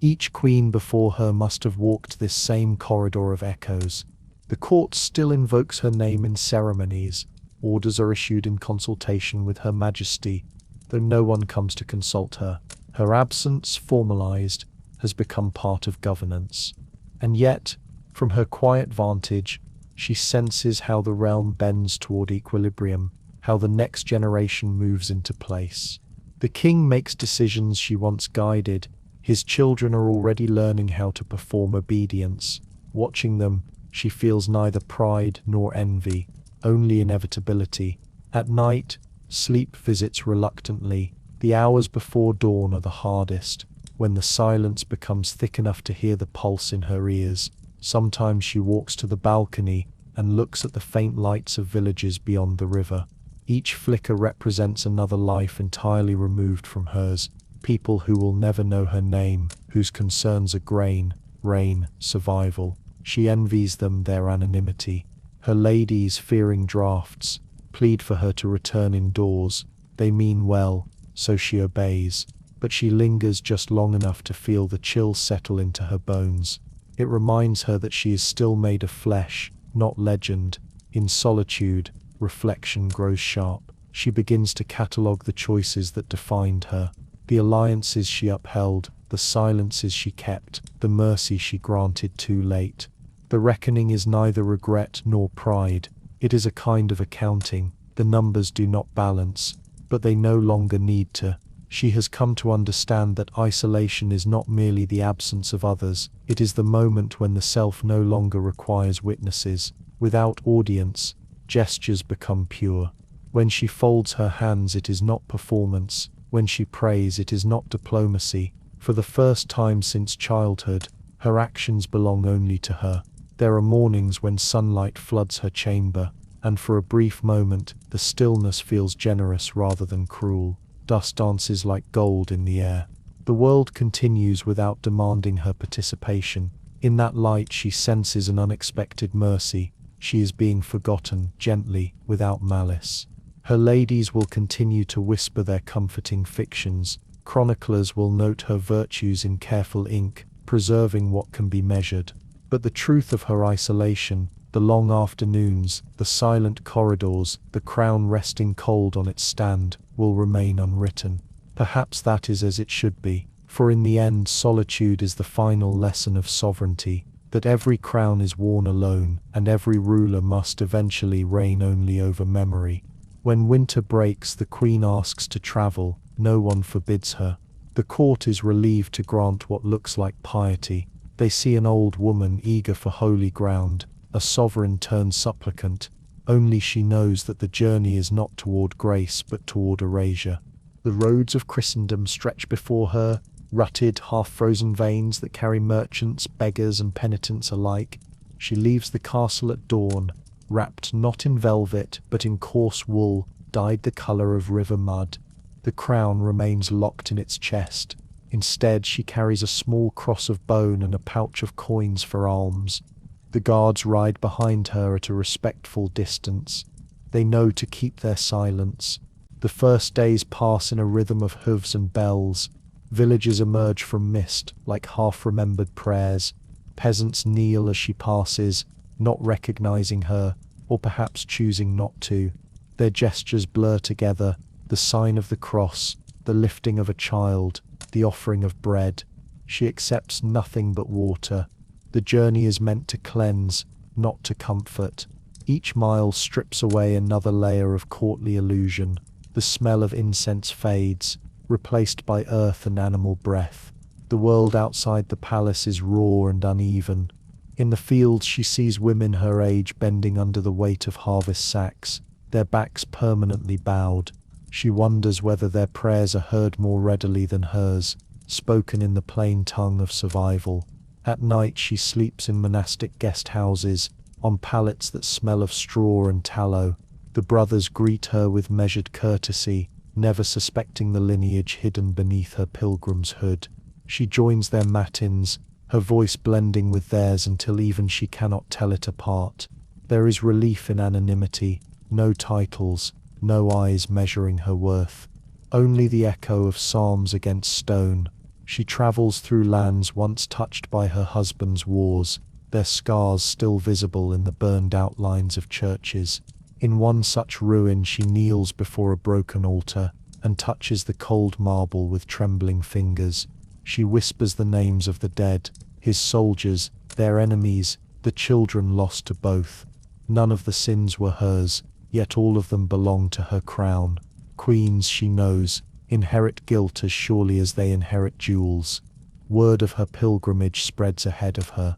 Each queen before her must have walked this same corridor of echoes. The court still invokes her name in ceremonies. Orders are issued in consultation with Her Majesty, though no one comes to consult her. Her absence, formalized, has become part of governance. And yet, from her quiet vantage, she senses how the realm bends toward equilibrium, how the next generation moves into place. The king makes decisions she once guided. His children are already learning how to perform obedience. Watching them, she feels neither pride nor envy, only inevitability. At night, sleep visits reluctantly. The hours before dawn are the hardest, when the silence becomes thick enough to hear the pulse in her ears. Sometimes she walks to the balcony and looks at the faint lights of villages beyond the river. Each flicker represents another life entirely removed from hers, people who will never know her name, whose concerns are grain, rain, survival. She envies them their anonymity. Her ladies, fearing drafts, plead for her to return indoors. They mean well, so she obeys, but she lingers just long enough to feel the chill settle into her bones. It reminds her that she is still made of flesh, not legend. In solitude, reflection grows sharp. She begins to catalogue the choices that defined her, the alliances she upheld, the silences she kept, the mercy she granted too late. The reckoning is neither regret nor pride. It is a kind of accounting. The numbers do not balance, but they no longer need to. She has come to understand that isolation is not merely the absence of others, it is the moment when the self no longer requires witnesses. Without audience, gestures become pure. When she folds her hands, it is not performance. When she prays, it is not diplomacy. For the first time since childhood, her actions belong only to her. There are mornings when sunlight floods her chamber, and for a brief moment, the stillness feels generous rather than cruel. Dust dances like gold in the air. The world continues without demanding her participation. In that light she senses an unexpected mercy. She is being forgotten, gently, without malice. Her ladies will continue to whisper their comforting fictions. Chroniclers will note her virtues in careful ink, preserving what can be measured. But the truth of her isolation, the long afternoons, the silent corridors, the crown resting cold on its stand, will remain unwritten. Perhaps that is as it should be, for in the end solitude is the final lesson of sovereignty, that every crown is worn alone, and every ruler must eventually reign only over memory. When winter breaks, the queen asks to travel, no one forbids her. The court is relieved to grant what looks like piety. They see an old woman eager for holy ground, a sovereign turned supplicant. Only she knows that the journey is not toward grace but toward erasure. The roads of Christendom stretch before her, rutted, half-frozen veins that carry merchants, beggars and penitents alike. She leaves the castle at dawn, wrapped not in velvet but in coarse wool, dyed the color of river mud. The crown remains locked in its chest. Instead, she carries a small cross of bone and a pouch of coins for alms. The guards ride behind her at a respectful distance. They know to keep their silence. The first days pass in a rhythm of hooves and bells. Villages emerge from mist, like half-remembered prayers. Peasants kneel as she passes, not recognizing her, or perhaps choosing not to. Their gestures blur together, the sign of the cross, the lifting of a child, the offering of bread. She accepts nothing but water. The journey is meant to cleanse, not to comfort. Each mile strips away another layer of courtly illusion. The smell of incense fades, replaced by earth and animal breath. The world outside the palace is raw and uneven. In the fields she sees women her age bending under the weight of harvest sacks, their backs permanently bowed. She wonders whether their prayers are heard more readily than hers, spoken in the plain tongue of survival. At night she sleeps in monastic guest houses, on pallets that smell of straw and tallow. The brothers greet her with measured courtesy, never suspecting the lineage hidden beneath her pilgrim's hood. She joins their matins, her voice blending with theirs until even she cannot tell it apart. There is relief in anonymity, no titles, no eyes measuring her worth. Only the echo of psalms against stone. She travels through lands once touched by her husband's wars, their scars still visible in the burned outlines of churches. In one such ruin she kneels before a broken altar, and touches the cold marble with trembling fingers. She whispers the names of the dead, his soldiers, their enemies, the children lost to both. None of the sins were hers, yet all of them belong to her crown. Queens, she knows, inherit guilt as surely as they inherit jewels. Word of her pilgrimage spreads ahead of her.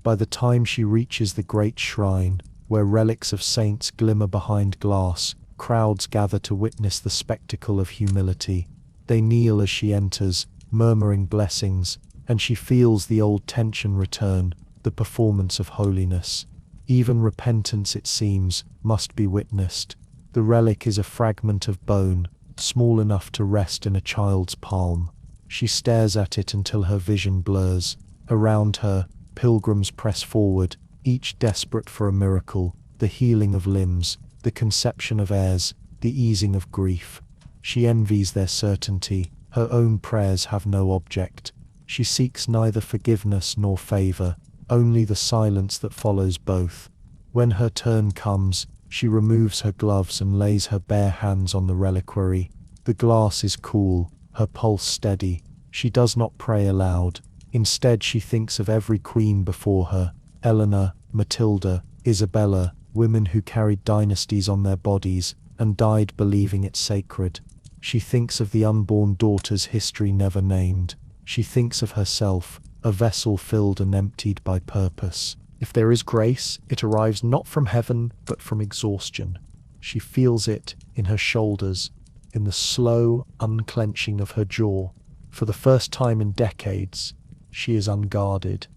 By the time she reaches the great shrine, where relics of saints glimmer behind glass, crowds gather to witness the spectacle of humility. They kneel as she enters, murmuring blessings, and she feels the old tension return, the performance of holiness. Even repentance, it seems, must be witnessed. The relic is a fragment of bone, small enough to rest in a child's palm. She stares at it until her vision blurs. Around her, pilgrims press forward, each desperate for a miracle, the healing of limbs, the conception of heirs, the easing of grief. She envies their certainty. Her own prayers have no object. She seeks neither forgiveness nor favor, only the silence that follows both. When her turn comes, she removes her gloves and lays her bare hands on the reliquary. The glass is cool, her pulse steady. She does not pray aloud. Instead, she thinks of every queen before her: Eleanor, Matilda, Isabella, women who carried dynasties on their bodies and died believing it sacred. She thinks of the unborn daughters history never named. She thinks of herself, a vessel filled and emptied by purpose. If there is grace, it arrives not from heaven, but from exhaustion. She feels it in her shoulders, in the slow unclenching of her jaw. For the first time in decades, she is unguarded.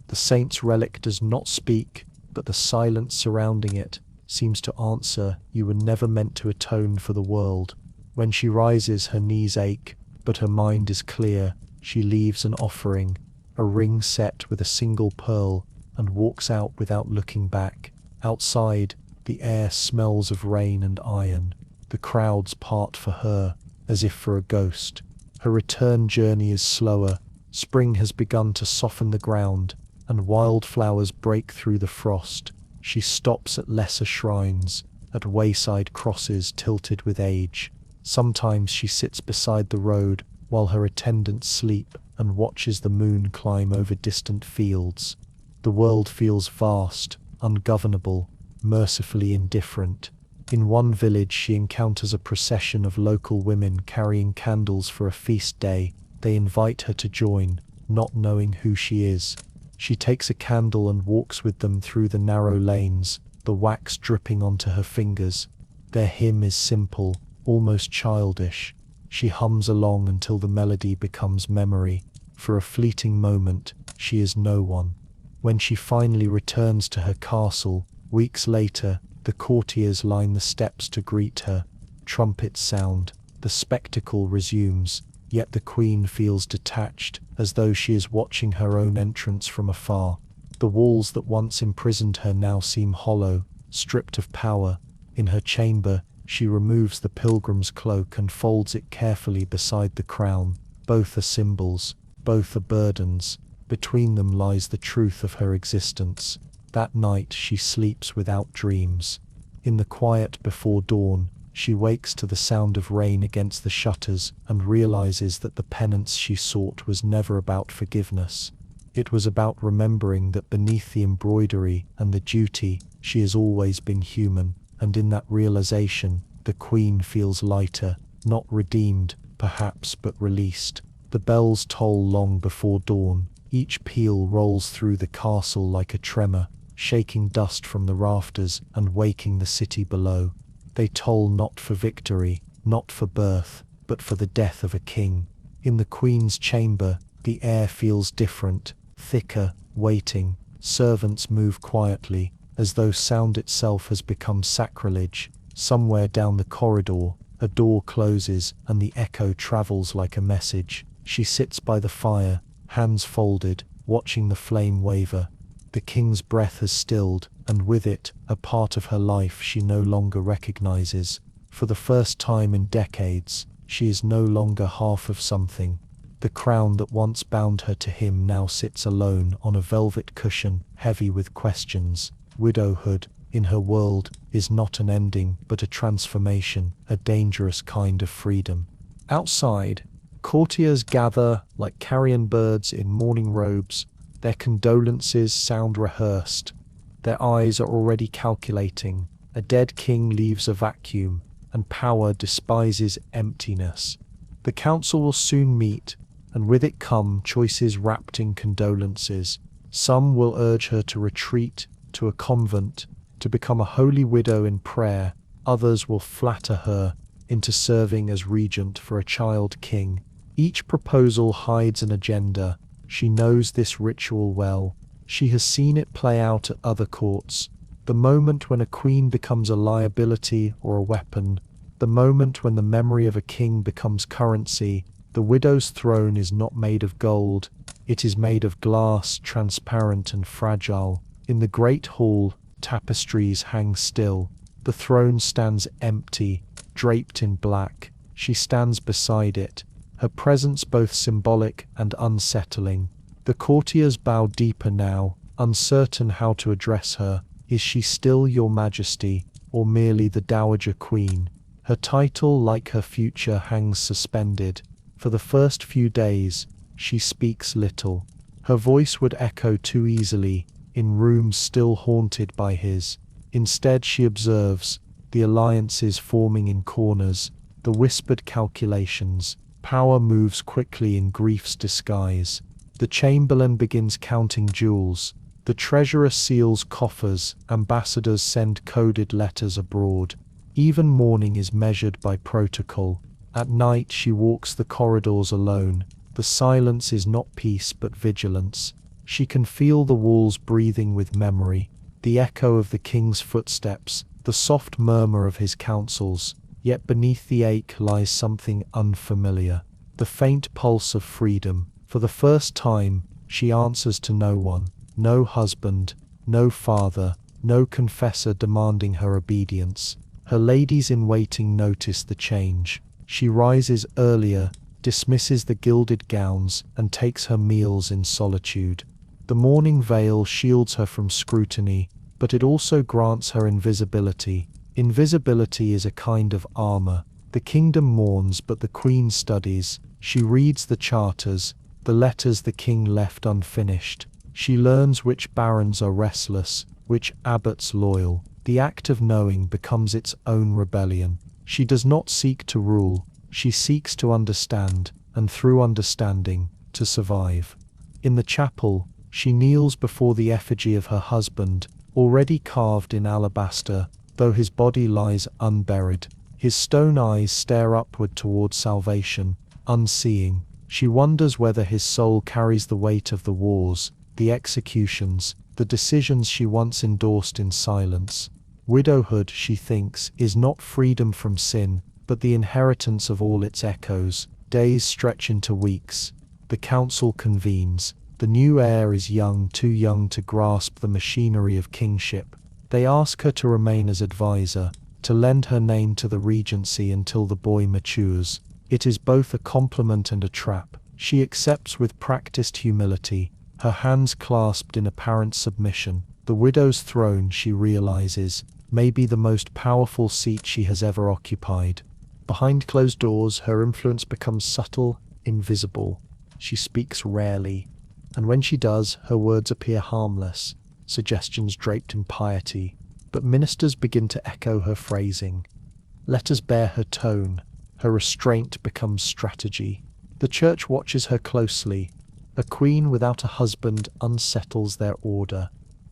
The saint's relic does not speak, but the silence surrounding it seems to answer, "You were never meant to atone for the world." When she rises, her knees ache, but her mind is clear. She leaves an offering, a ring set with a single pearl, and walks out without looking back. Outside, the air smells of rain and iron. The crowds part for her, as if for a ghost. Her return journey is slower. Spring has begun to soften the ground, and wildflowers break through the frost. She stops at lesser shrines, at wayside crosses tilted with age. Sometimes she sits beside the road while her attendants sleep and watches the moon climb over distant fields. The world feels vast, ungovernable, mercifully indifferent. In one village she encounters a procession of local women carrying candles for a feast day. They invite her to join, not knowing who she is. She takes a candle and walks with them through the narrow lanes, the wax dripping onto her fingers. Their hymn is simple, almost childish. She hums along until the melody becomes memory. For a fleeting moment, she is no one. When she finally returns to her castle, weeks later, the courtiers line the steps to greet her. Trumpets sound, the spectacle resumes, yet the queen feels detached, as though she is watching her own entrance from afar. The walls that once imprisoned her now seem hollow, stripped of power. In her chamber, she removes the pilgrim's cloak and folds it carefully beside the crown. Both are symbols, both are burdens. Between them lies the truth of her existence. That night she sleeps without dreams. In the quiet before dawn, she wakes to the sound of rain against the shutters and realizes that the penance she sought was never about forgiveness. It was about remembering that beneath the embroidery and the duty, she has always been human, and in that realization, the queen feels lighter, not redeemed, perhaps, but released. The bells toll long before dawn. Each peal rolls through the castle like a tremor, shaking dust from the rafters and waking the city below. They toll not for victory, not for birth, but for the death of a king. In the queen's chamber, the air feels different, thicker, waiting. Servants move quietly, as though sound itself has become sacrilege. Somewhere down the corridor, a door closes and the echo travels like a message. She sits by the fire, hands folded, watching the flame waver. The king's breath has stilled, and with it, a part of her life she no longer recognizes. For the first time in decades, she is no longer half of something. The crown that once bound her to him now sits alone on a velvet cushion, heavy with questions. Widowhood, in her world, is not an ending, but a transformation, a dangerous kind of freedom. Outside, courtiers gather like carrion birds in mourning robes. Their condolences sound rehearsed. Their eyes are already calculating. A dead king leaves a vacuum, and power despises emptiness. The council will soon meet, and with it come choices wrapped in condolences. Some will urge her to retreat to a convent, to become a holy widow in prayer. Others will flatter her into serving as regent for a child king. Each proposal hides an agenda. She knows this ritual well. She has seen it play out at other courts. The moment when a queen becomes a liability or a weapon. The moment when the memory of a king becomes currency. The widow's throne is not made of gold. It is made of glass, transparent and fragile. In the great hall, tapestries hang still. The throne stands empty, draped in black. She stands beside it, her presence both symbolic and unsettling. The courtiers bow deeper now, uncertain how to address her. Is she still your majesty, or merely the dowager queen? Her title, like her future, hangs suspended. For the first few days, she speaks little. Her voice would echo too easily in rooms still haunted by his. Instead, she observes the alliances forming in corners, the whispered calculations. Power moves quickly in grief's disguise. The chamberlain begins counting jewels. The treasurer seals coffers. Ambassadors send coded letters abroad. Even mourning is measured by protocol. At night she walks the corridors alone. The silence is not peace but vigilance. She can feel the walls breathing with memory, the echo of the king's footsteps, the soft murmur of his counsels. Yet beneath the ache lies something unfamiliar, the faint pulse of freedom. For the first time, she answers to no one, no husband, no father, no confessor demanding her obedience. Her ladies-in-waiting notice the change. She rises earlier, dismisses the gilded gowns, and takes her meals in solitude. The mourning veil shields her from scrutiny, but it also grants her invisibility. Invisibility is a kind of armor. The kingdom mourns, but the queen studies. She reads the charters, the letters the king left unfinished. She learns which barons are restless, which abbots loyal. The act of knowing becomes its own rebellion. She does not seek to rule, she seeks to understand, and through understanding, to survive. In the chapel, she kneels before the effigy of her husband, already carved in alabaster, though his body lies unburied. His stone eyes stare upward toward salvation, unseeing. She wonders whether his soul carries the weight of the wars, the executions, the decisions she once endorsed in silence. Widowhood, she thinks, is not freedom from sin, but the inheritance of all its echoes. Days stretch into weeks. The council convenes. The new heir is young, too young to grasp the machinery of kingship. They ask her to remain as advisor, to lend her name to the regency until the boy matures. It is both a compliment and a trap. She accepts with practiced humility, her hands clasped in apparent submission. The widow's throne, she realizes, may be the most powerful seat she has ever occupied. Behind closed doors, her influence becomes subtle, invisible. She speaks rarely, and when she does, her words appear harmless, suggestions draped in piety. But ministers begin to echo her phrasing. Letters bear her tone. Her restraint becomes strategy. The church watches her closely. A queen without a husband unsettles their order.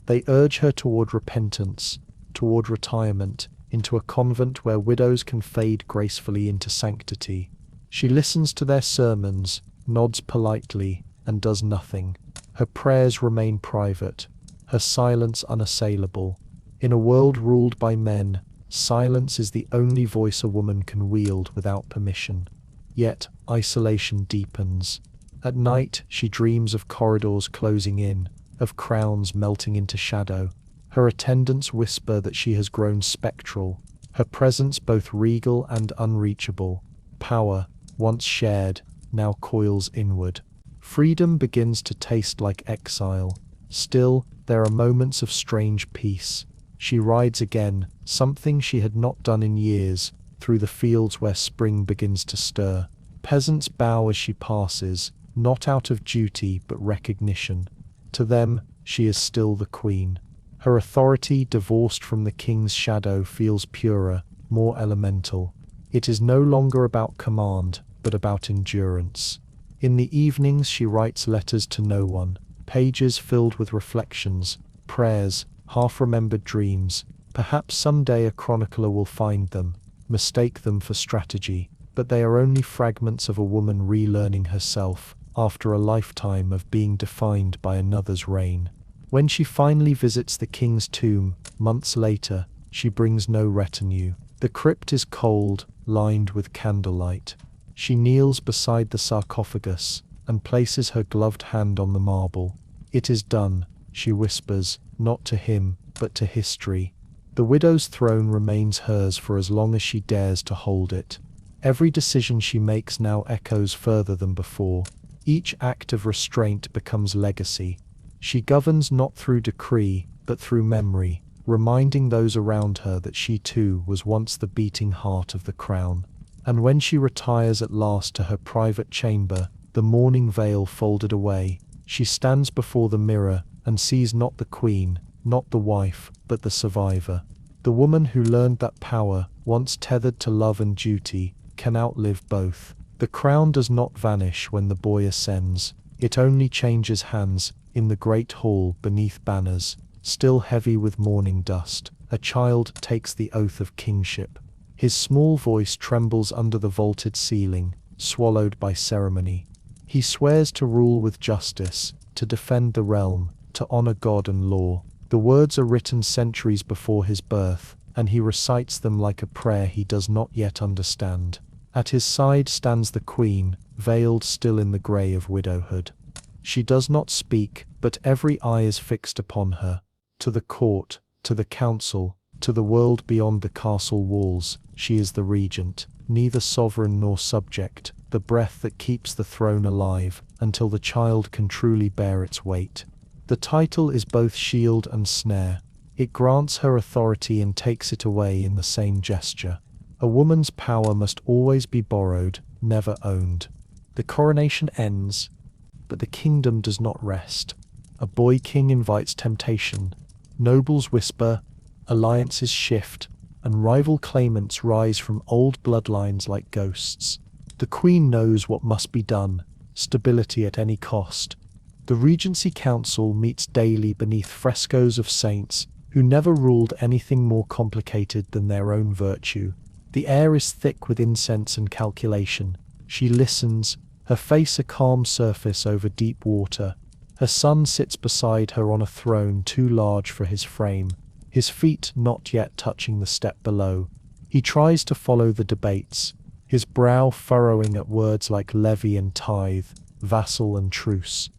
They urge her toward repentance, toward retirement, into a convent where widows can fade gracefully into sanctity. She listens to their sermons, nods politely, and does nothing. Her prayers remain private, her silence unassailable. In a world ruled by men, silence is the only voice a woman can wield without permission. Yet isolation deepens. At night, she dreams of corridors closing in, of crowns melting into shadow. Her attendants whisper that she has grown spectral, her presence both regal and unreachable. Power, once shared, now coils inward. Freedom begins to taste like exile. Still, there are moments of strange peace. She rides again, something she had not done in years, through the fields where spring begins to stir. Peasants bow as she passes, not out of duty but recognition. To them, she is still the queen. Her authority, divorced from the king's shadow, feels purer, more elemental. It is no longer about command, but about endurance. In the evenings she writes letters to no one, pages filled with reflections, prayers, half-remembered dreams. Perhaps someday a chronicler will find them, mistake them for strategy, but they are only fragments of a woman relearning herself, after a lifetime of being defined by another's reign. When she finally visits the king's tomb, months later, she brings no retinue. The crypt is cold, lined with candlelight. She kneels beside the sarcophagus, and places her gloved hand on the marble. "It is done," she whispers, not to him, but to history. The widow's throne remains hers for as long as she dares to hold it. Every decision she makes now echoes further than before. Each act of restraint becomes legacy. She governs not through decree, but through memory, reminding those around her that she too was once the beating heart of the crown. And when she retires at last to her private chamber, the mourning veil folded away, she stands before the mirror and sees not the queen, not the wife, but the survivor. The woman who learned that power, once tethered to love and duty, can outlive both. The crown does not vanish when the boy ascends, it only changes hands. In the great hall beneath banners, still heavy with mourning dust, a child takes the oath of kingship. His small voice trembles under the vaulted ceiling, swallowed by ceremony. He swears to rule with justice, to defend the realm, to honor God and law. The words are written centuries before his birth, and he recites them like a prayer he does not yet understand. At his side stands the queen, veiled still in the grey of widowhood. She does not speak, but every eye is fixed upon her. To the court, to the council, to the world beyond the castle walls, she is the regent, neither sovereign nor subject, the breath that keeps the throne alive, until the child can truly bear its weight. The title is both shield and snare. It grants her authority and takes it away in the same gesture. A woman's power must always be borrowed, never owned. The coronation ends, but the kingdom does not rest. A boy king invites temptation. Nobles whisper, alliances shift, and rival claimants rise from old bloodlines like ghosts. The queen knows what must be done, stability at any cost. The Regency Council meets daily beneath frescoes of saints who never ruled anything more complicated than their own virtue. The air is thick with incense and calculation. She listens, her face a calm surface over deep water. Her son sits beside her on a throne too large for his frame, his feet not yet touching the step below. He tries to follow the debates, his brow furrowing at words like levy and tithe, vassal and truce.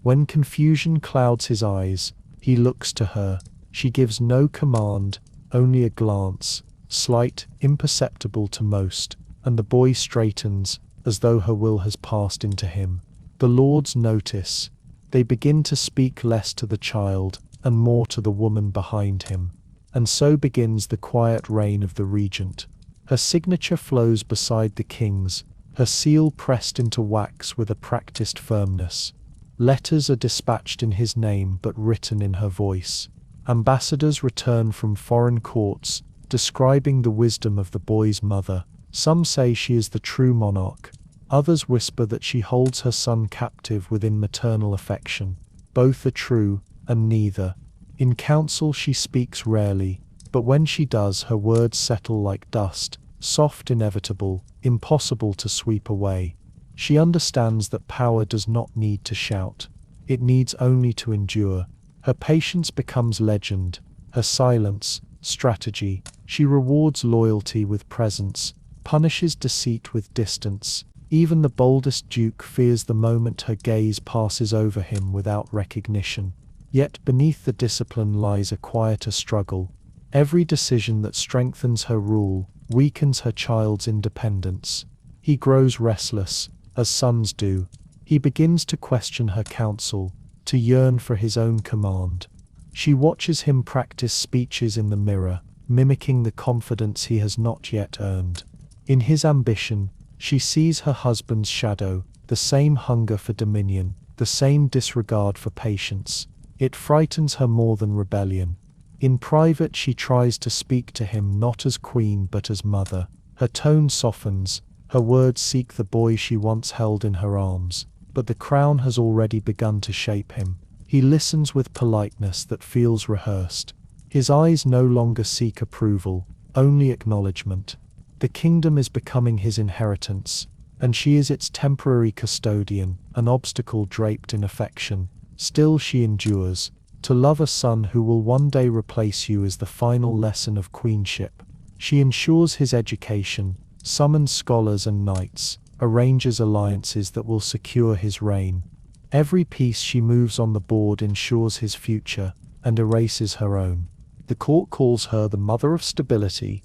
When confusion clouds his eyes, he looks to her. She gives no command, only a glance, slight, imperceptible to most, and the boy straightens, as though her will has passed into him. The lords notice. They begin to speak less to the child, and more to the woman behind him. And so begins the quiet reign of the regent. Her signature flows beside the king's, her seal pressed into wax with a practiced firmness. Letters are dispatched in his name but written in her voice. Ambassadors return from foreign courts, describing the wisdom of the boy's mother. Some say she is the true monarch. Others whisper that she holds her son captive within maternal affection. Both are true, and neither. In council she speaks rarely, but when she does her words settle like dust, soft, inevitable, impossible to sweep away. She understands that power does not need to shout. It needs only to endure. Her patience becomes legend, her silence, strategy. She rewards loyalty with presence, punishes deceit with distance. Even the boldest duke fears the moment her gaze passes over him without recognition. Yet beneath the discipline lies a quieter struggle. Every decision that strengthens her rule weakens her child's independence. He grows restless, as sons do. He begins to question her counsel, to yearn for his own command. She watches him practice speeches in the mirror, mimicking the confidence he has not yet earned. In his ambition, she sees her husband's shadow, the same hunger for dominion, the same disregard for patience. It frightens her more than rebellion. In private she tries to speak to him not as queen but as mother. Her tone softens, her words seek the boy she once held in her arms, but the crown has already begun to shape him. He listens with politeness that feels rehearsed. His eyes no longer seek approval, only acknowledgement. The kingdom is becoming his inheritance, and she is its temporary custodian, an obstacle draped in affection. Still she endures. To love a son who will one day replace you is the final lesson of queenship. She ensures his education, summons scholars and knights, arranges alliances that will secure his reign. Every piece she moves on the board ensures his future, and erases her own. The court calls her the mother of stability.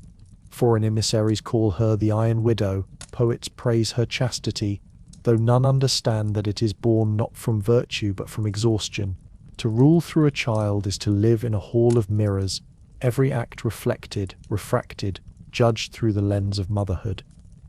Foreign emissaries call her the Iron Widow. Poets praise her chastity, though none understand that it is born not from virtue but from exhaustion. To rule through a child is to live in a hall of mirrors, every act reflected, refracted, judged through the lens of motherhood.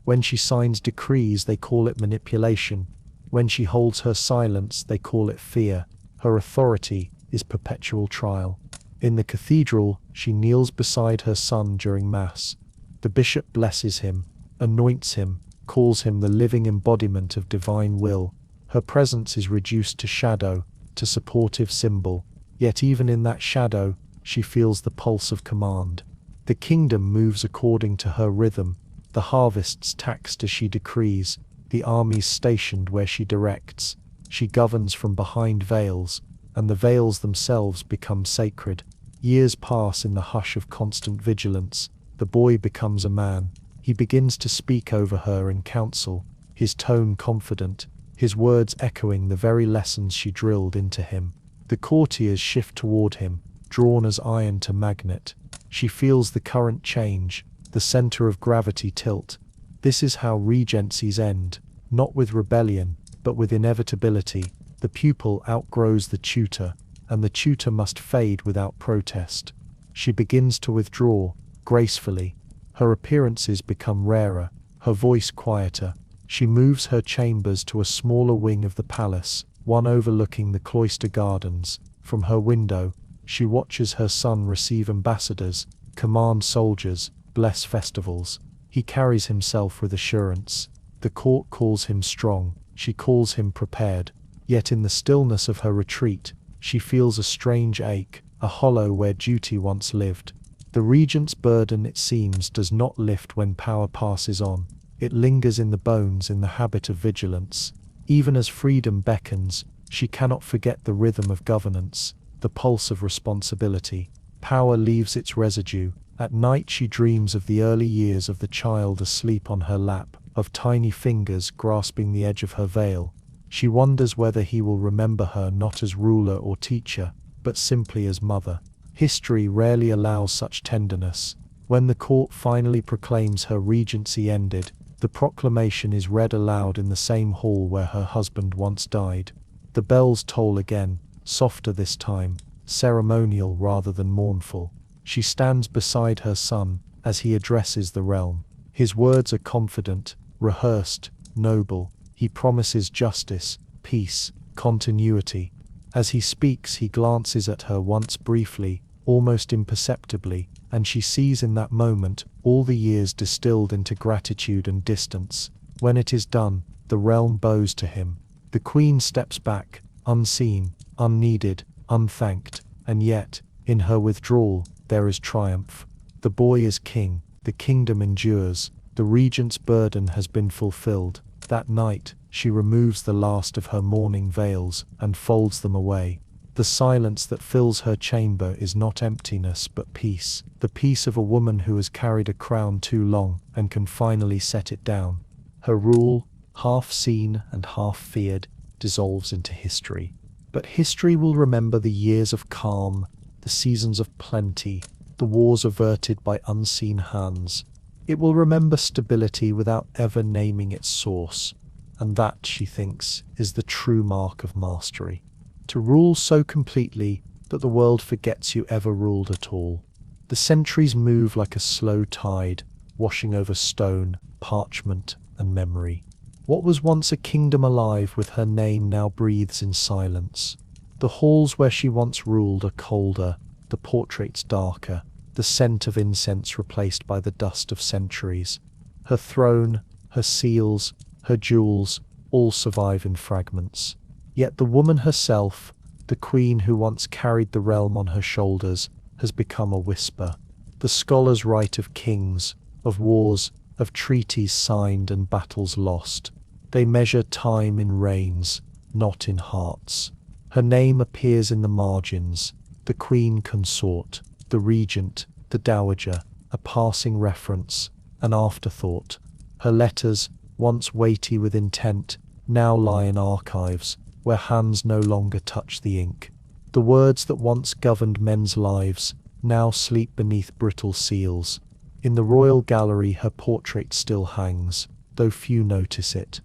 When she signs decrees, they call it manipulation. When she holds her silence, they call it fear. Her authority is perpetual trial. In the cathedral, she kneels beside her son during Mass. The bishop blesses him, anoints him, calls him the living embodiment of divine will. Her presence is reduced to shadow, to supportive symbol, yet even in that shadow, she feels the pulse of command. The kingdom moves according to her rhythm, the harvests taxed as she decrees, the armies stationed where she directs. She governs from behind veils, and the veils themselves become sacred. Years pass in the hush of constant vigilance. The boy becomes a man. He begins to speak over her in counsel, his tone confident, his words echoing the very lessons she drilled into him. The courtiers shift toward him, drawn as iron to magnet. She feels the current change, the center of gravity tilt. This is how regencies end, not with rebellion, but with inevitability. The pupil outgrows the tutor, and the tutor must fade without protest. She begins to withdraw, gracefully. Her appearances become rarer, her voice quieter. She moves her chambers to a smaller wing of the palace, one overlooking the cloister gardens. From her window, she watches her son receive ambassadors, command soldiers, bless festivals. He carries himself with assurance. The court calls him strong, she calls him prepared. Yet in the stillness of her retreat, she feels a strange ache, a hollow where duty once lived. The regent's burden, it seems, does not lift when power passes on. It lingers in the bones, in the habit of vigilance. Even as freedom beckons, she cannot forget the rhythm of governance, the pulse of responsibility. Power leaves its residue. At night she dreams of the early years of the child asleep on her lap, of tiny fingers grasping the edge of her veil. She wonders whether he will remember her not as ruler or teacher, but simply as mother. History rarely allows such tenderness. When the court finally proclaims her regency ended, the proclamation is read aloud in the same hall where her husband once died. The bells toll again, softer this time, ceremonial rather than mournful. She stands beside her son as he addresses the realm. His words are confident, rehearsed, noble. He promises justice, peace, continuity. As he speaks, he glances at her once briefly, almost imperceptibly, and she sees in that moment all the years distilled into gratitude and distance. When it is done, the realm bows to him. The queen steps back, unseen, unneeded, unthanked, and yet, in her withdrawal, there is triumph. The boy is king, the kingdom endures, the regent's burden has been fulfilled. That night, she removes the last of her mourning veils and folds them away. The silence that fills her chamber is not emptiness but peace, the peace of a woman who has carried a crown too long and can finally set it down. Her rule, half seen and half feared, dissolves into history. But history will remember the years of calm, the seasons of plenty, the wars averted by unseen hands. It will remember stability without ever naming its source. And that, she thinks, is the true mark of mastery. To rule so completely that the world forgets you ever ruled at all. The centuries move like a slow tide, washing over stone, parchment, and memory. What was once a kingdom alive with her name now breathes in silence. The halls where she once ruled are colder, the portraits darker, the scent of incense replaced by the dust of centuries. Her throne, her seals, her jewels, all survive in fragments. Yet the woman herself, the queen who once carried the realm on her shoulders, has become a whisper. The scholars write of kings, of wars, of treaties signed and battles lost. They measure time in reigns, not in hearts. Her name appears in the margins, the queen consort, the regent, the dowager, a passing reference, an afterthought. Her letters, once weighty with intent, now lie in archives, where hands no longer touch the ink. The words that once governed men's lives, now sleep beneath brittle seals. In the royal gallery her portrait still hangs, though few notice it.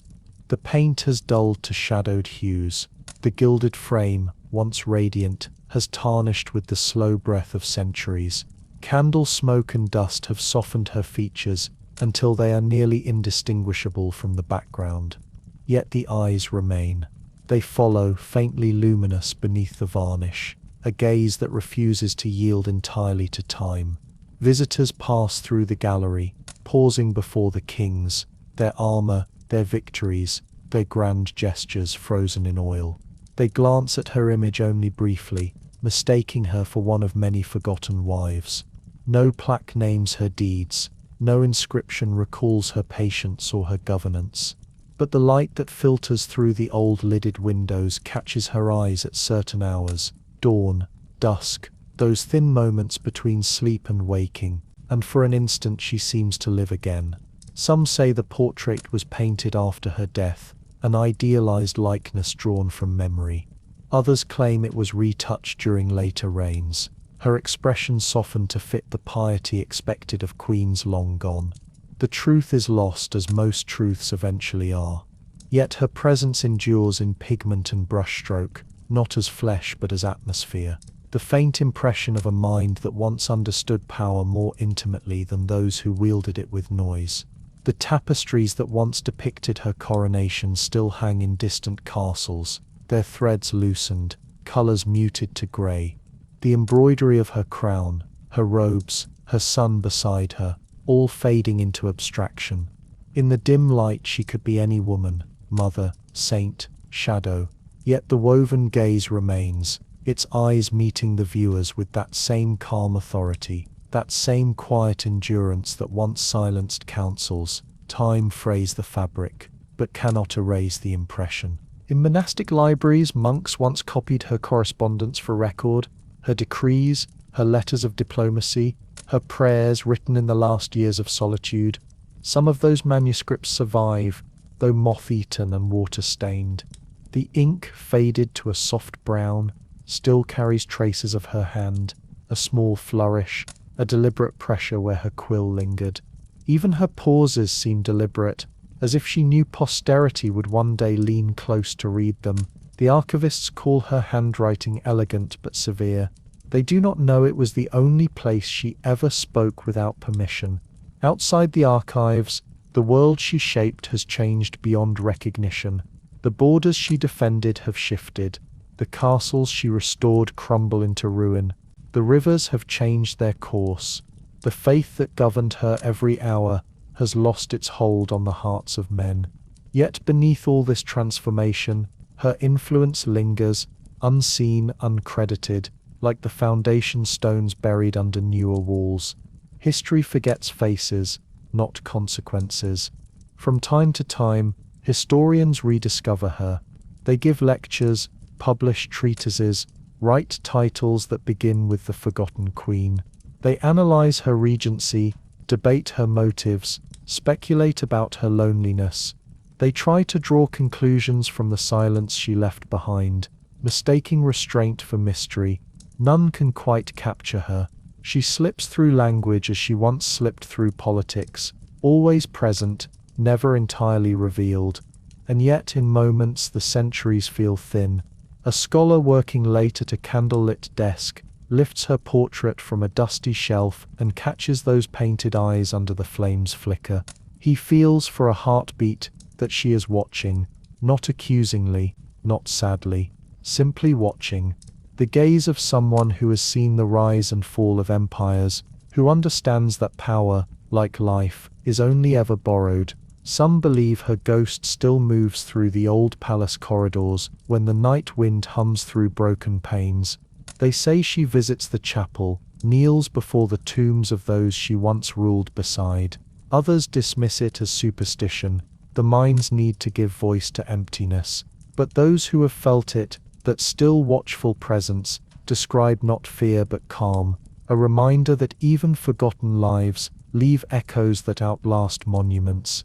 The paint has dulled to shadowed hues. The gilded frame, once radiant, has tarnished with the slow breath of centuries. Candle smoke and dust have softened her features until they are nearly indistinguishable from the background. Yet the eyes remain. They follow, faintly luminous beneath the varnish, a gaze that refuses to yield entirely to time. Visitors pass through the gallery, pausing before the kings, their armor, their victories, their grand gestures frozen in oil. They glance at her image only briefly, mistaking her for one of many forgotten wives. No plaque names her deeds, no inscription recalls her patience or her governance. But the light that filters through the old lidded windows catches her eyes at certain hours, dawn, dusk, those thin moments between sleep and waking, and for an instant she seems to live again. Some say the portrait was painted after her death, an idealized likeness drawn from memory. Others claim it was retouched during later reigns, her expression softened to fit the piety expected of queens long gone. The truth is lost, as most truths eventually are. Yet her presence endures in pigment and brushstroke, not as flesh but as atmosphere. The faint impression of a mind that once understood power more intimately than those who wielded it with noise. The tapestries that once depicted her coronation still hang in distant castles, their threads loosened, colors muted to grey. The embroidery of her crown, her robes, her son beside her, all fading into abstraction. In the dim light she could be any woman, mother, saint, shadow. Yet the woven gaze remains, its eyes meeting the viewers with that same calm authority, that same quiet endurance that once silenced councils. Time frays the fabric, but cannot erase the impression. In monastic libraries, monks once copied her correspondence for record, her decrees, her letters of diplomacy, her prayers written in the last years of solitude. Some of those manuscripts survive, though moth-eaten and water-stained. The ink, faded to a soft brown, still carries traces of her hand, a small flourish, a deliberate pressure where her quill lingered. Even her pauses seem deliberate, as if she knew posterity would one day lean close to read them. The archivists call her handwriting elegant but severe. They do not know it was the only place she ever spoke without permission. Outside the archives, the world she shaped has changed beyond recognition. The borders she defended have shifted. The castles she restored crumble into ruin. The rivers have changed their course. The faith that governed her every hour has lost its hold on the hearts of men. Yet beneath all this transformation, her influence lingers, unseen, uncredited, like the foundation stones buried under newer walls. History forgets faces, not consequences. From time to time, historians rediscover her. They give lectures, publish treatises, write titles that begin with the forgotten queen. They analyze her regency, debate her motives, speculate about her loneliness. They try to draw conclusions from the silence she left behind, mistaking restraint for mystery. None can quite capture her. She slips through language as she once slipped through politics, always present, never entirely revealed. And yet in moments the centuries feel thin. A scholar working late at a candlelit desk lifts her portrait from a dusty shelf and catches those painted eyes under the flame's flicker. He feels for a heartbeat that she is watching, not accusingly, not sadly, simply watching. The gaze of someone who has seen the rise and fall of empires, who understands that power, like life, is only ever borrowed. Some believe her ghost still moves through the old palace corridors when the night wind hums through broken panes. They say she visits the chapel, kneels before the tombs of those she once ruled beside. Others dismiss it as superstition, the mind's need to give voice to emptiness. But those who have felt it, that still watchful presence, describe not fear but calm, a reminder that even forgotten lives leave echoes that outlast monuments.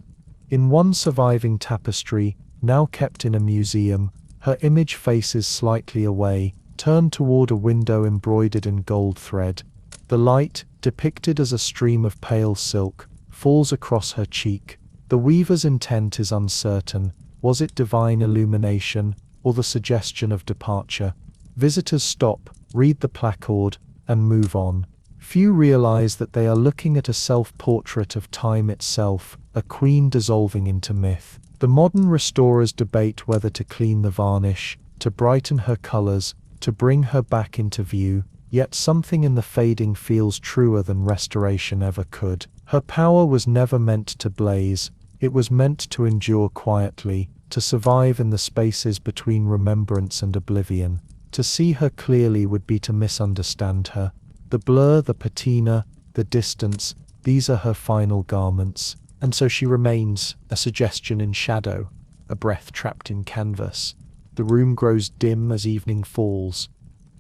In one surviving tapestry, now kept in a museum, her image faces slightly away, turned toward a window embroidered in gold thread. The light, depicted as a stream of pale silk, falls across her cheek. The weaver's intent is uncertain. Was it divine illumination, or the suggestion of departure? Visitors stop, read the placard, and move on. Few realize that they are looking at a self-portrait of time itself, a queen dissolving into myth. The modern restorers debate whether to clean the varnish, to brighten her colors, to bring her back into view, yet something in the fading feels truer than restoration ever could. Her power was never meant to blaze, it was meant to endure quietly, to survive in the spaces between remembrance and oblivion. To see her clearly would be to misunderstand her. The blur, the patina, the distance, these are her final garments. And so she remains, a suggestion in shadow, a breath trapped in canvas. The room grows dim as evening falls,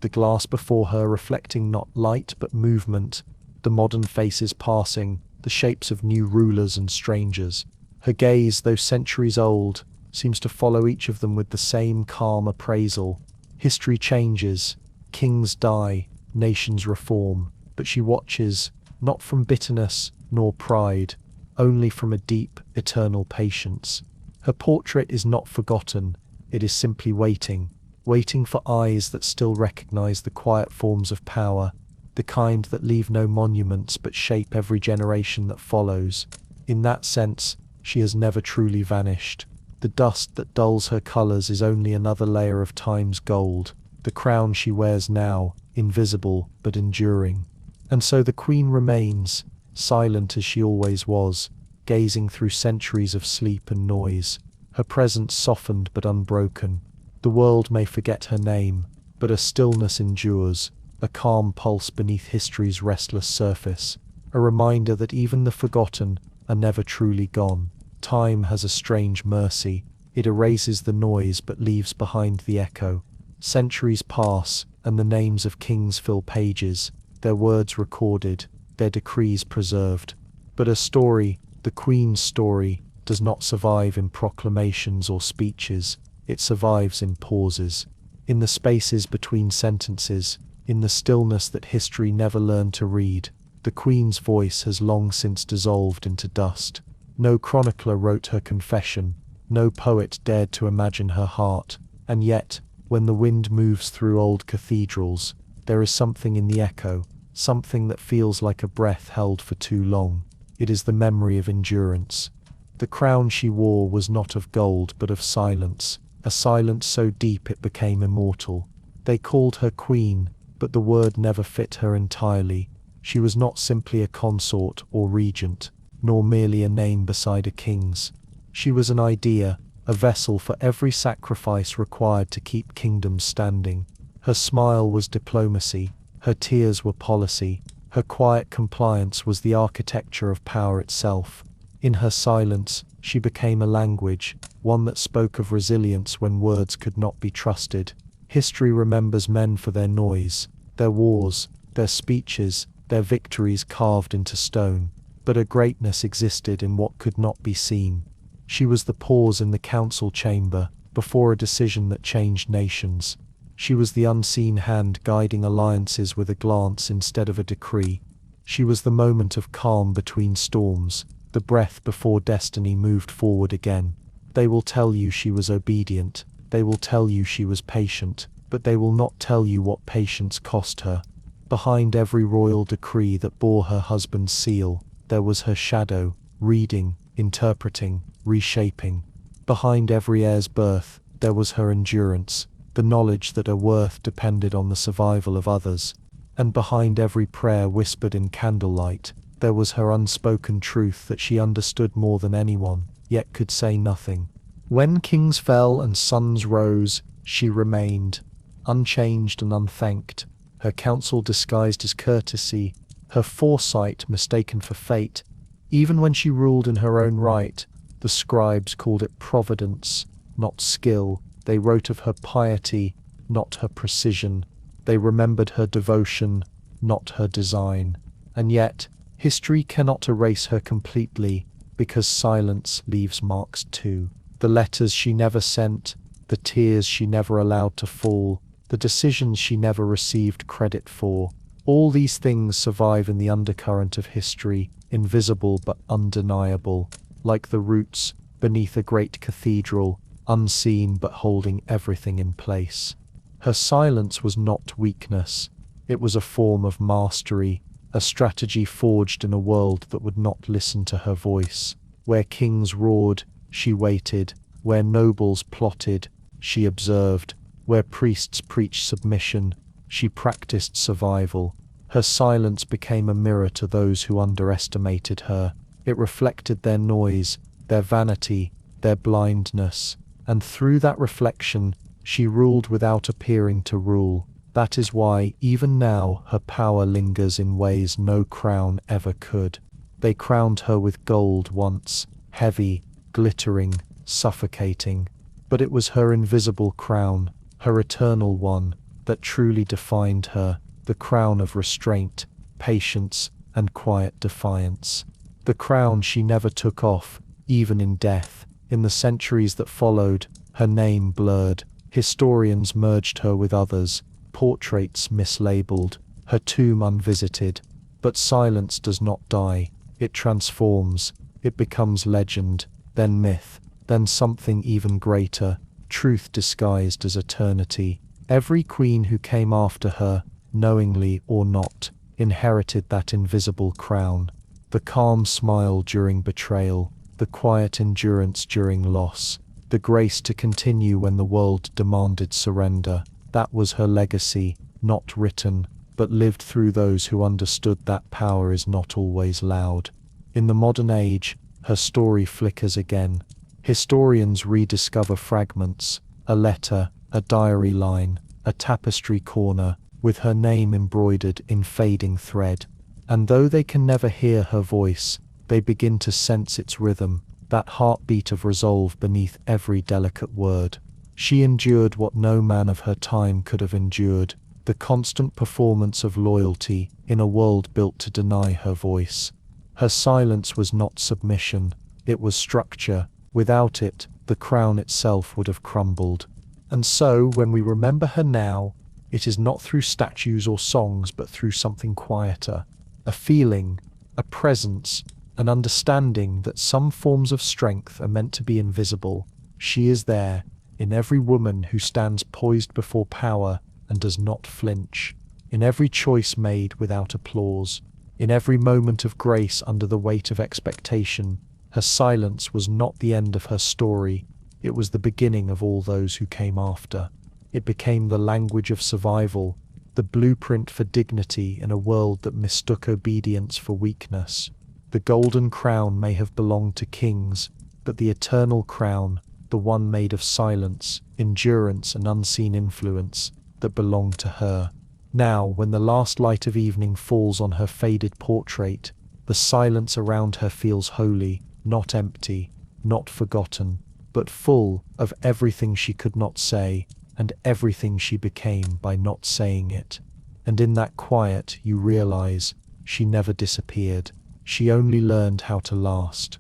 the glass before her reflecting not light but movement, the modern faces passing, the shapes of new rulers and strangers. Her gaze, though centuries old, seems to follow each of them with the same calm appraisal. History changes, kings die, nations reform, but she watches, not from bitterness nor pride, only from a deep, eternal patience. Her portrait is not forgotten, it is simply waiting, waiting for eyes that still recognize the quiet forms of power, the kind that leave no monuments but shape every generation that follows. In that sense, she has never truly vanished. The dust that dulls her colors is only another layer of time's gold, the crown she wears now, invisible but enduring. And so the queen remains, silent as she always was, gazing through centuries of sleep and noise, her presence softened but unbroken. The world may forget her name, but a stillness endures, a calm pulse beneath history's restless surface, a reminder that even the forgotten are never truly gone. Time has a strange mercy, it erases the noise but leaves behind the echo. Centuries pass, and the names of kings fill pages, their words recorded, their decrees preserved. But a story, the Queen's story, does not survive in proclamations or speeches, it survives in pauses, in the spaces between sentences, in the stillness that history never learned to read. The Queen's voice has long since dissolved into dust. No chronicler wrote her confession, no poet dared to imagine her heart, and yet, when the wind moves through old cathedrals, there is something in the echo, something that feels like a breath held for too long. It is the memory of endurance. The crown she wore was not of gold but of silence, a silence so deep it became immortal. They called her queen, but the word never fit her entirely. She was not simply a consort or regent, nor merely a name beside a king's. She was an idea, a vessel for every sacrifice required to keep kingdoms standing. Her smile was diplomacy, her tears were policy, her quiet compliance was the architecture of power itself. In her silence, she became a language, one that spoke of resilience when words could not be trusted. History remembers men for their noise, their wars, their speeches, their victories carved into stone. But her greatness existed in what could not be seen. She was the pause in the council chamber, before a decision that changed nations. She was the unseen hand guiding alliances with a glance instead of a decree. She was the moment of calm between storms, the breath before destiny moved forward again. They will tell you she was obedient, they will tell you she was patient, but they will not tell you what patience cost her. Behind every royal decree that bore her husband's seal, there was her shadow, reading, interpreting, reshaping. Behind every heir's birth, there was her endurance, the knowledge that her worth depended on the survival of others. And behind every prayer whispered in candlelight, there was her unspoken truth that she understood more than anyone, yet could say nothing. When kings fell and suns rose, she remained, unchanged and unthanked, her counsel disguised as courtesy, her foresight mistaken for fate. Even when she ruled in her own right, the scribes called it providence, not skill. They wrote of her piety, not her precision. They remembered her devotion, not her design. And yet, history cannot erase her completely, because silence leaves marks too. The letters she never sent, the tears she never allowed to fall, the decisions she never received credit for. All these things survive in the undercurrent of history, invisible but undeniable, like the roots beneath a great cathedral, unseen but holding everything in place. Her silence was not weakness. It was a form of mastery, a strategy forged in a world that would not listen to her voice. Where kings roared, she waited. Where nobles plotted, she observed. Where priests preached submission, she practiced survival. Her silence became a mirror to those who underestimated her. It reflected their noise, their vanity, their blindness. And through that reflection, she ruled without appearing to rule. That is why, even now, her power lingers in ways no crown ever could. They crowned her with gold once, heavy, glittering, suffocating. But it was her invisible crown, her eternal one, that truly defined her, the crown of restraint, patience, and quiet defiance. The crown she never took off, even in death. In the centuries that followed, her name blurred. Historians merged her with others, portraits mislabeled, her tomb unvisited. But silence does not die. It transforms. It becomes legend, then myth, then something even greater, truth disguised as eternity. Every queen who came after her, knowingly or not, inherited that invisible crown. The calm smile during betrayal, the quiet endurance during loss, the grace to continue when the world demanded surrender. That was her legacy, not written, but lived through those who understood that power is not always loud. In the modern age, her story flickers again. Historians rediscover fragments, a letter, a diary line, a tapestry corner, with her name embroidered in fading thread. And though they can never hear her voice, they begin to sense its rhythm, that heartbeat of resolve beneath every delicate word. She endured what no man of her time could have endured, the constant performance of loyalty in a world built to deny her voice. Her silence was not submission, it was structure. Without it, the crown itself would have crumbled. And so, when we remember her now, it is not through statues or songs, but through something quieter. A feeling, a presence, an understanding that some forms of strength are meant to be invisible. She is there, in every woman who stands poised before power and does not flinch, in every choice made without applause, in every moment of grace under the weight of expectation. Her silence was not the end of her story, it was the beginning of all those who came after. It became the language of survival, the blueprint for dignity in a world that mistook obedience for weakness. The golden crown may have belonged to kings, but the eternal crown, the one made of silence, endurance, and unseen influence, that belonged to her. Now, when the last light of evening falls on her faded portrait, the silence around her feels holy, not empty, not forgotten, but full of everything she could not say, and everything she became by not saying it. And in that quiet, you realize, she never disappeared. She only learned how to last.